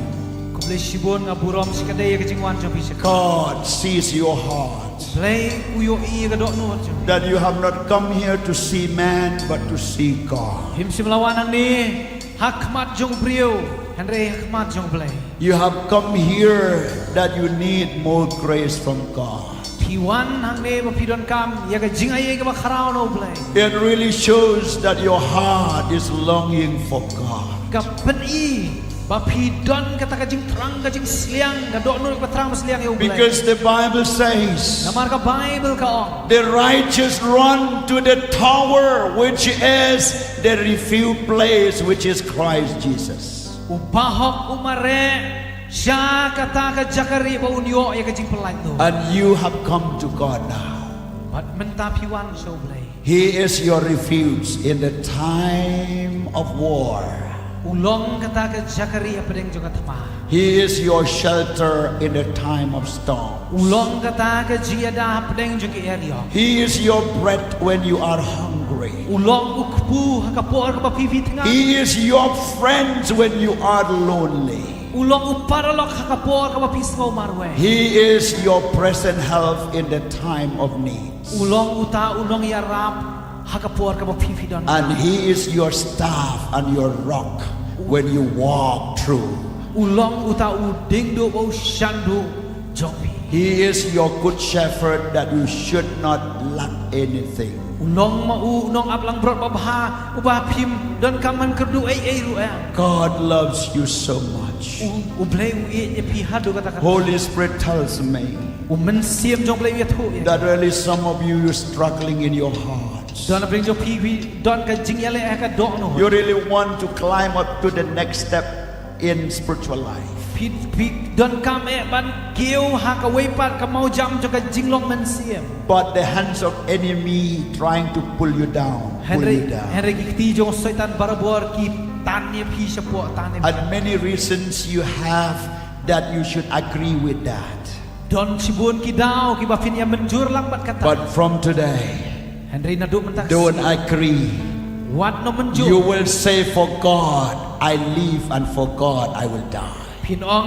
Kublay shibon nga burom sikadaya ka jingwan jong pi shakman God sees your heart. Play uyo iya ka do no jong That you have not come here to see man, but to see God. him simlawanang ni hakmat jong priyo Henry hakmat jong play You have come here that you need more grace from God. piwan hang ne ba pidon kam ya ka jingaya ka ba kharao no play It really shows that your heart is longing for God. ka pen i ba pidon kata ka jing terang ka jing sliang ka do no ka terang sliang yo play Because the Bible says, namar ka Bible ka ong the righteous run to the tower, which is the refuge place, which is Christ Jesus. upahok umare siya kata ka jakari ba unyo ya ka jing pelai no And you have come to God now. but menta piwan so play He is your refuge in the time of war. ulong kata ka jakari apa deng jong atma He is your shelter in the time of storm. ulong kata ka jiada apa deng jong ki area He is your bread when you are hungry. ulong ukpu hakapor ka pipi tengah He is your friend when you are lonely. ulong uparalok hakapor ka pismo marwe He is your present help in the time of need. ulong uta ulong yarap hakapor ka pipi don And He is your staff and your rock when you walk through. ulong uta uding do bo shandu jongpi He is your good shepherd that you should not lack anything. ulong mau nong aplang brot babha ubah pim don kaman kerdu ai ruang God loves you so much. ublay u pi hadu kata kata Holy Spirit tells me men siam jong play ya thu that really some of you are struggling in your hearts. don bring jong pi don ka jing yale ka do no You really want to climb up to the next step in spiritual life. pi don kam ban kiu ha ka wei pat ka mau jam jong ka jinglong men siam But the hands of enemy trying to pull you down, Henry kiti jong setan barabor ki tan ye pi sapo tan ye And many reasons you have that you should agree with that. don sibun ki dau ki ba fin ya menjur lang bat kata But from today, Henry na do mentak don't agree. wat no menjur You will say, for God I live and for God I will die. พี่น้อง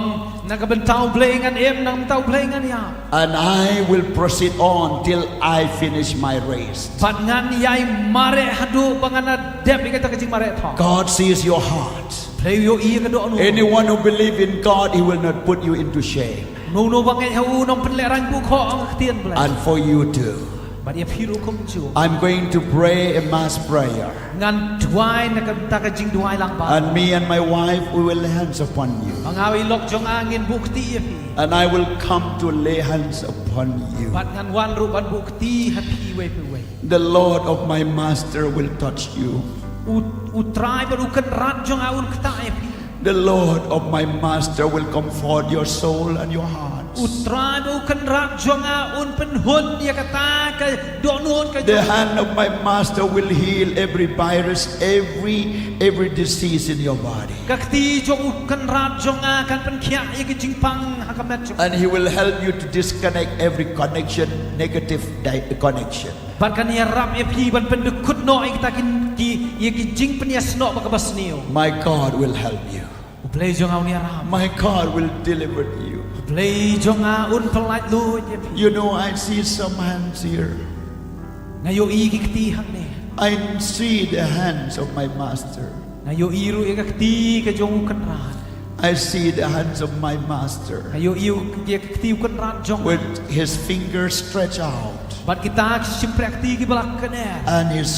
นักบันเทาเพลงกันเอ็มนักบันเทาเพลงกันยา And I will proceed on till I finish my race. ปัดงานใหญ่มาเรฮัดูบังงานเด็บอีกตะกจิงมาเรทอง God sees your heart. เพลงโยอีกันดูอนุ Anyone who believes in God, He will not put you into shame. นูนูบังไงเฮาน้องเป็นแหล่รังบุคออังเตียนเปล่า And for you too. บัดเดี๋ยวพี่รู้คมจู I'm going to pray a mass prayer. งานถวายนักตะกจิงถวายหลังบ้าน And me and my wife, we will lay hands upon you. บังเอาอีลอกจงอาเงินบุกตีพี่ And I will come to lay hands upon you. บัดงานวันรูบันบุกตีให้พี่ไว้ไปไว้ The Lord of my master will touch you. อุตรายบัดอุกันรัดจงอาอุนกตายพี่ The Lord of my master will comfort your soul and your hearts. อุตรายบัดอุกันรัดจงอาอุนเป็นหุ่นยากตากะดอนูนกะ The hand of my master will heal every virus, every disease in your body. กะตีจงอุกันรัดจงอากันเป็นเขียยกจิงปังฮักแมทจง And He will help you to disconnect every connection, negative connection. บัดกันยารับเอพีบันเป็นดึกขุดน้อยตากินกียกิจิงเป็นยาสนอบักบัสเนียว My God will help you. อุเปลยจงเอาเนี่ยรับ My God will deliver you. อุเปลยจงอาอุนพลายลุยเอพี You know, I see some hands here. นายโยอีกิกตีฮักเน I see the hands of my master. นายโยอีรู้เอกตีกะจงอุกันรัด I see the hands of my master นายโยอีเอกตีอุกันรัดจง with his fingers stretched out บัดกิตาชิมแปลกตีกิบลักคะแนน and his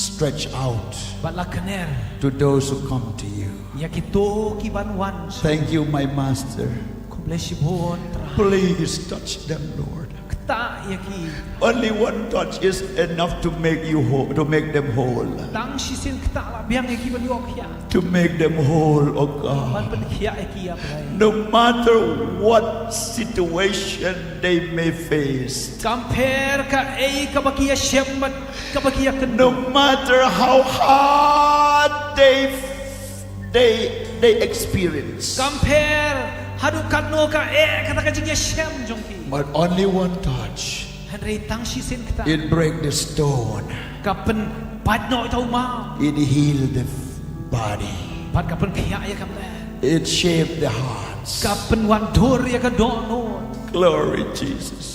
stretched out บัดลักคะแนน to those who come to you. ยากิโตกิบันวัน Thank you, my master. คุมเลชิบอนตรา Please touch them, Lord. ตายากี Only one touch is enough to make you whole, to make them whole. ตั้งชิสินกตาลาเบียงยากีบันยอกยา To make them whole, oh มัน God. เป็นเขียยกีอะไร No matter what situation they may face, กัมเพรกับเอกับบักยาเชมบัดกับบักยากัน no matter how hard they experience, กัมเพรฮัดูกันโนกับเอกับตะกจิงยาเชมจงกี but only one touch, ฮันเรตั้งชิสินกตา it break the stone, กับเป็นปัดน้อยเท่ามา it heal the body, ปัดกับเป็นเขียยกับแม่ it shape the hearts. กับเป็นวันโทเรียกับดอโน Glory Jesus.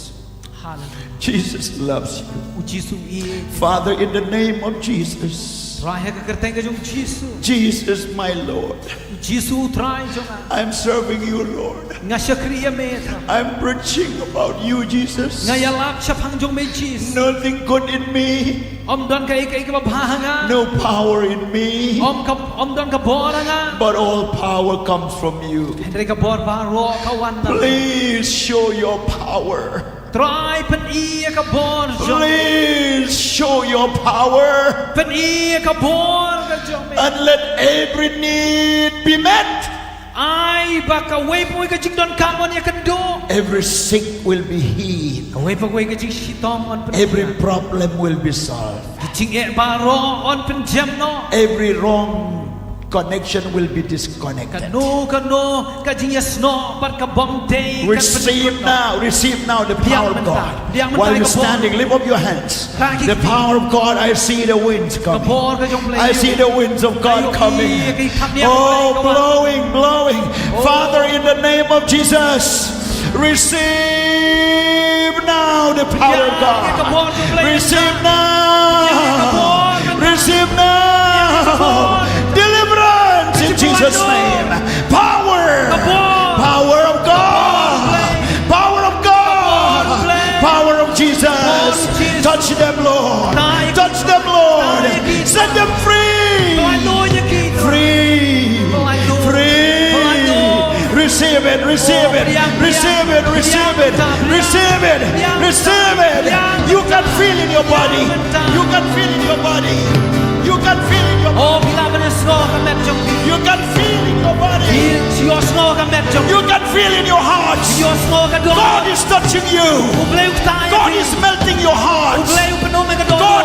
ฮาเลลูยา Jesus loves you. อุจิสุอี Father, in the name of Jesus, รายให้กับกระเตงกับจงจิสุ Jesus, my Lord, จิสุทรายจง I'm serving you, Lord. งาชครียเมตรา I'm preaching about you, Jesus. งายาลักชพังจงเมจิส Nothing good in me, อมดอนกับเอกกับพาหงา no power in me, อมดอนกับบอระงา but all power comes from you. เห็นไรกับบอร์บารอเขาวันนั้น Please show your power. ตรายเป็นอีกับบอร์จง Please show your power เป็นอีกับบอร์กับจงเม and let every need be met. ไอ้บักกับเวปวยกับจิงดอนคาร์บอนยากันโด Every sick will be healed. เวปวยกับจิงชิตอมอันเป็น Every problem will be solved. จิงเอบารออันเป็นเจมโน Every wrong connection will be กัน disconnected. โนกับจิงยาสโนบัดกับบอมเตย Receive now the power of God. While you're standing, lift up your hands. The power of God, I see the winds กับ coming. บอร์กับจงเปล I see the winds of God coming. Oh, blowing. Father, in the name of Jesus, receive now the power of God. Receive now. Receive now. Deliverance in Jesus' name. Power. Power of God. Power of God. Power of Jesus. Touch them, Lord. Touch them, Lord. Set them free. Free. Receive it. Receive it. Receive it. Receive it. Receive it. Receive it. You can feel in your body. You can feel in your body. You can feel in your body. โอ้พิลาเป็นสโนกับแมทจง You can feel in your body. ยอสโนกับแมทจง You can feel in your heart. ยอสโนกับดอ God is touching you. อุเบลอุตาย God is melting your อุ heart. เบลอุปนมกับดอ God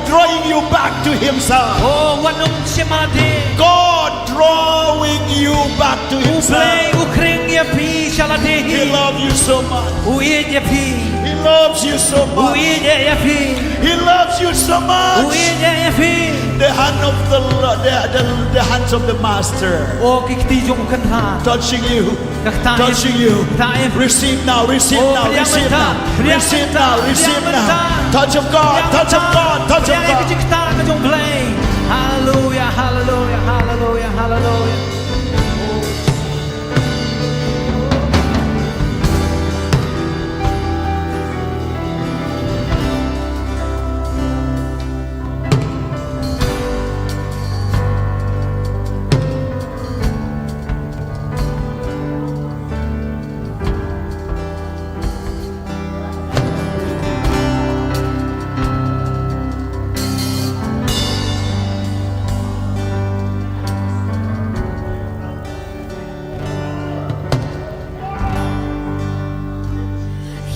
drawing you back to Himself. โอ้วันนมเชมาเด God drawing you back to อุเบล Himself. อุเครงเยพีชาลา He loves you so much. Uye Yapi. He loves you so much. Uye Yapi. He loves you so much. Uye Yapi. The hand of the hands of the master O kikti jong kanta. touching you, Kaktaim. touching you. Kaktaim. Receive now, receive Oh, now, receive now, priang receive menta. now, receive Priang now. menta. Touch of God, touch of God, touch of Yang God. ikicikta ka jong play. Hallelujah, hallelujah, hallelujah, hallelujah.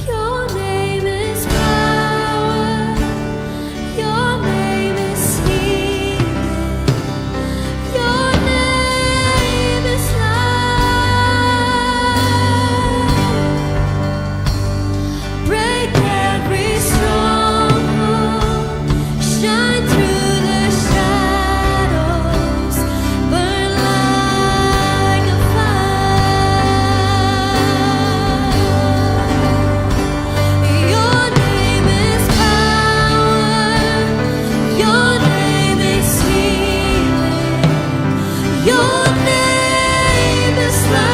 Your name is power. Your name is healing. Your name is life. Break every stronghold. Shine through the shadows. Burn like a fire. Your name is power. Your name is healing. Your name is life.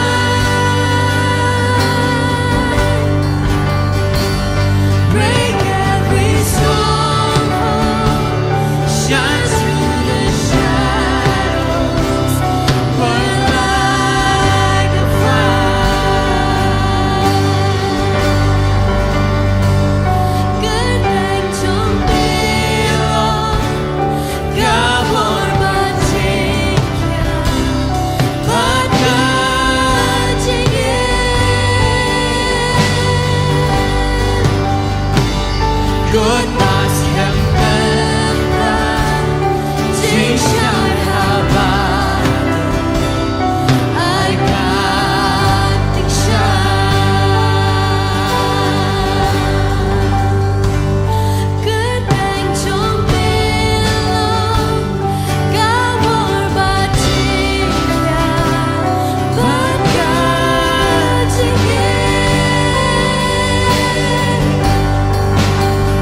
Break every stronghold. Shine through the shadows. Burn like a fire. Gedeng Jombilong Gabor Batikya Bagajingin Good Mas Hembemba Jishar Habad I got Gedeng Jombilong Gabor Batikya Bagajingin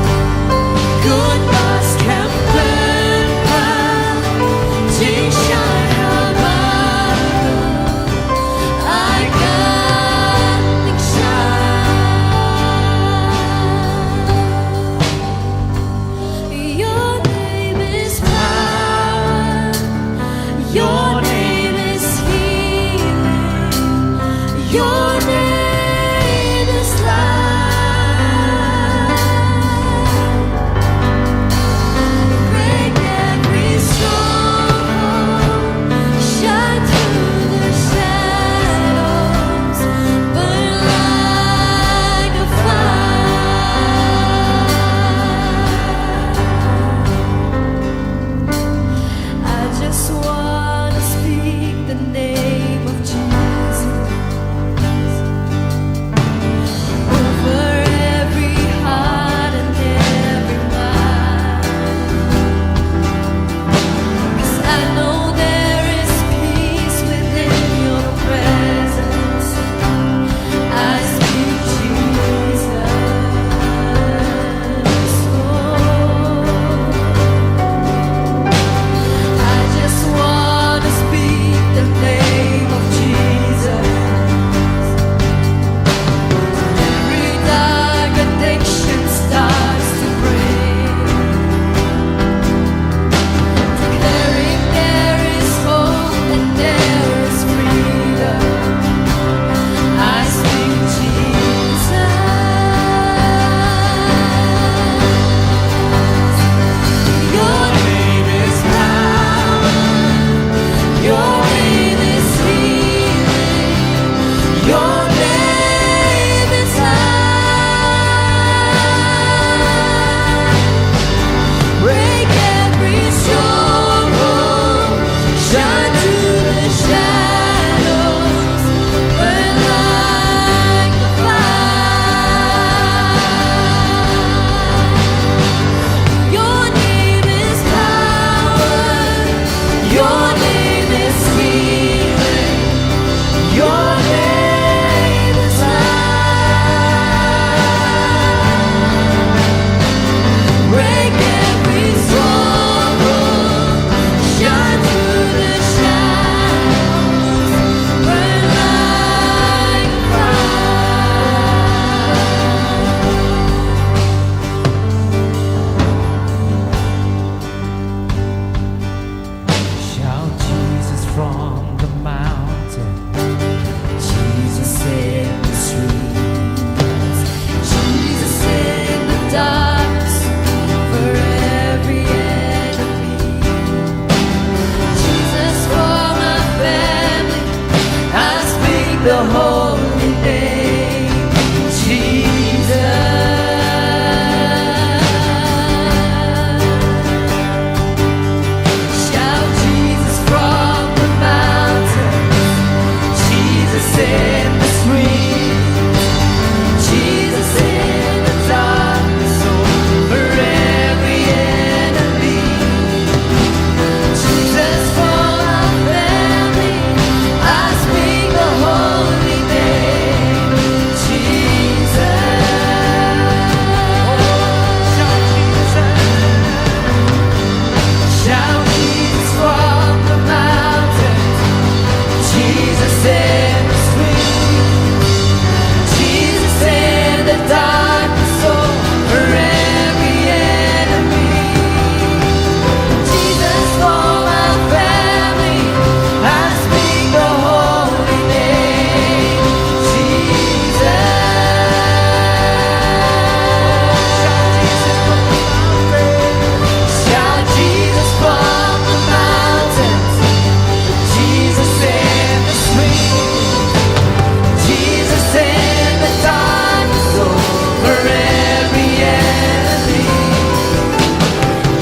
in the darkness over every enemy.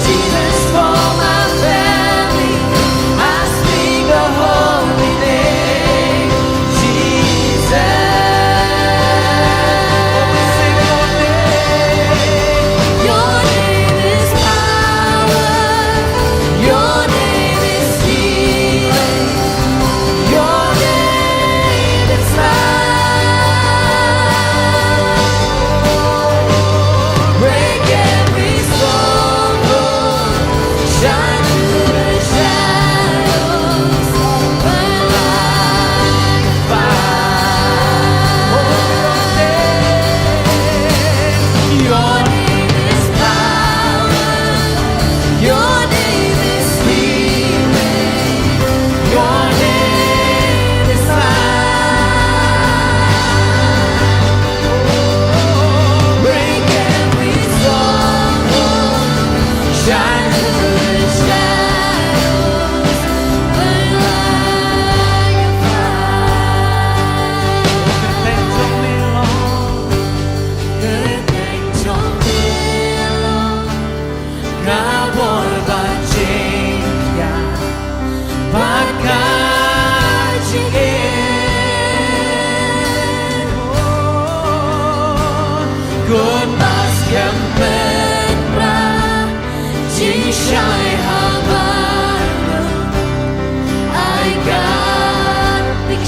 Jesus, for my family, I speak the holy name. Jesus. Your name is power. Your name is healing. Your name is life. Break every stronghold. Shine through the shadows. Burn like fire. Your name is power. Your name is healing. Your name is life. Break every stronghold. Shine through the shadows. Burn like a fire. Kenteng Jombilong, Ngawur Bajingya, Bakajingin. Good Mas Kempedra, Jingshai Habanu, I got big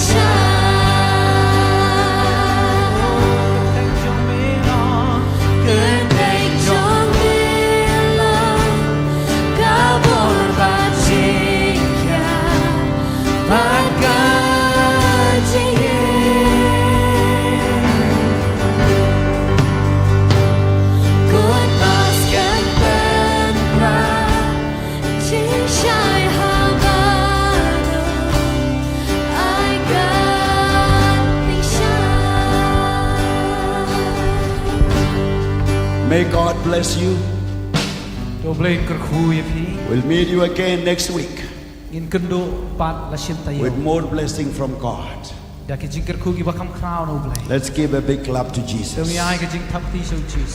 Kenteng Jombilong, Ngawur Bajingya, Bakajingin. Good Mas Kempedra, Jingshai Habanu, I got big May God bless you. ตัวเบลงกระคูยพี่ We'll meet you again next week ยินกันดูปัดละชินตาย with more blessing from God. อยากจะจิงกระคูกี่ว่าคำคราวนูเบลง Let's give a big clap to เดี๋ยว Jesus. มีไอ้ก็จิงทับที่สูจิส